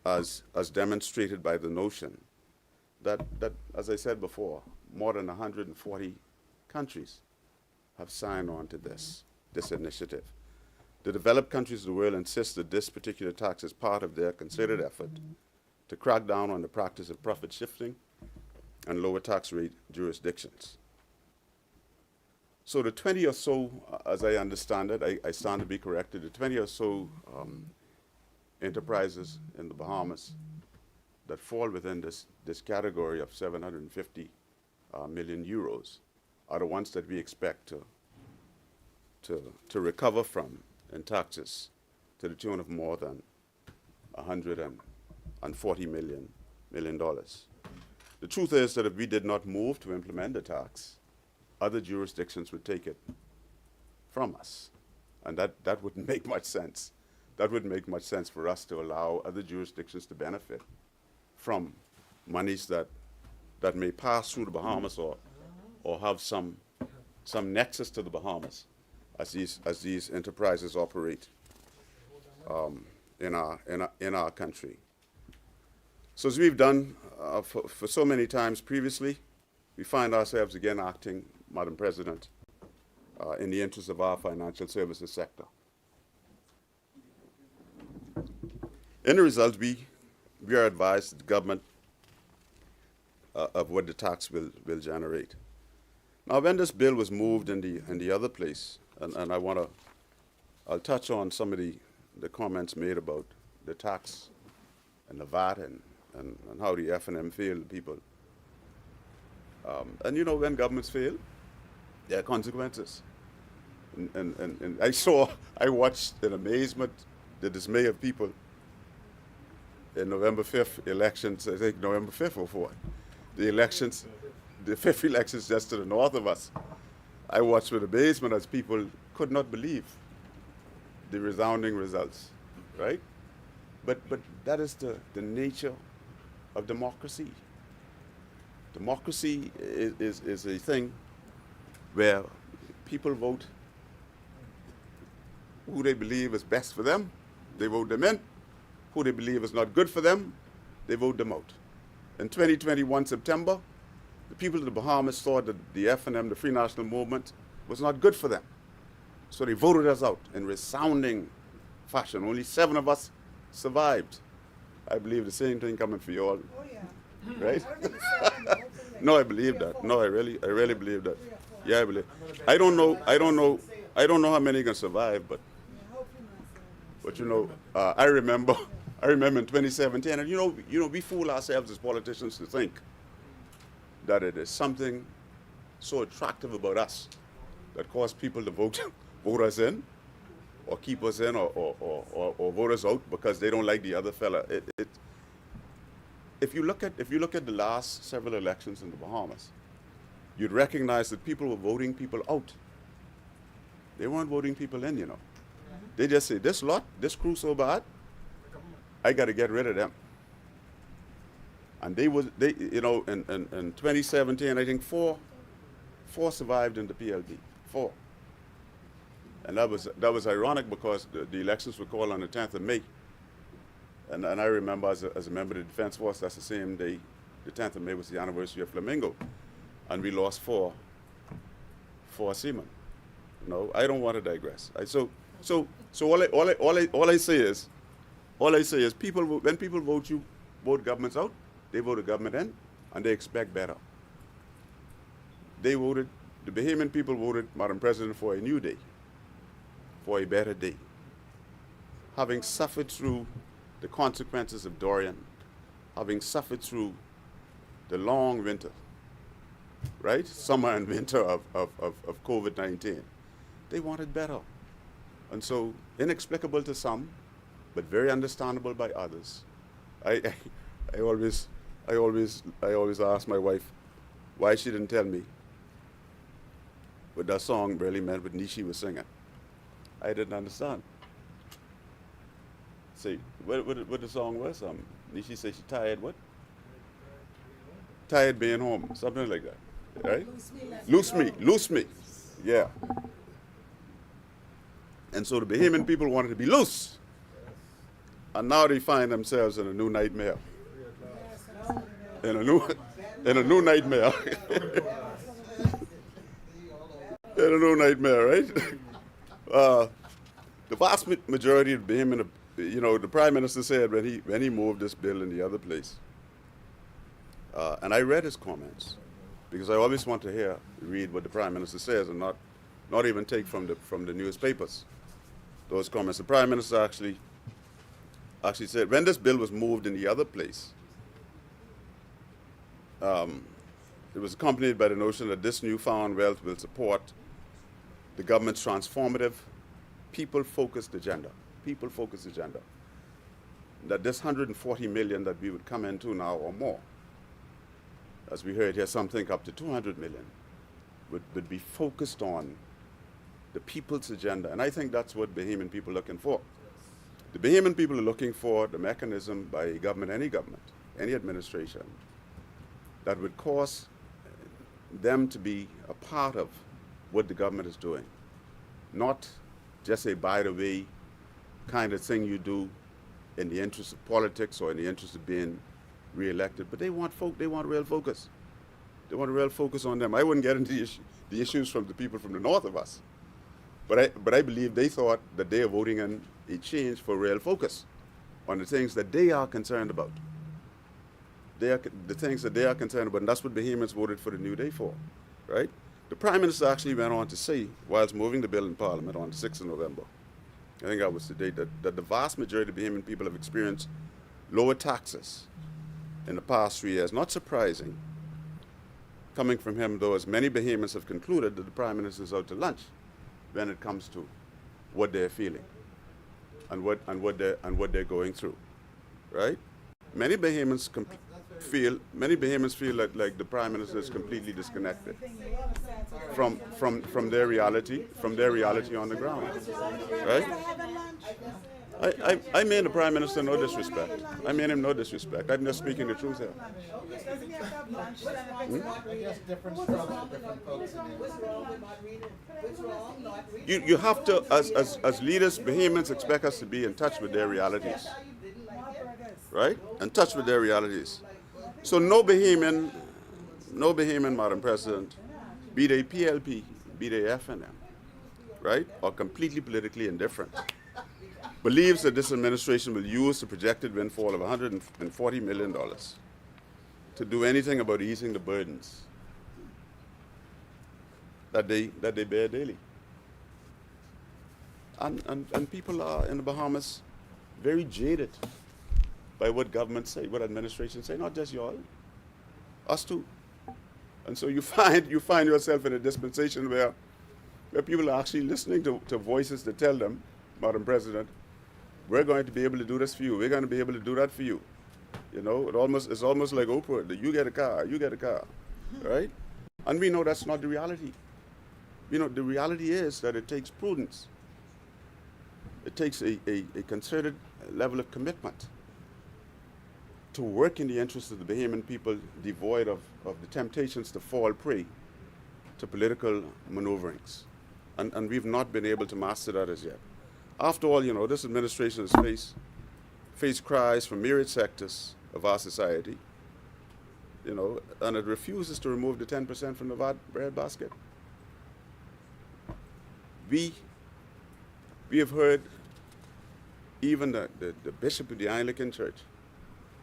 as demonstrated by the notion that, as I said before, more than 140 countries have signed on to this initiative. The developed countries of the world insist that this particular tax is part of their concerted effort to crack down on the practice of profit shifting and lower tax rate jurisdictions. So the 20 or so, as I understand it, I stand to be corrected, the 20 or so enterprises in the Bahamas that fall within this category of 750 million euros are the ones that we expect to recover from in taxes to the tune of more than $140 million. The truth is that if we did not move to implement the tax, other jurisdictions would take it from us. And that wouldn't make much sense. That wouldn't make much sense for us to allow other jurisdictions to benefit from monies that may pass through the Bahamas or have some nexus to the Bahamas as these enterprises operate in our country. So as we've done for so many times previously, we find ourselves again acting, Madam President, in the interest of our financial services sector. In the result, we we are advised that the government of what the tax will generate. Now, when this bill was moved in the other place, and I'll touch on some of the comments made about the tax and the VAT and how the F&M failed people. And you know, when governments fail, there are consequences. And I watched in amazement the dismay of people in November 5th elections, I think November 5th or 4th. The elections, the 5th elections just to the north of us. I watched with amazement as people could not believe the resounding results, right? But that is the nature of democracy. Democracy is a thing where people vote who they believe is best for them, they vote them in. Who they believe is not good for them, they vote them out. In 2021 September, the people of the Bahamas thought that the F&M, the Free National Movement, was not good for them. So they voted us out in resounding fashion. Only 7 of us survived. I believe the same thing coming for you all. Oh, yeah. Right? I don't think it's 7, hopefully No, I like believe 3 or that. 4. No, I really believe that. 3 or 4. Yeah, I believe. I don't know how many can survive, but Yeah, hopefully not 7. But you know, I remember in 2017, and you know, we fool ourselves as politicians to think that it is something so attractive about us that cause people to vote us in, or keep us in, or vote us out because they don't like the other fella. If you look at the last several elections in the Bahamas, you'd recognize that people were voting people out. They weren't voting people in, you know. They just say, this crew so bad, I got to get rid of them. And they, you know, in 2017, I think four survived in the PLD, 4. And that was ironic because the elections were called on the 10th of May. And I remember as a member of the Defense Force, that's the same day, the 10th of May was the anniversary of Flamingo. And we lost 4 seamen. No, I don't want to digress. So all I say is people, when people vote governments out, they vote a government in, and they expect better. The Bahamian people voted, Madam President, for a new day, for a better day. Having suffered through the consequences of Dorian, having suffered through the long winter, right? Summer and winter of COVID-19, they wanted better. And so, inexplicable to some, but very understandable by others. I always ask my wife why she didn't tell me what that song really meant, what Nishi was singing. I didn't understand. See, what the song was? Nishi said she tired what? Tired being home, something like that, right? Loose me, yeah. And so the Bahamian people wanted to be loose. And now they find themselves in a new nightmare. In a new nightmare. In a new nightmare, right? The vast majority of Bahamian, you know, the Prime Minister said when he moved this bill in the other place, and I read his comments, because I always want to read what the Prime Minister says and not even take from the newspapers. Those comments. The Prime Minister actually said when this bill was moved in the other place, it was accompanied by the notion that this newfound wealth will support the government's transformative, people-focused agenda. People-focused agenda. That this 140 million that we would come into now or more, as we heard here, some think up to 200 million, would be focused on the people's agenda. And I think that's what Bahamian people are looking for. The Bahamian people are looking for the mechanism by a government, any administration, that would cause them to be a part of what the government is doing. Not just a by-the-way kind of thing you do in the interest of politics or in the interest of being re-elected, but they want real focus. They want a real focus on them. I wouldn't get into the issues from the people from the north of us, but I believe they thought that they are voting in a change for real focus on the things that they are concerned about. the things that they are concerned about, and that's what Bahamians voted for the New Day for, right? The Prime Minister actually went on to say, whilst moving the bill in Parliament on the 6th of November, I think that was the date, that the vast majority of Bahamian people have experienced lower taxes in the past 3 years. Not surprising, coming from him, though, as many Bahamians have concluded that the Prime Minister is out to lunch when it comes to what they're feeling and what they're going through, right? Many Bahamians feel like the Prime Minister is completely disconnected from their reality on the ground, right? I mean the Prime Minister no disrespect. I mean him no disrespect. I'm just speaking the truth here. You have to, as leaders, Bahamians expect us to be in touch with their realities, right? In touch with their realities. So no Bahamian, Madam President, be they PLP, be they FNM, right, or completely politically indifferent, believes that this administration will use the projected windfall of $140 million to do anything about easing the burdens that they bear daily. And people are in the Bahamas very jaded by what governments say, what administrations say, not just y'all, us too. And so you find yourself in a dispensation where people are actually listening to voices that tell them, Madam President, we're going to be able to do this for you. We're going to be able to do that for you. You know, it's almost like Oprah, that you get a car, right? And we know that's not the reality. You know, the reality is that it takes prudence. It takes a concerted level of commitment to work in the interests of the Bahamian people, devoid of the temptations to fall prey to political maneuverings. And we've not been able to master that as yet. After all, you know, this administration has faced cries from myriad sectors of our society, you know, and it refuses to remove the 10% from the bread basket. We have heard even the bishop of the Anglican Church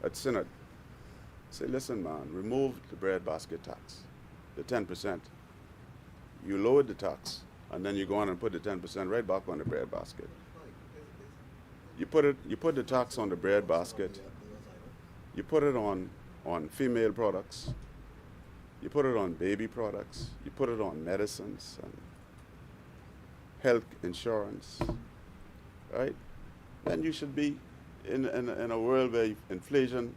at Synod say, listen, man, remove the bread basket tax, the 10%. You lowered the tax, and then you go on and put the 10% right back on the bread basket. You put the tax on the bread basket. You put it on female products. You put it on baby products. You put it on medicines and health insurance, right? Then you should be in a world where inflation,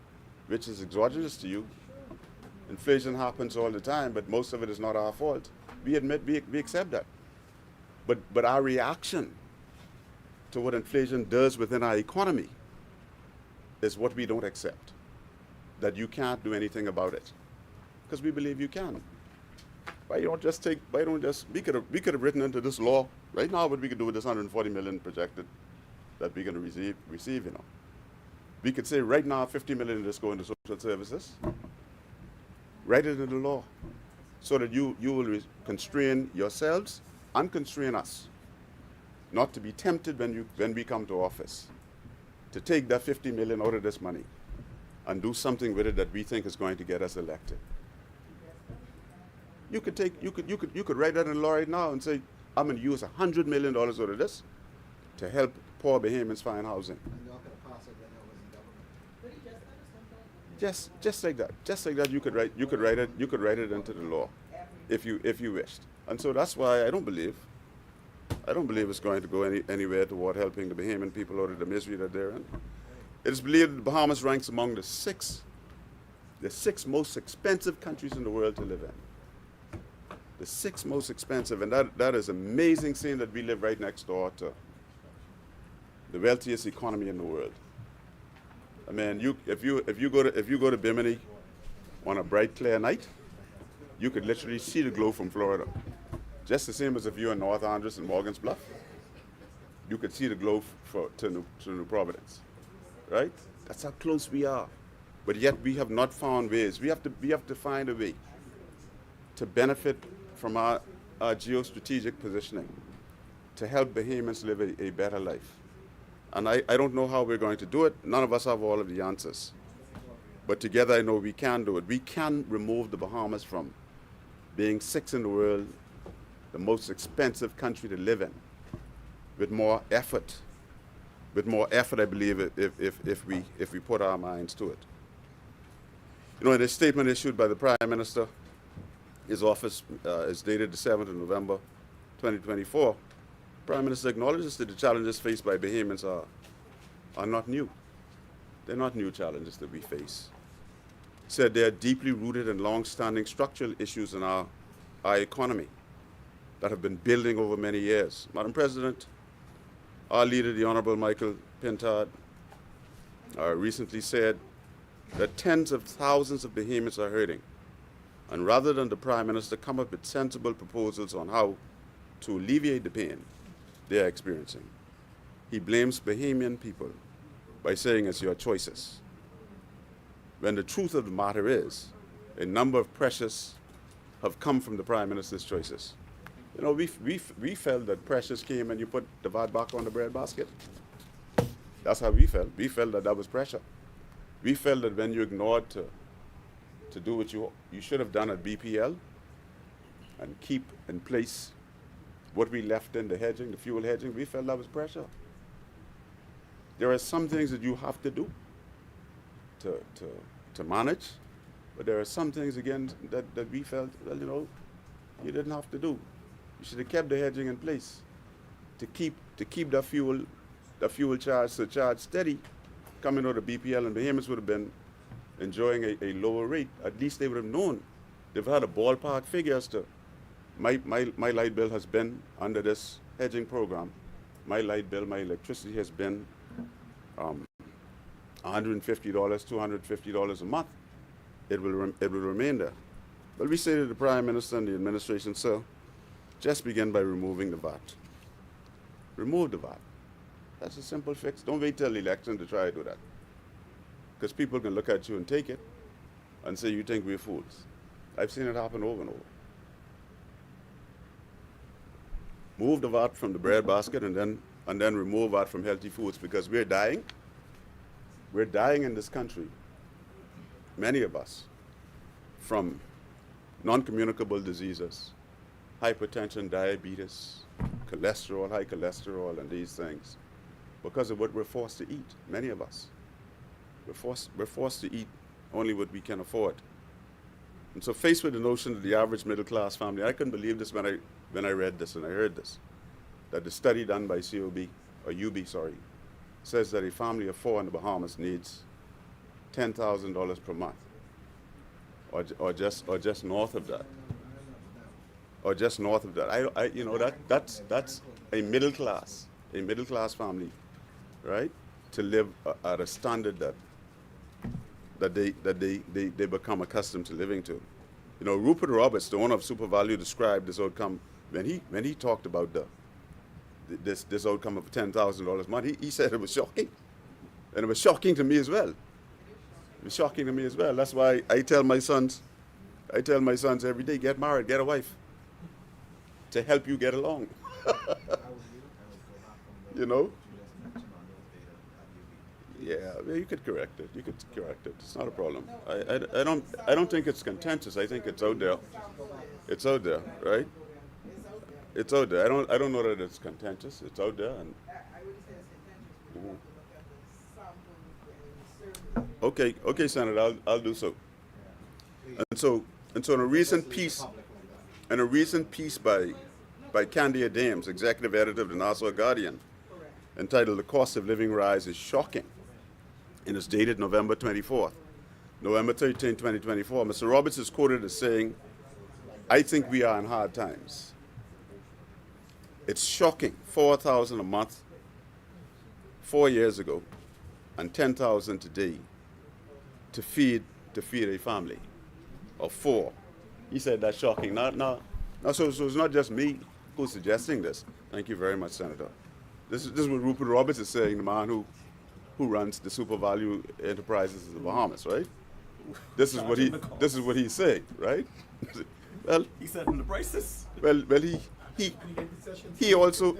which is exogenous to you, inflation happens all the time, but most of it is not our fault. We admit, we accept that. But our reaction to what inflation does within our economy is what we don't accept, that you can't do anything about it, because we believe you can. We could have written into this law right now what we could do with this 140 million projected that we're going to receive, you know. We could say right now 50 million is going to social services. Write it in the law so that you will constrain yourselves and constrain us not to be tempted when we come to office to take that 50 million out of this money and do something with it that we think is going to get us elected. You could write that in the law right now and say, I'm going to use $100 million out of this to help poor Bahamians find housing. Just like that, you could write it into the law, if you wished. And so that's why I don't believe it's going to go anywhere toward helping the Bahamian people out of the misery that they're in. It is believed that the Bahamas ranks among the six most expensive countries in the world to live in. The 6 most expensive, and that is amazing, seeing that we live right next door to the wealthiest economy in the world. I mean, if you go to Bimini on a bright, clear night, you could literally see the glow from Florida. Just the same as if you're in North Andros and Morgan's Bluff, you could see the glow to New Providence, right? That's how close we are. But yet we have not found ways. We have to find a way to benefit from our geostrategic positioning to help Bahamians live a better life. And I don't know how we're going to do it. None of us have all of the answers. But together I know we can do it. We can remove the Bahamas from being sixth in the world, the most expensive country to live in, with more effort. With more effort, I believe, if we put our minds to it. You know, in a statement issued by the Prime Minister, his office is dated the 7th of November, 2024. Prime Minister acknowledges that the challenges faced by Bahamians are not new. They're not new challenges that we face. He said they are deeply rooted and long-standing structural issues in our economy that have been building over many years. Madam President, our leader, the Honorable Michael Pintard, recently said that tens of thousands of Bahamians are hurting. And rather than the Prime Minister come up with sensible proposals on how to alleviate the pain they are experiencing, he blames Bahamian people by saying it's your choices. When the truth of the matter is, a number of pressures have come from the Prime Minister's choices. You know, we felt that pressures came and you put the VAT back on the bread basket. That's how we felt. We felt that was pressure. We felt that when you ignored to do what you should have done at BPL and keep in place what we left in the hedging, the fuel hedging, we felt that was pressure. There are some things that you have to do to manage, but there are some things, again, that we felt, well, you know, you didn't have to do. You should have kept the hedging in place to keep the fuel charge steady coming out of BPL, and Bahamians would have been enjoying a lower rate. At least they would have known. They've had a ballpark figure as to my light bill has been under this hedging program. My light bill, my electricity has been $150, $250 a month. It will remain there. But we say to the Prime Minister and the administration, sir, just begin by removing the VAT. Remove the VAT. That's a simple fix. Don't wait till the election to try to do that. Because people can look at you and take it and say you think we're fools. I've seen it happen over and over. Move the VAT from the bread basket and then remove VAT from healthy foods, because we're dying. We're dying in this country, many of us, from non-communicable diseases, hypertension, diabetes, cholesterol, high cholesterol, and these things, because of what we're forced to eat, many of us. We're forced to eat only what we can afford. And so faced with the notion of the average middle-class family, I couldn't believe this when I read this and I heard this, that the study done by UB, says that a family of 4 in the Bahamas needs $10,000 per month, or just north of that. Or just north of that. You know, that's a middle class family, right? To live at a standard that they become accustomed to living to. You know, Rupert Roberts, the owner of SuperValue, described this outcome when he talked about this outcome of $10,000 a month. He said it was shocking, and it was shocking to me as well. It was shocking to me as well. That's why I tell my sons every day, get married, get a wife, to help you get along. You know? Yeah, well, you could correct it. It's not a problem. I don't think it's contentious. I think it's out there. It's out there, right? It's out there. I don't know that it's contentious. It's out there. And okay, Senator, I'll do so. And so in a recent piece by Candia Dames, executive editor of the Nassau Guardian, entitled "The Cost of Living Rise is Shocking," and it's dated November 13, 2024. Mr. Roberts is quoted as saying, "I think we are in hard times. It's shocking, $4,000 a month 4 years ago, and $10,000 today to feed a family of 4." He said that's shocking. So it's not just me who's suggesting this. Thank you very much, Senator. This is what Rupert Roberts is saying, the man who runs the SuperValue enterprises in the Bahamas, right? This is what he's saying, right? Well, He said in the prices. Well, he also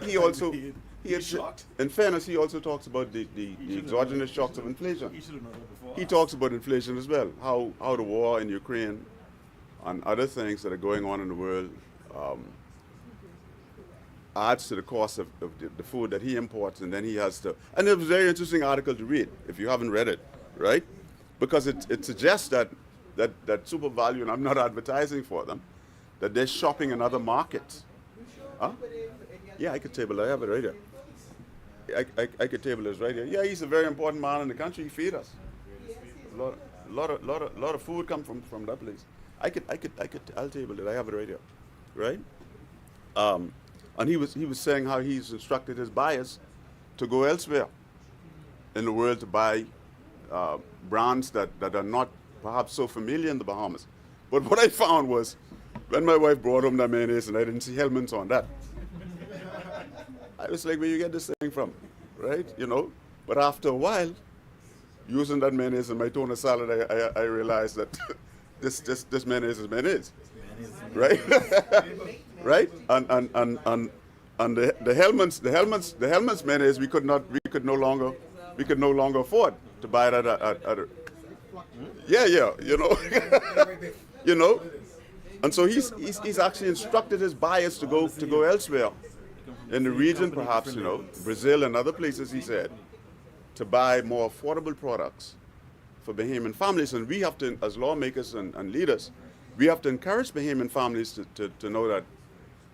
He's shocked. In fairness, he also talks about the exogenous shocks of inflation. He should have known that before. He talks about inflation as well, how the war in Ukraine and other things that are going on in the world adds to the cost of the food that he imports, and then he has to. And it was a very interesting article to read, if you haven't read it, right? Because it suggests that Super Value, and I'm not advertising for them, that they're shopping in other markets. Huh? Yeah, I could table it. I have it right here. I could table this right here. Yeah, he's a very important man in the country. He feed us. A lot of food come from that place. I'll table it. I have it right here, right? And he was saying how he's instructed his buyers to go elsewhere in the world to buy brands that are not perhaps so familiar in the Bahamas. But what I found was when my wife brought home that mayonnaise and I didn't see Hellman's on that, I was like, where you get this thing from, right? You know. But after a while, using that mayonnaise in my tuna salad, I realized that this mayonnaise is mayonnaise, right? Right? And the Hellman's mayonnaise we could no longer afford to buy it at yeah, you know. You know. And so he's actually instructed his buyers to go elsewhere in the region, perhaps, you know, Brazil and other places, he said, to buy more affordable products for Bahamian families. And we have to, as lawmakers and leaders, we have to encourage Bahamian families to know that,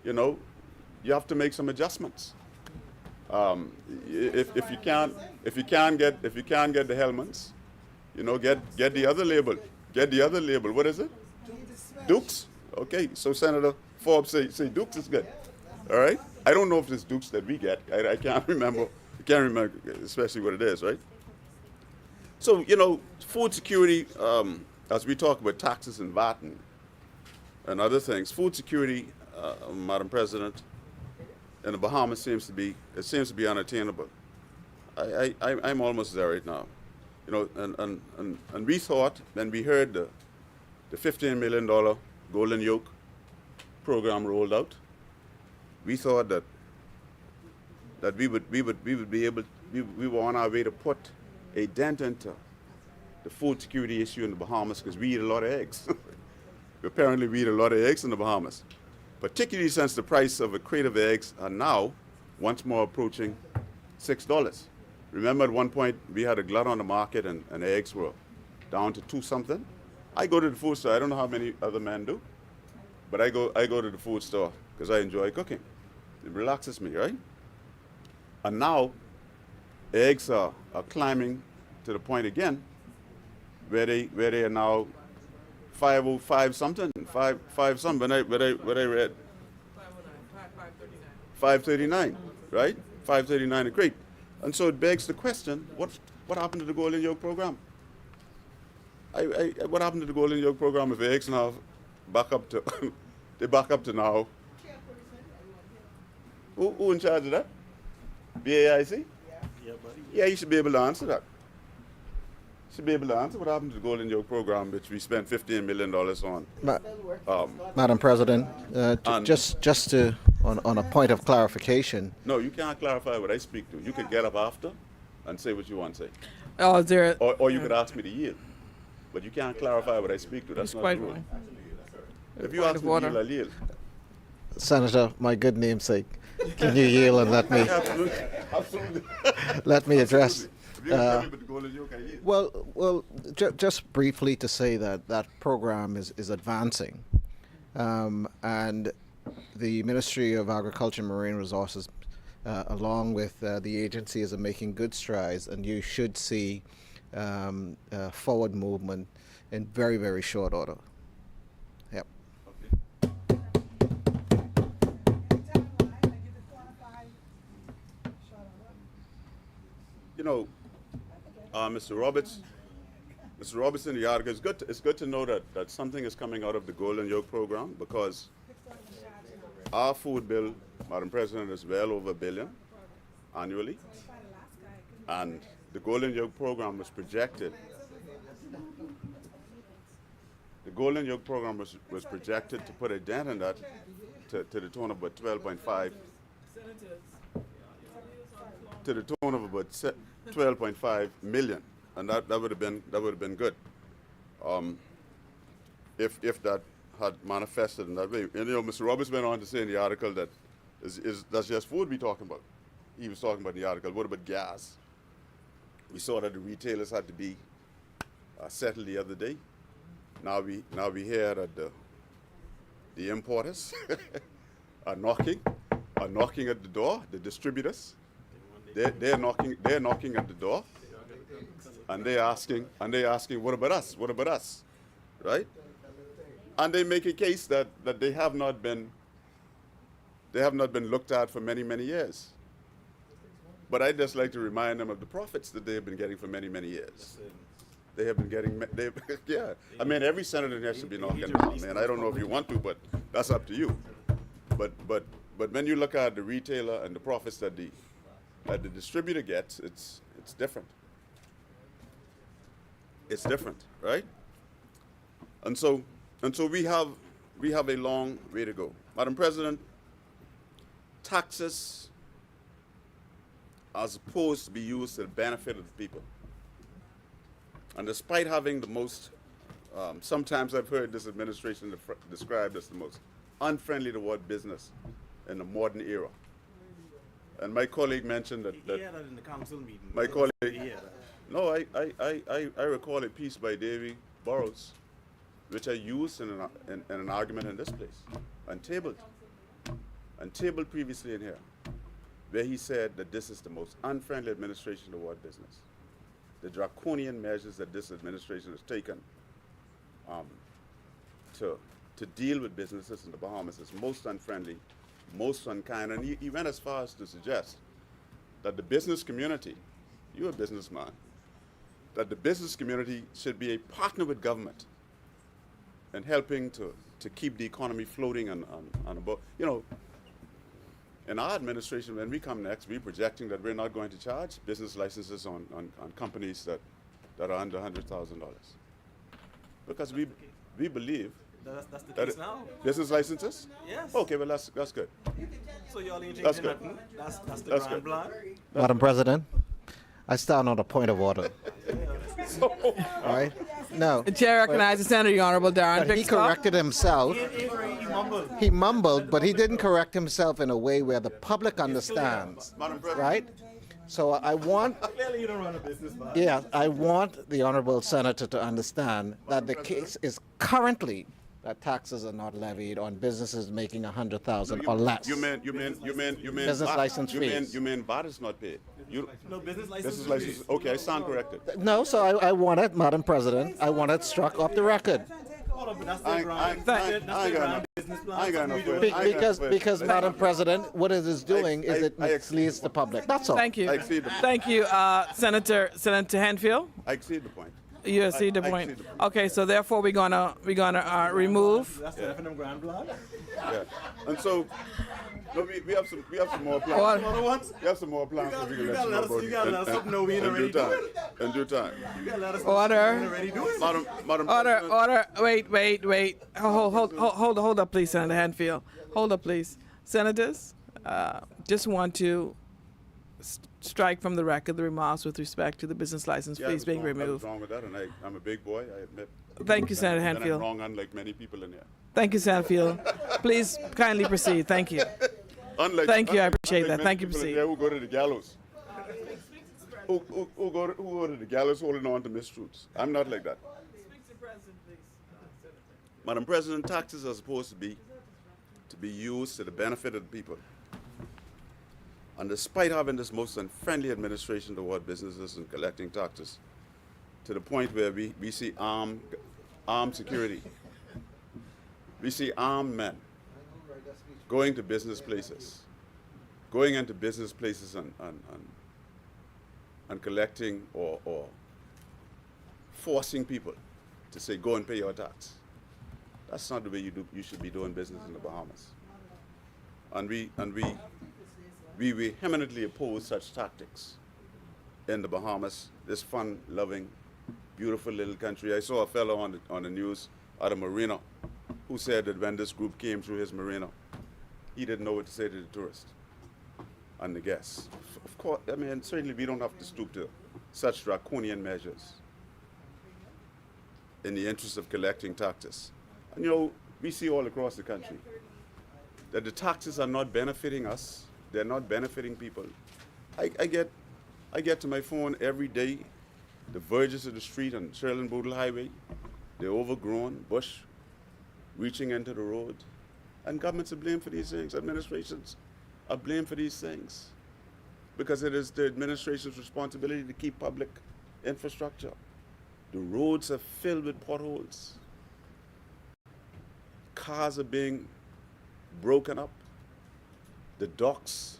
you know, you have to make some adjustments. If you can't get the Hellmans, you know, get the other label. Get the other label. What is it? Dukes. Okay. So Senator Forbes say Dukes is good. All right. I don't know if it's Dukes that we get. I can't remember. I can't remember especially what it is. Right. So you know, food security. As we talk about taxes and VAT and other things, food security, Madam President, in the Bahamas seems to be unattainable. I'm almost there right now. You know, and we thought, when we heard the $15 million Golden Yoke program rolled out, we thought that we would be able, we were on our way to put a dent into the food security issue in the Bahamas, because we eat a lot of eggs. Apparently we eat a lot of eggs in the Bahamas, particularly since the price of a crate of eggs are now once more approaching $6. Remember, at one point we had a glut on the market and eggs were down to $2 something. I go to the food store. I don't know how many other men do, but I go to the food store because I enjoy cooking. It relaxes me, right? And now eggs are climbing to the point again where they are now 505 something, 5 something. When I read 539, right? 539 a crate. And so it begs the question: what happened to the Golden Yoke program? What happened to the Golden Yoke program if eggs now back up to they back up to now? Who in charge of that? BAIC? Yeah, buddy. Yeah, you should be able to answer that. Should be able to answer what happened to the Golden Yoke program, which we spent $15 million on. Madam President, just to on a point of clarification. No, you can't clarify what I speak to. You could get up after and say what you want to say. Oh, is there? Or you could ask me to yield. But you can't clarify what I speak to. That's not quite the rule. wrong. If you ask me to yield, I'll yield. Senator, my good namesake, can you yield and let me Absolutely. Absolutely. let me address? If you're going to with the Golden Yoke, I yield. Well, just briefly to say that program is advancing, and the Ministry of Agriculture and Marine Resources, along with the agencies, are making good strides, and you should see forward movement in very, very short order. Yep. You know, Mr. Robertson, the article, it's good to know that something is coming out of the Golden Yoke program, because our food bill, Madam President, is well over $1 billion annually, and the Golden Yoke program was projected. The Golden Yoke program was projected to put a dent in that to the tune of about 12.5. to the tune of about 12.5 million, and that would have been good. If that had manifested in that way. And, Mr. Roberts went on to say in the article that that's just food we're talking about. He was talking about in the article. What about gas? We saw that the retailers had to be settled the other day. Now we hear that the importers are knocking at the door. The distributors, they're knocking at the door, and they're asking, what about us? What about us? Right? And they make a case that they have not been looked at for many, many years. But I'd just like to remind them of the profits that they have been getting for many, many years. They have been getting, yeah. I mean, every senator has to be knocking down, man. I don't know if you want to, but that's up to you. But when you look at the retailer and the profits that the distributor gets, it's different. It's different, right? And so we have a long way to go. Madam President, taxes are supposed to be used to the benefit of the people. And despite having the most, sometimes I've heard this administration described as the most unfriendly toward business in the modern era. And my colleague mentioned that. You hear that in the council meeting. My colleague. You hear that. No, I recall a piece by Davy Burrows, which I used in an argument in this place, and tabled previously in here, where he said that this is the most unfriendly administration toward business. The draconian measures that this administration has taken to deal with businesses in the Bahamas is most unfriendly, most unkind, and he went as far as to suggest that the business community, you're a businessman, that the business community should be a partner with government in helping to keep the economy floating on a boat. In our administration, when we come next, we're projecting that we're not going to charge business licenses on companies that are under $100,000. Because we believe That's the that case now. business licenses? Yes. Okay, well, that's good. So y'all ain't That's changing good. nothing. That's the That's grand good. plan. Madam President, I stand on a point of order. All right? No. The chair recognizes Senator the Honorable Darren But he Bixcock. corrected himself. He mumbled. He mumbled, but he didn't correct himself in a way where the public understands. Madam President. Right? So I want, Clearly you don't run a business, man. yeah, I want the honorable senator to understand that the case is currently that taxes are not levied on businesses making 100,000 or less. You mean Business VAT. license fees. You mean VAT is not paid. No business license. Business license. Okay, I stand corrected. No, so I want it, Madam President, I want it struck off the record. Hold on, but that's I the ain't- grand, I ain't got no- business plan. I ain't got no Something we further- do. I ain't got Because, Madam President, what it is doing is it I- misleads the public. That's all. Thank you. I exceed the point. Thank you, Senator Henfield. I exceed the point. You see the I point. see the point. Okay, so therefore we're gonna remove. That's the F&M grand plan. Yeah. And so, no, we have some more plans. What? Other ones? We have some more plans that we can let you know about You gotta let us in know we ain't due already time. doing In due time. You gotta let us know Order. we already doing. Madam Order, President, order. Wait. Hold up, please, Senator Hanfield. Hold up, please. Senators, just want to strike from the record the remarks with respect to the business license yeah, I fees was being wrong- I was removed. wrong with that, and I'm a big boy, I admit. Thank you, Senator And I'm Hanfield. wrong, unlike many people in here. Thank you, Senator Hanfield. Please kindly proceed. Thank you. Thank you, I appreciate that. many Thank you, people in proceed. here who go to the gallows. Who go to the gallows holding on to mistruths. I'm not like that. Madam President, taxes are supposed to be used to the benefit of the people. And despite having this most unfriendly administration toward businesses and collecting taxes, to the point where we see armed security, we see armed men going into business places and collecting or forcing people to say, go and pay your tax. That's not the way you should be doing business in the Bahamas. And we vehemently oppose such tactics in the Bahamas, this fun-loving, beautiful little country. I saw a fellow on the news out of Marina who said that when this group came through his marina, he didn't know what to say to the tourists. and the guests. Of course, I mean, certainly we don't have to stoop to such draconian measures in the interest of collecting taxes. And you know, we see all across the country that the taxes are not benefiting us, they're not benefiting people. I get to my phone every day, the verges of the street on Sherland-Boodle Highway, they're overgrown, bush reaching into the road, and governments are blamed for these things, administrations are blamed for these things, because it is the administration's responsibility to keep public infrastructure. The roads are filled with potholes. Cars are being broken up. The docks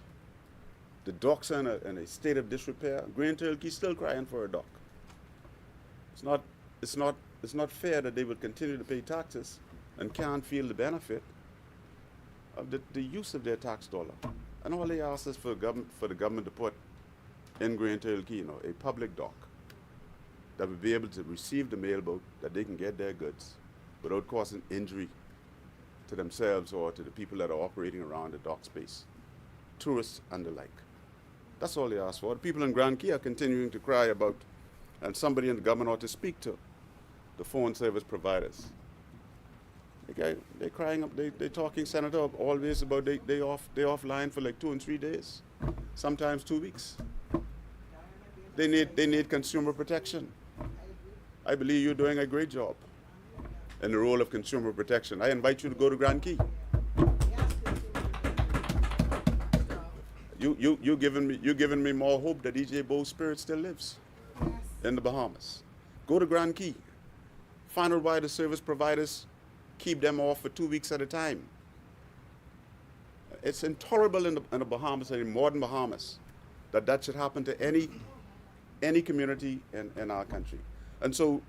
are in a state of disrepair. Green Turkey is still crying for a dock. It's not fair that they would continue to pay taxes and can't feel the benefit of the use of their tax dollar. And all they ask is for the government to put in Green Turkey, you know, a public dock that would be able to receive the mailboat, that they can get their goods without causing injury to themselves or to the people that are operating around the dock space, tourists and the like. That's all they ask for. The people in Grand Key are continuing to cry about, and somebody in the government ought to speak to the phone service providers. They're crying up, they're talking, Senator, always about they offline for like 2 and 3 days, sometimes 2 weeks. They need consumer protection. I believe you're doing a great job in the role of consumer protection. I invite you to go to Grand Key. You're giving me more hope that E.J. Bow's spirit still lives in the Bahamas. Go to Grand Key. Find out why the service providers keep them off for 2 weeks at a time. It's intolerable in the Bahamas, in modern Bahamas, that should happen to any community in our country. And so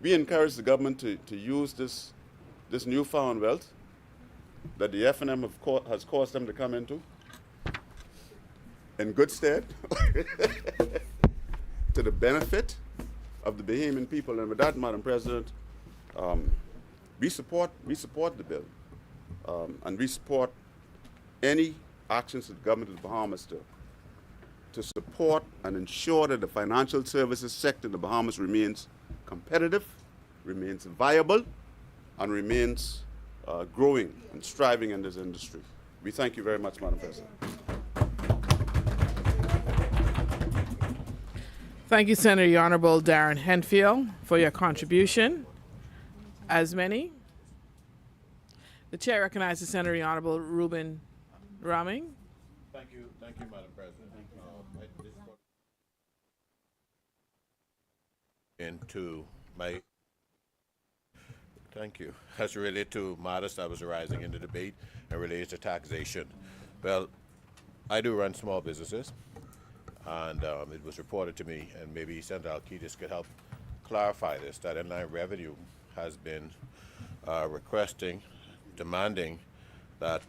we encourage the government to use this newfound wealth that the FNM has caused them to come into in good stead to the benefit of the Bahamian people. And with that, Madam President, we support the bill, and we support any actions of the government of the Bahamas to support and ensure that the financial services sector in the Bahamas remains competitive, remains viable, and remains growing and striving in this industry. We thank you very much, Madam President. Thank you, Senator the Honorable Darren Henfield, for your contribution. As many. The chair recognizes Senator the Honorable Reuben Raming. Thank you, Madam President. Into my thank you. As related to matters that was arising in the debate and related to taxation. Well, I do run small businesses, and it was reported to me, and maybe Senator Alcides could help clarify this, that Inland Revenue has been demanding that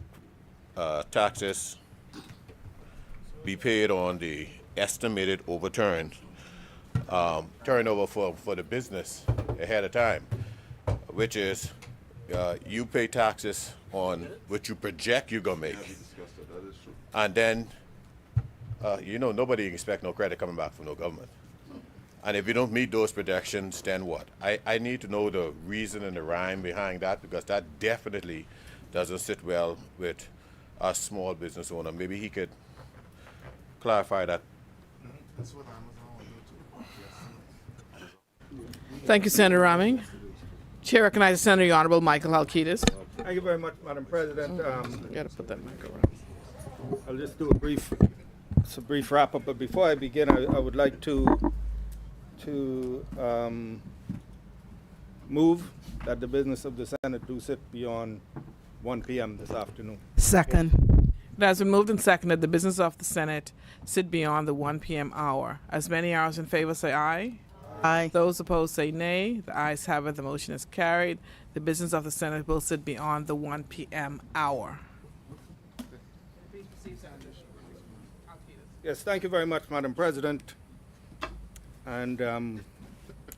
taxes be paid on the estimated overturned turnover for the business ahead of time, which is you pay taxes on what you project you're going to make. And then, nobody expects no credit coming back from no government. And if you don't meet those projections, then what? I need to know the reason and the rhyme behind that, because that definitely doesn't sit well with a small business owner. Maybe he could clarify that. That's what Amazon will do too. Thank you, Senator Raming. Chair recognizes Senator the Honorable Michael Alcides. Thank you very much, Madam President. You gotta put that mic around. I'll just do a brief wrap up. But before I begin, I would like to move that the business of the Senate do sit beyond 1 p.m. this afternoon. Second. It has been moved and seconded the business of the Senate sit beyond the 1 p.m. hour. As many hours in favor say aye. Aye. Those opposed say nay. The ayes have it. The motion is carried. The business of the Senate will sit beyond the 1 p.m. hour. Yes, thank you very much, Madam President. And I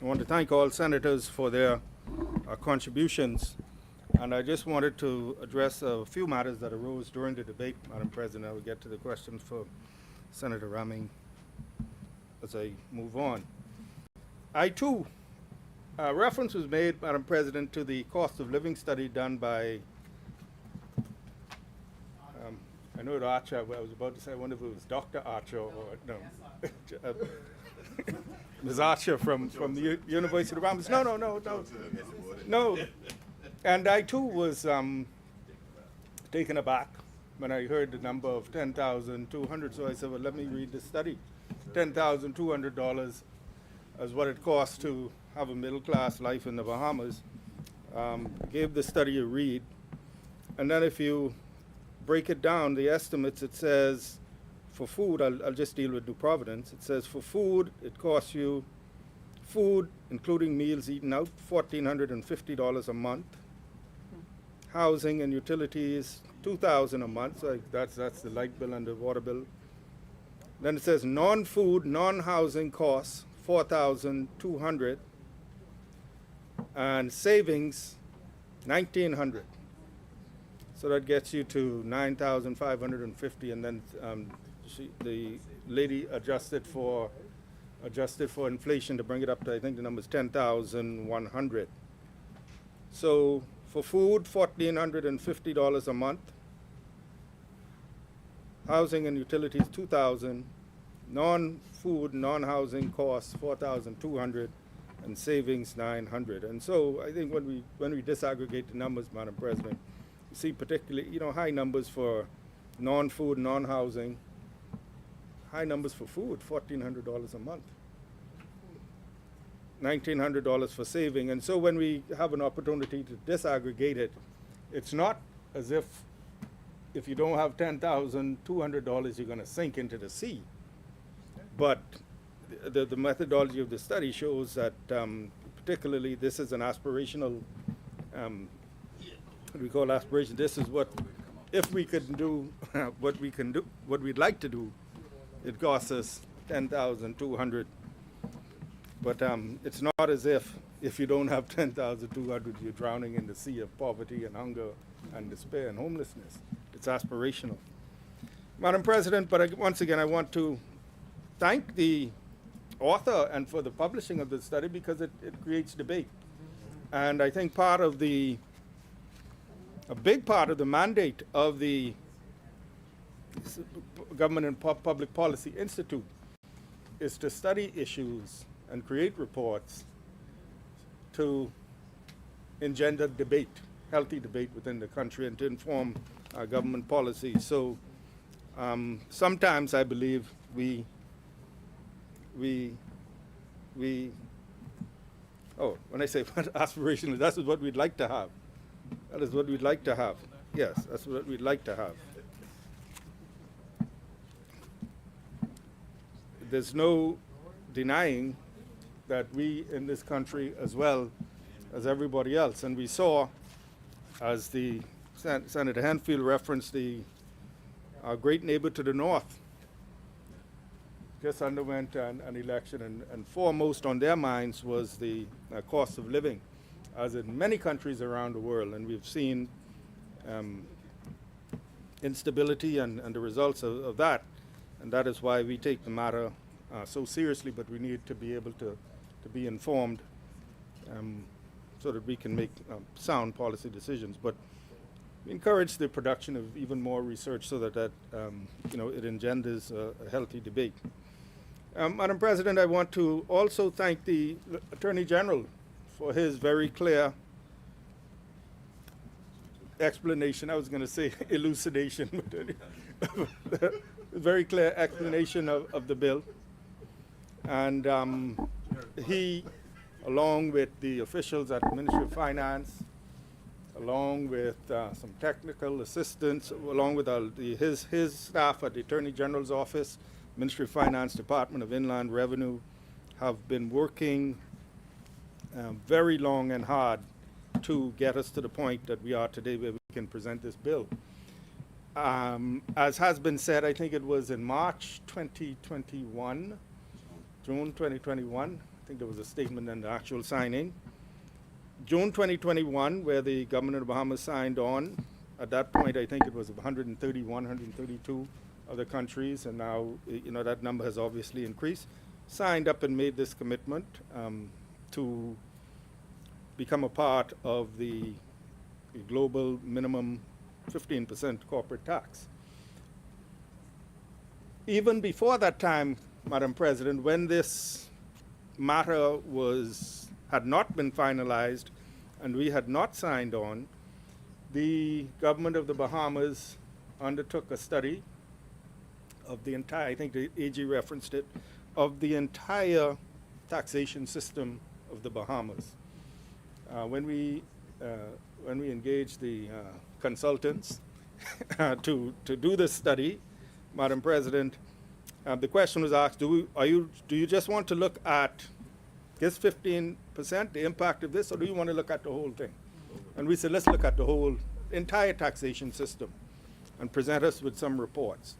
want to thank all senators for their contributions. And I just wanted to address a few matters that arose during the debate, Madam President. I will get to the questions for Senator Raming as I move on. I too, reference was made, Madam President, to the cost of living study done by, I know it Archer, I was about to say, I wonder if it was Dr. Archer or, no. Ms. Archer from the University of Rams. No. And I too was taken aback when I heard the number of $10,200. So I said, well, let me read the study. $10,200 is what it costs to have a middle-class life in the Bahamas. Gave the study a read. And then if you break it down, the estimates, it says for food, I'll just deal with New Providence. It says for food, it costs you, food, including meals eaten out, $1,450 a month. Housing and utilities, $2,000 a month. So that's the light bill and the water bill. Then it says non-food, non-housing costs, $4,200, and savings, $1,900. So that gets you to $9,550, and then the lady adjusted for inflation to bring it up to, I think the number is $10,100. So for food, $1,450 a month. Housing and utilities, $2,000. Non-food, non-housing costs, $4,200, and savings, $900. And so I think when we disaggregate the numbers, Madam President, you see particularly, high numbers for non-food, non-housing, high numbers for food, $1,400 a month. $1,900 for saving. And so when we have an opportunity to disaggregate it, it's not as if you don't have $10,200, you're going to sink into the sea. But the methodology of the study shows that particularly this is an aspirational, what we call aspiration. This is what, if we could do what we'd like to do, it costs us $10,200. But it's not as if you don't have $10,200, you're drowning in the sea of poverty and hunger and despair and homelessness. It's aspirational. Madam President, but once again, I want to thank the author and for the publishing of the study because it creates debate. And I think a big part of the mandate of the Government and Public Policy Institute is to study issues and create reports to engender debate, healthy debate within the country, and to inform our government policy. So sometimes I believe when I say aspirational, that's what we'd like to have. That is what we'd like to have. Yes, that's what we'd like to have. There's no denying that we in this country, as well as everybody else, and we saw, as the Senator Hanfield referenced, our great neighbor to the north just underwent an election, and foremost on their minds was the cost of living, as in many countries around the world, and we've seen instability and the results of that, and that is why we take the matter so seriously, but we need to be able to be informed so that we can make sound policy decisions. But we encourage the production of even more research so that it engenders a healthy debate. Madam President, I want to also thank the Attorney General for his very clear explanation. I was going to say elucidation, but very clear explanation of the bill. And he, along with the officials at the Ministry of Finance, along with some technical assistance, along with his staff at the Attorney General's office, Ministry of Finance, Department of Inland Revenue, have been working very long and hard to get us to the point that we are today where we can present this bill. As has been said, I think it was in March 2021, June 2021, I think there was a statement and the actual signing. June 2021, where the government of the Bahamas signed on. At that point, I think it was 131, 132 other countries, and now that number has obviously increased. Signed up and made this commitment to become a part of the global minimum 15% corporate tax. Even before that time, Madam President, when this matter had not been finalized and we had not signed on, the government of the Bahamas undertook a study of the entire, I think the AG referenced it, of the entire taxation system of the Bahamas. When we engaged the consultants to do this study, Madam President, the question was asked, do you just want to look at this 15%, the impact of this, or do you want to look at the whole thing? And we said, let's look at the whole entire taxation system and present us with some reports.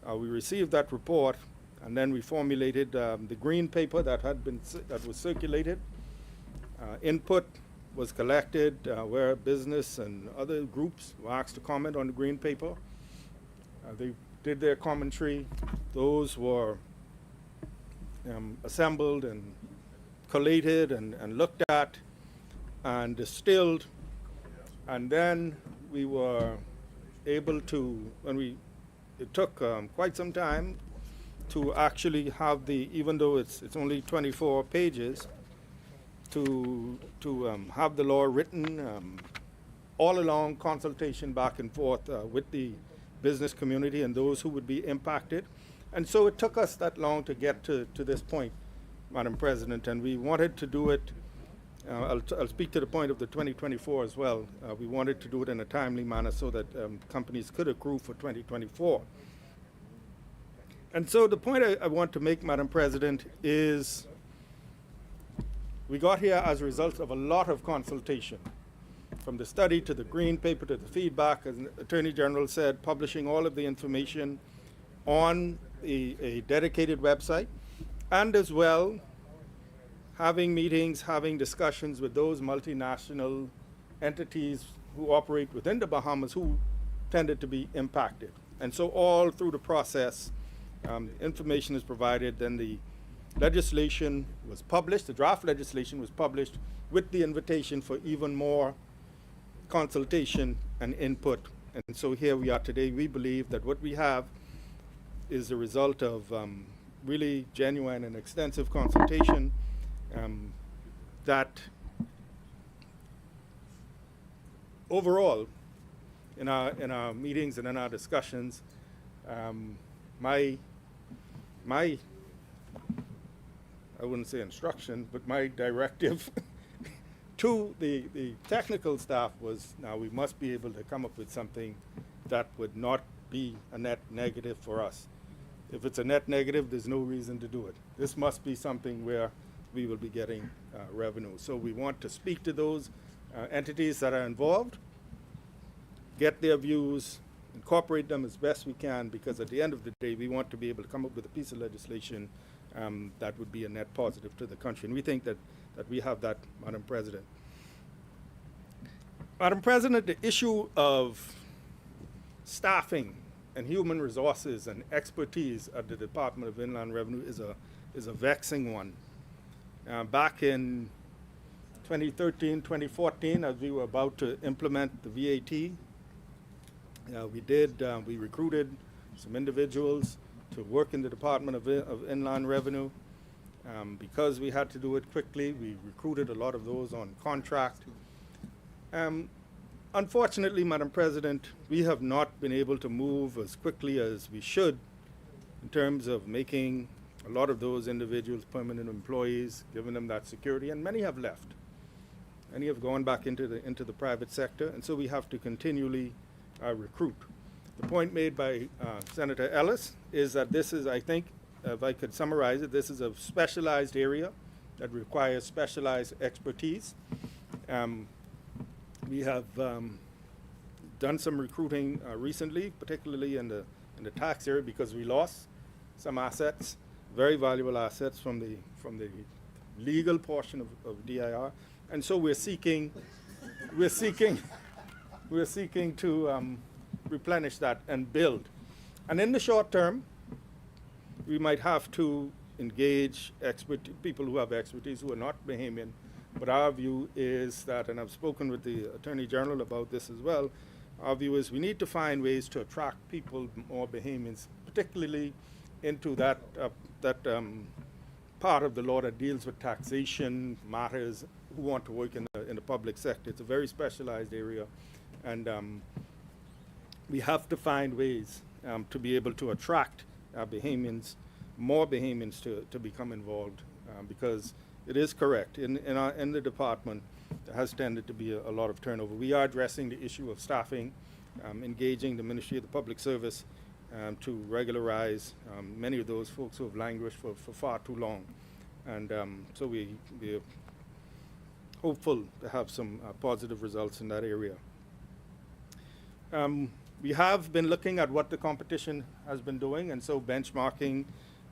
We received that report, and then we formulated the green paper that was circulated. Input was collected where business and other groups were asked to comment on the green paper. They did their commentary. Those were assembled and collated and looked at and distilled. And then we were able to, it took quite some time to actually have even though it's only 24 pages, to have the law written, all along consultation back and forth with the business community and those who would be impacted. And so it took us that long to get to this point, Madam President, and we wanted to do it, I'll speak to the point of the 2024 as well. We wanted to do it in a timely manner so that companies could accrue for 2024. And so the point I want to make, Madam President, is we got here as a result of a lot of consultation, from the study to the green paper to the feedback, as the Attorney General said, publishing all of the information on a dedicated website, and as well having meetings, having discussions with those multinational entities who operate within the Bahamas who tended to be impacted. And so all through the process, information is provided, then the legislation was published, the draft legislation was published with the invitation for even more consultation and input. And so here we are today. We believe that what we have is a result of really genuine and extensive consultation that overall in our meetings and in our discussions, my I wouldn't say instruction, but my directive to the technical staff was, now we must be able to come up with something that would not be a net negative for us. If it's a net negative, there's no reason to do it. This must be something where we will be getting revenue. So we want to speak to those entities that are involved, get their views, incorporate them as best we can, because at the end of the day, we want to be able to come up with a piece of legislation that would be a net positive to the country. And we think that we have that, Madam President. Madam President, the issue of staffing and human resources and expertise at the Department of Inland Revenue is a vexing one. Back in 2013, 2014, as we were about to implement the VAT, we recruited some individuals to work in the Department of Inland Revenue. Because we had to do it quickly, we recruited a lot of those on contract. Unfortunately, Madam President, we have not been able to move as quickly as we should in terms of making a lot of those individuals permanent employees, giving them that security, and many have left. Many have gone back into the private sector, and so we have to continually recruit. The point made by Senator Ellis is that this is, I think, if I could summarize it, this is a specialized area that requires specialized expertise. We have done some recruiting recently, particularly in the tax area, because we lost some assets, very valuable assets from the legal portion of DIR, And so we're seeking to replenish that and build. And in the short term, we might have to engage people who have expertise who are not Bahamian. But our view is that, and I've spoken with the Attorney General about this as well, our view is we need to find ways to attract people, more Bahamians, particularly into that part of the law that deals with taxation matters, who want to work in the public sector. It's a very specialized area, and we have to find ways to be able to attract Bahamians, more Bahamians to become involved, because it is correct. In the department, there has tended to be a lot of turnover. We are addressing the issue of staffing, engaging the Ministry of the Public Service to regularize many of those folks who have languished for far too long. And so we're hopeful to have some positive results in that area. We have been looking at what the competition has been doing, and so benchmarking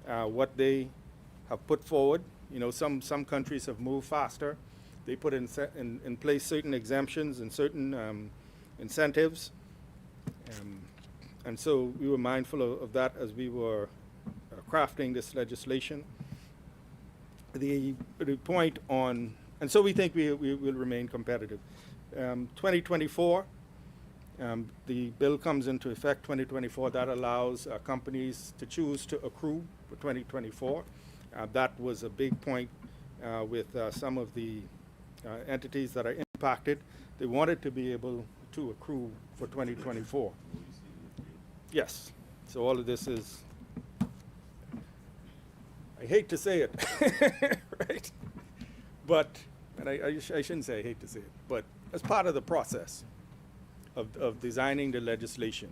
what they have put forward. You know, some countries have moved faster. They put in place certain exemptions and certain incentives. And so we were mindful of that as we were crafting this legislation. The point on, and so we think we will remain competitive. 2024, the bill comes into effect 2024. That allows companies to choose to accrue for 2024. That was a big point with some of the entities that are impacted. They wanted to be able to accrue for 2024. Yes. So all of this is, I hate to say it, right? But, and I shouldn't say I hate to say it, but as part of the process of designing the legislation,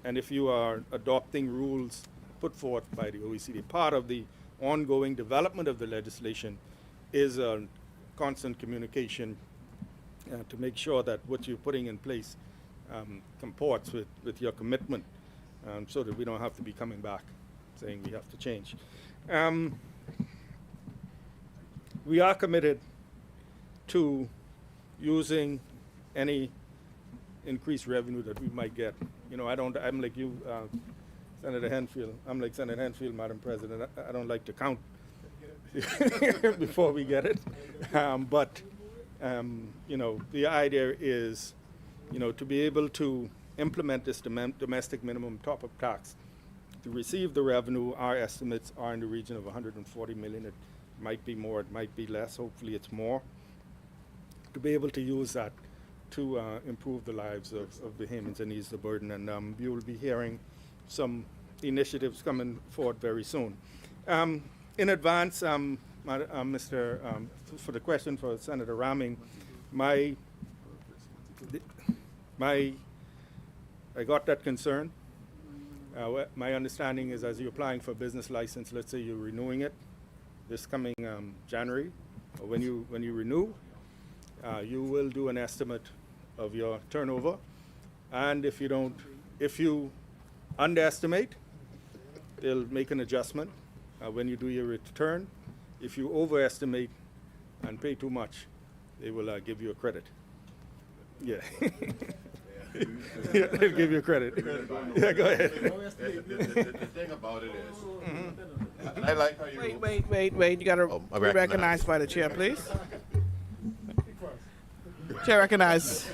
and if you are adopting rules put forth by the OECD, part of the ongoing development of the legislation is a constant communication to make sure that what you're putting in place comports with your commitment, so that we don't have to be coming back saying we have to change. We are committed to using any increased revenue that we might get. You know, I'm like you, Senator Henfield. I'm like Senator Henfield, Madam President. I don't like to count before we get it. But you know, the idea is, you know, to be able to implement this domestic minimum top-up tax, to receive the revenue. Our estimates are in the region of 140 million. It might be more, it might be less. Hopefully it's more. To be able to use that to improve the lives of Bahamians and ease the burden. And you will be hearing some initiatives coming forward very soon. In advance, for the question for Senator Raming, I got that concern. My understanding is, as you're applying for a business license, let's say you're renewing it this coming January, or when you renew, you will do an estimate of your turnover, and if you underestimate, they'll make an adjustment when you do your return. If you overestimate and pay too much, they will give you a credit. Yeah. Yeah, they'll give you a credit. Yeah, go ahead. The thing about it is, and I like how you. Wait. You got to be recognized by the chair, please. Chair recognized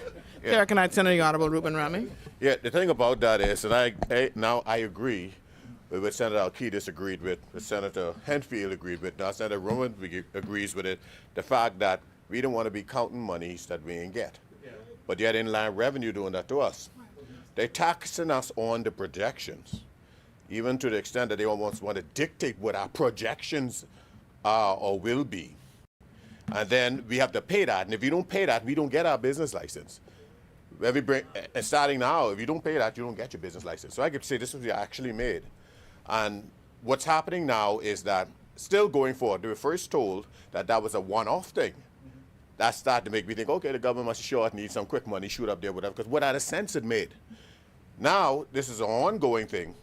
Senator Honorable Ruben Rami. Yeah, the thing about that is, and I agree with what Senator Alcides agreed with, what Senator Henfield agreed with, now Senator Roman agrees with it, the fact that we don't want to be counting monies that we ain't get. But yet inland revenue doing that to us. They're taxing us on the projections, even to the extent that they almost want to dictate what our projections are or will be. And then we have to pay that, and if you don't pay that, we don't get our business license. And starting now, if you don't pay that, you don't get your business license. So I could say this was actually made. And what's happening now is that, still going forward, they were first told that that was a one-off thing. That started to make me think, okay, the government must sure need some quick money, shoot up there, whatever, because what other sense it made? Now, this is an ongoing thing,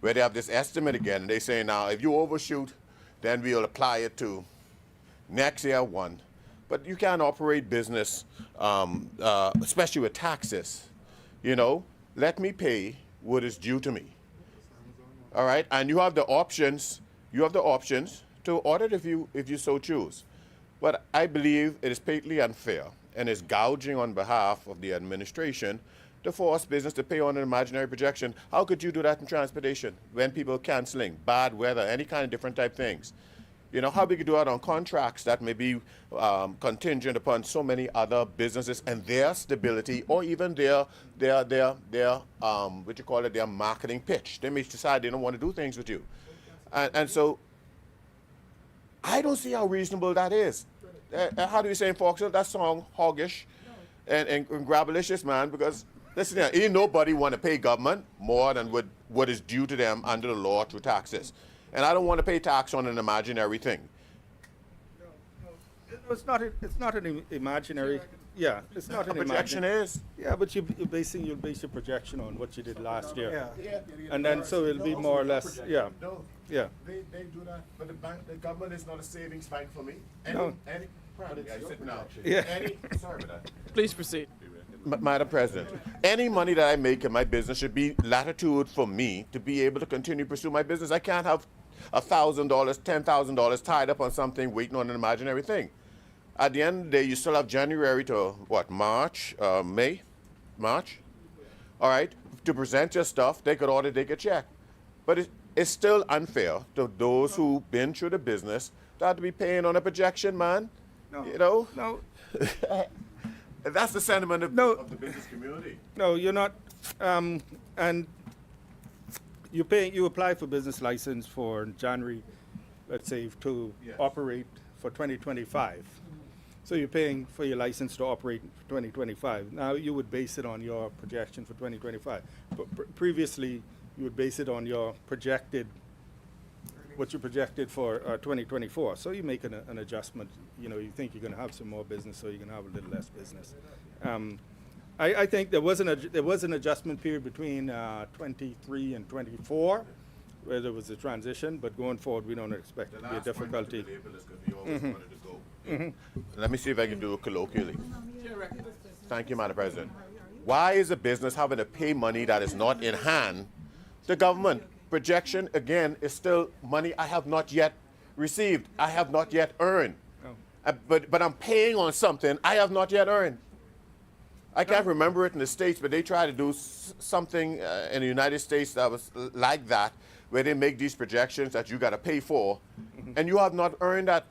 where they have this estimate again, and they say now, if you overshoot, then we'll apply it to next year one, but you can't operate business, especially with taxes. Let me pay what is due to me. All right, and you have the options. You have the options to audit if you so choose. But I believe it is patently unfair and is gouging on behalf of the administration to force business to pay on an imaginary projection. How could you do that in transportation when people are canceling, bad weather, any kind of different type things? How we could do that on contracts that may be contingent upon so many other businesses and their stability, or even their their marketing pitch. They may decide they don't want to do things with you. And so I don't see how reasonable that is. How do you say in Foxhill? That song, hoggish and grabalicious, man, because listen here, ain't nobody want to pay government more than what is due to them under the law through taxes. And I don't want to pay tax on an imaginary thing. No, it's not. It's not an imaginary. Yeah, it's not an Projection imaginary. is. Yeah, but you'll base your projection on what you did last year. And then so it'll be more or less. Yeah. No. Yeah. They do that, but the government is not a savings bank for me. No. I sit now. Yeah. Sorry about that. Please proceed. Madam President, any money that I make in my business should be latitude for me to be able to continue to pursue my business. I can't have $1,000, $10,000 tied up on something waiting on an imaginary thing. At the end of the day, you still have January to March, March? All right, to present your stuff, they could audit, they could check. But it's still unfair to those who've been through the business to have to be paying on a projection, man. No. No. That's the sentiment of the business community. No, you're not. And you apply for business license for January, let's say, to operate for 2025. So you're paying for your license to operate for 2025. Now you would base it on your projection for 2025. But previously, you would base it on your what you projected for 2024. So you make an adjustment. You think you're going to have some more business, so you're going to have a little less business. I think there was an adjustment period between 23 and 24, where there was a transition. But going forward, we don't expect it to be a difficulty. Let me see if I can do it colloquially. Thank you, Madam President. Why is a business having to pay money that is not in hand? The government projection, again, is still money I have not yet received. I have not yet earned. But I'm paying on something I have not yet earned. I can't remember it in the States, but they try to do something in the United States that was like that, where they make these projections that you got to pay for, and you have not earned that.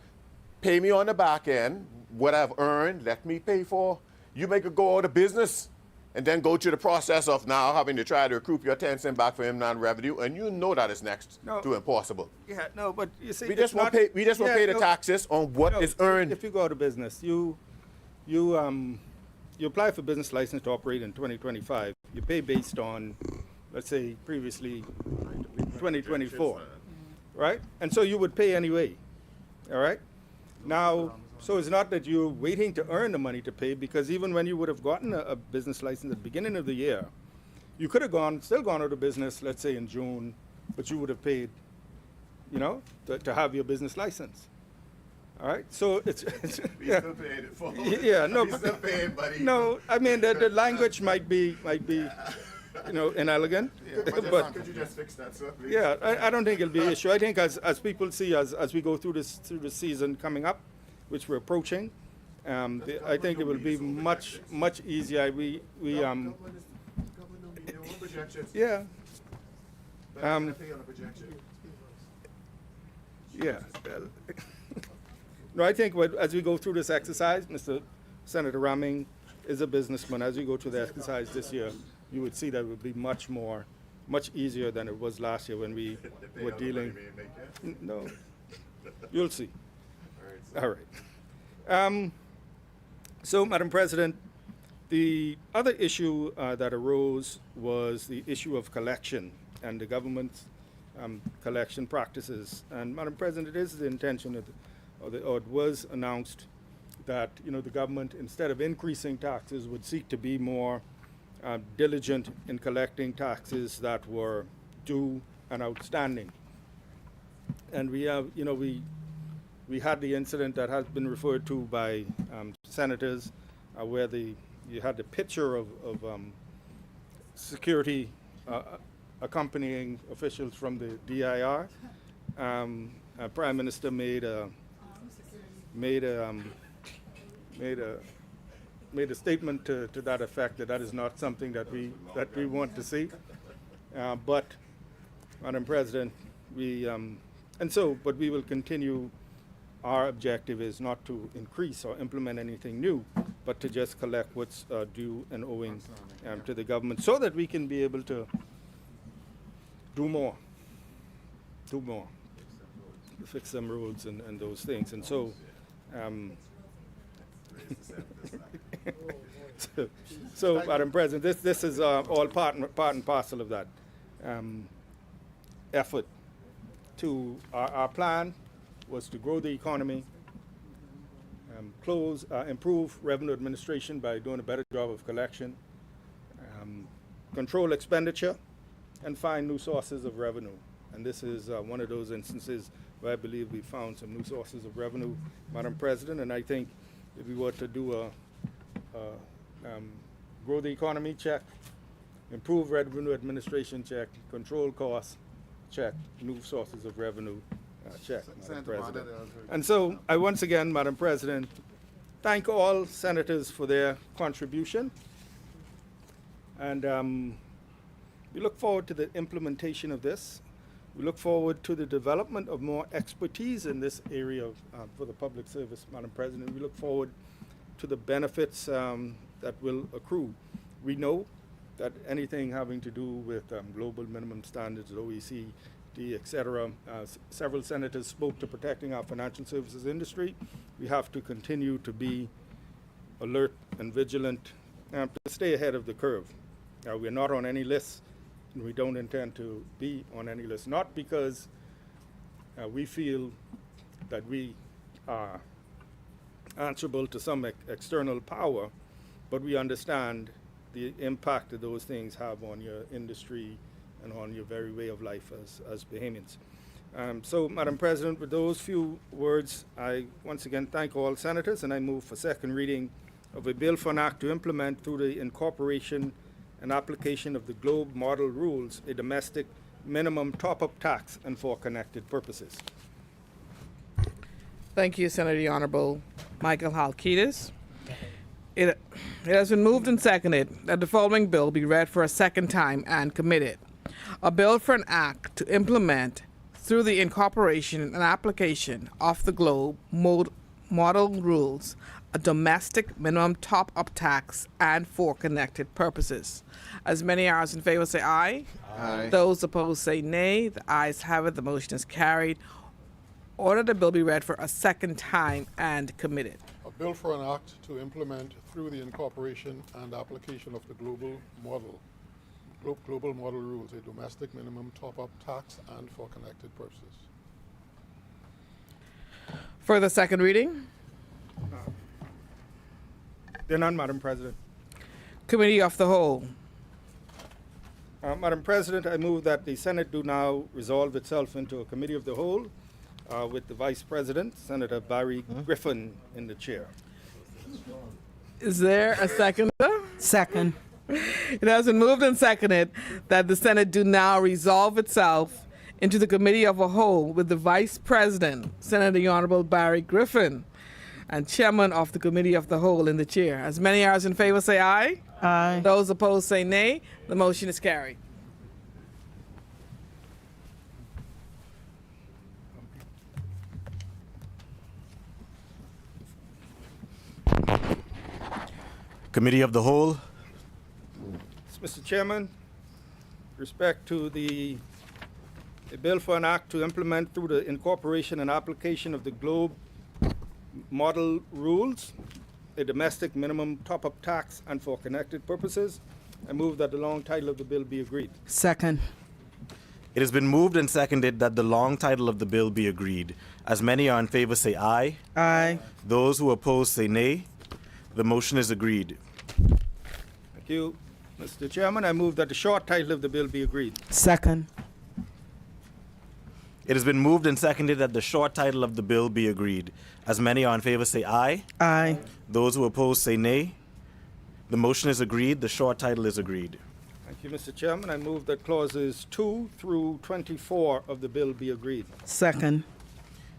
Pay me on the back end, what I've earned, let me pay for. You make it go out of business, and then go through the process of now having to try to recoup your 10 cents back for him non-revenue, and you know that is next to impossible. Yeah, no, but you see, We just won't pay the taxes on what is earned. If you go out of business, you apply for business license to operate in 2025. You pay based on, let's say, previously 2024, right? And so you would pay anyway, all right? Now, so it's not that you're waiting to earn the money to pay, because even when you would have gotten a business license at the beginning of the year, you could have still gone out of business, let's say in June, but you would have paid, to have your business license. All right, so it's yeah. Still paying it for. Yeah, no, We still paying, buddy. no. I mean, the language might be, inelegant, but Could you just fix that, sir, please? yeah, I don't think it'll be an issue. I think as people see, as we go through the season coming up, which we're approaching, I think it will be much easier. We Government their own projections. yeah. But they're gonna pay on a projection. Yeah. No, I think as we go through this exercise, Mr. Senator Ramming is a businessman. As we go through the exercise this year, you would see that it would be much easier than it was last year when we were dealing. No, you'll see. All right. So, Madam President, the other issue that arose was the issue of collection and the government's collection practices. And, Madam President, it is the intention or it was announced that the government, instead of increasing taxes, would seek to be more diligent in collecting taxes that were due and outstanding. And we have, we had the incident that has been referred to by senators where you had the picture of security accompanying officials from the DIR. Prime Minister made a statement to that effect that is not something that we want to see. But, Madam President, but we will continue. Our objective is not to increase or implement anything new, but to just collect what's due and owing to the government so that we can be able to do more, fix some roads and those things. And so, so Madam President, this is all part and parcel of that effort. Our plan was to grow the economy, improve revenue administration by doing a better job of collection, control expenditure, and find new sources of revenue. And this is one of those instances where I believe we found some new sources of revenue, Madam President. And I think if we were to do grow the economy check, improve revenue administration check, control costs check, new sources of revenue check, Madam President. And so I once again, Madam President, thank all senators for their contribution. And we look forward to the implementation of this. We look forward to the development of more expertise in this area for the public service, Madam President. We look forward to the benefits that will accrue. We know that anything having to do with global minimum standards, OECD, et cetera, several senators spoke to protecting our financial services industry. We have to continue to be alert and vigilant to stay ahead of the curve. We're not on any list, and we don't intend to be on any list, not because we feel that we are answerable to some external power, but we understand the impact that those things have on your industry and on your very way of life as Bahamians. So, Madam President, with those few words, I once again thank all senators, and I move for second reading of a bill for an act to implement through the incorporation and application of the Globe Model Rules a domestic minimum top-up tax and for connected purposes. Thank you, Senator the Honorable Michael Halkitis. It has been moved and seconded that the following bill be read for a second time and committed. A bill for an act to implement through the incorporation and application of the Globe Model Rules a domestic minimum top-up tax and for connected purposes. As many are in favor say aye. Aye. Those opposed say nay. The ayes have it. The motion is carried. Order the bill be read for a second time and committed. A bill for an act to implement through the incorporation and application of the Global Model Rules, a domestic minimum top-up tax and for connected purposes. For the second reading, There are none, Madam President. Committee of the Whole. Madam President, I move that the Senate do now resolve itself into a committee of the whole with the Vice President, Senator Barry Griffin, in the chair. Is there a second? Second. It has been moved and seconded that the Senate do now resolve itself into the Committee of a Whole with the Vice President, Senator the Honorable Barry Griffin, and Chairman of the Committee of the Whole in the chair. As many are in favor say aye. Aye. Those opposed say nay. The motion is carried. Committee of the Whole. Mr. Chairman, respect to a bill for an act to implement through the incorporation and application of the Globe Model Rules, a domestic minimum top-up tax and for connected purposes. I move that the long title of the bill be agreed. Second. It has been moved and seconded that the long title of the bill be agreed. As many are in favor say aye. Aye. Those who oppose say nay. The motion is agreed. Thank you. Mr. Chairman, I move that the short title of the bill be agreed. Second. It has been moved and seconded that the short title of the bill be agreed. As many are in favor say aye. Aye. Those who oppose say nay. The motion is agreed. The short title is agreed. Thank you, Mr. Chairman. I move that clauses 2 through 24 of the bill be agreed. Second.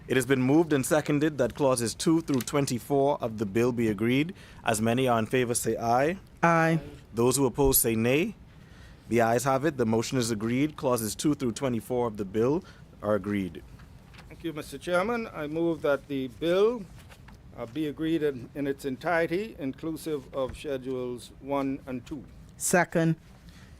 It has been moved and seconded that clauses 2 through 24 of the bill be agreed. As many are in favor say aye. Aye. Those who oppose say nay. The ayes have it. The motion is agreed. Clauses 2 through 24 of the bill are agreed. Thank you, Mr. Chairman. I move that the bill be agreed in its entirety, inclusive of Schedules 1 and 2. Second.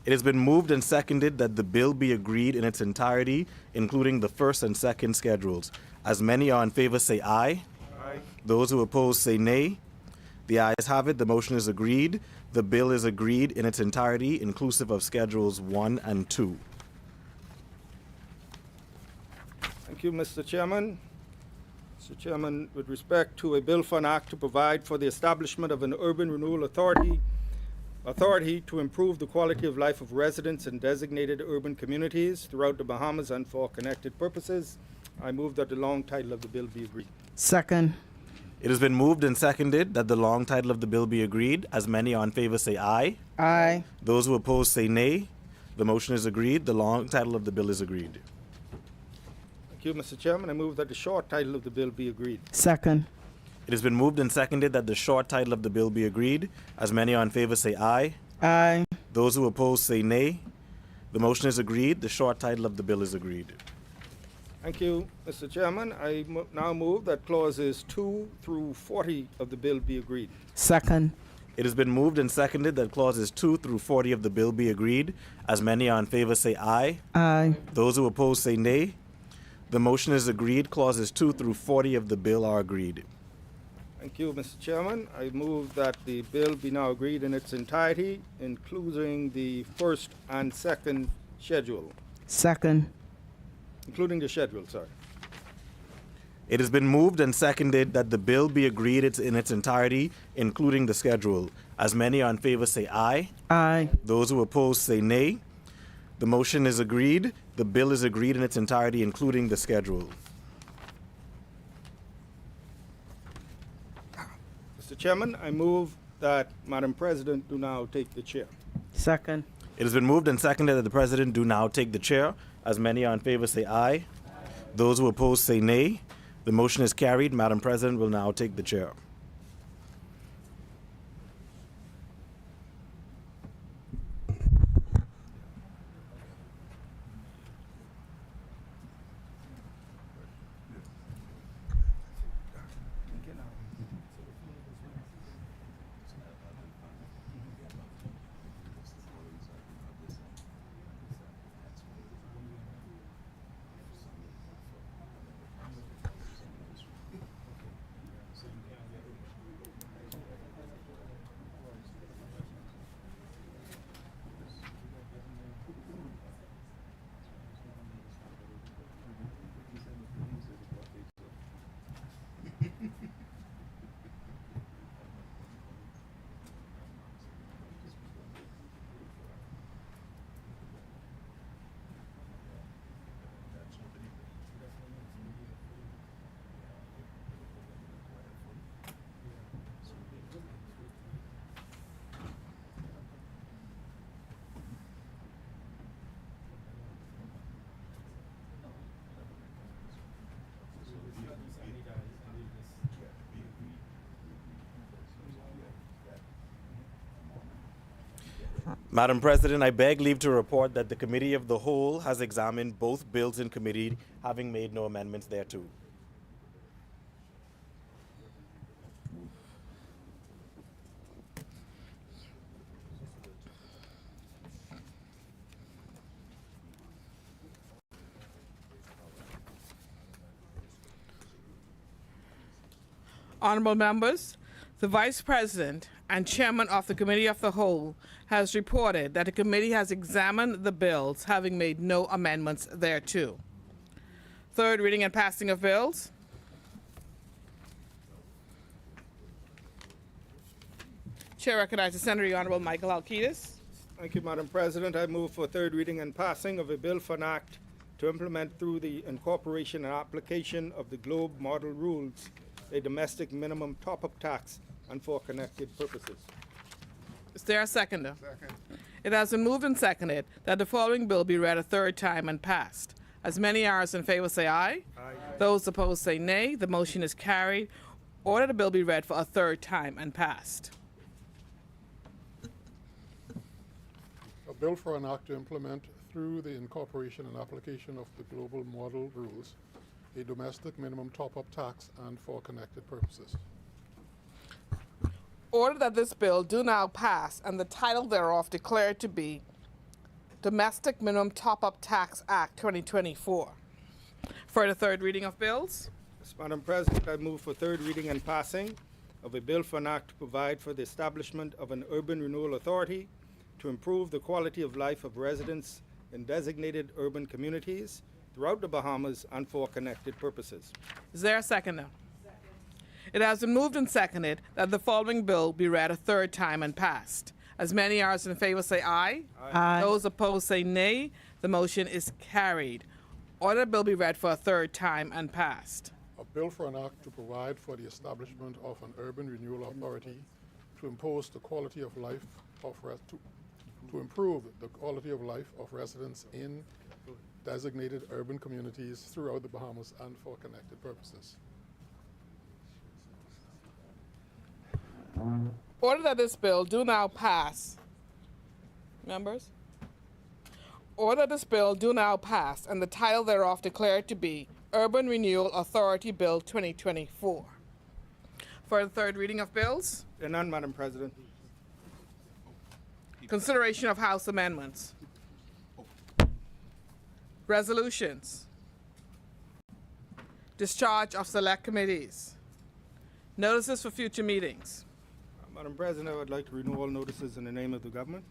It has been moved and seconded that the bill be agreed in its entirety, including the first and second schedules. As many are in favor say aye. Aye. Those who oppose say nay. The ayes have it. The motion is agreed. The bill is agreed in its entirety, inclusive of Schedules 1 and 2. Thank you, Mr. Chairman. Mr. Chairman, with respect to a bill for an act to provide for the establishment of an urban renewal authority to improve the quality of life of residents in designated urban communities throughout the Bahamas and for connected purposes, I move that the long title of the bill be agreed. Second. It has been moved and seconded that the long title of the bill be agreed. As many are in favor say aye. Aye. Those who oppose say nay. The motion is agreed. The long title of the bill is agreed. Thank you, Mr. Chairman. I move that the short title of the bill be agreed. Second. It has been moved and seconded that the short title of the bill be agreed. As many are in favor say aye. Aye. Those who oppose say nay. The motion is agreed. The short title of the bill is agreed. Thank you, Mr. Chairman. I now move that clauses 2 through 40 of the bill be agreed. Second. It has been moved and seconded that clauses 2 through 40 of the bill be agreed. As many are in favor say aye. Aye. Those who oppose say nay. The motion is agreed. Clauses 2 through 40 of the bill are agreed. Thank you, Mr. Chairman. I move that the bill be now agreed in its entirety, including the first and second schedule. Second. Including the schedule, sorry. It has been moved and seconded that the bill be agreed in its entirety, including the schedule. As many are in favor say aye. Aye. Those who oppose say nay. The motion is agreed. The bill is agreed in its entirety, including the schedule. Mr. Chairman, I move that Madam President do now take the chair. Second. It has been moved and seconded that the President do now take the chair. As many are in favor say aye. Those who oppose say nay. The motion is carried. Madam President will now take the chair. Madam President, I beg leave to report that the Committee of the Whole has examined both bills in committee, having made no amendments thereto. Honorable members, the Vice President and Chairman of the Committee of the Whole has reported that the committee has examined the bills, having made no amendments thereto. Third reading and passing of bills. Chair recognizes Senator Honorable Michael Alcides. Thank you, Madam President. I move for third reading and passing of a bill for an act to implement through the incorporation and application of the Globe Model Rules a domestic minimum top-up tax and for connected purposes. Is there a seconder? Second. It has been moved and seconded that the following bill be read a third time and passed. As many as in favor say aye. Aye. Those opposed say nay. The motion is carried. Order the bill be read for a third time and passed. A bill for an act to implement through the incorporation and application of the Global Model Rules a domestic minimum top-up tax and for connected purposes. Order that this bill do now pass and the title thereof declared to be Domestic Minimum Top-Up Tax Act 2024. For the third reading of bills, Yes, Madam President, I move for third reading and passing of a bill for an act to provide for the establishment of an urban renewal authority to improve the quality of life of residents in designated urban communities throughout the Bahamas and for connected purposes. is there a seconder? It has been moved and seconded that the following bill be read a third time and passed. As many as in favor say aye. Aye. Those opposed say nay. The motion is carried. Order the bill be read for a third time and passed. A bill for an act to provide for the establishment of an urban renewal authority to impose the quality of life of to improve the quality of life of residents in designated urban communities throughout the Bahamas and for connected purposes. Order that this bill do now pass. Members? Order this bill do now pass and the title thereof declared to be Urban Renewal Authority Bill 2024. For the third reading of bills, There are none, Madam President. consideration of House amendments. Resolutions. Discharge of select committees. Notices for future meetings. Madam President, I would like to renew all notices in the name of the government.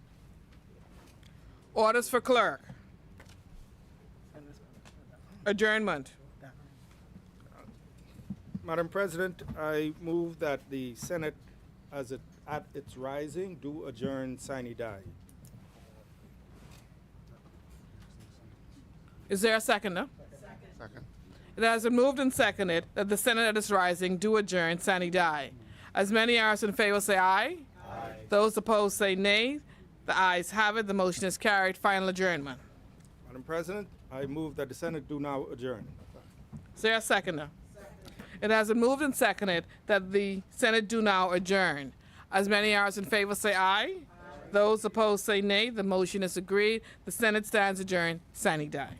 Orders for clerk. Adjournment. Madam President, I move that the Senate, at its rising, do adjourn sine die. Is there a seconder? Second. It has been moved and seconded that the Senate at its rising do adjourn sine die. As many as in favor say aye. Aye. Those opposed say nay. The ayes have it. The motion is carried. Final adjournment. Madam President, I move that the Senate do now adjourn. Is there a seconder? It has been moved and seconded that the Senate do now adjourn. As many as in favor say aye. Those opposed say nay. The motion is agreed. The Senate stands adjourned sine die.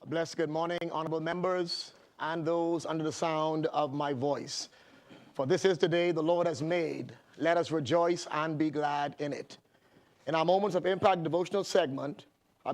Blessed good morning, honorable members, and those under the sound of my voice. For this is the day the Lord has made. Let us rejoice and be glad in it. In our Moments of Impact devotional segment,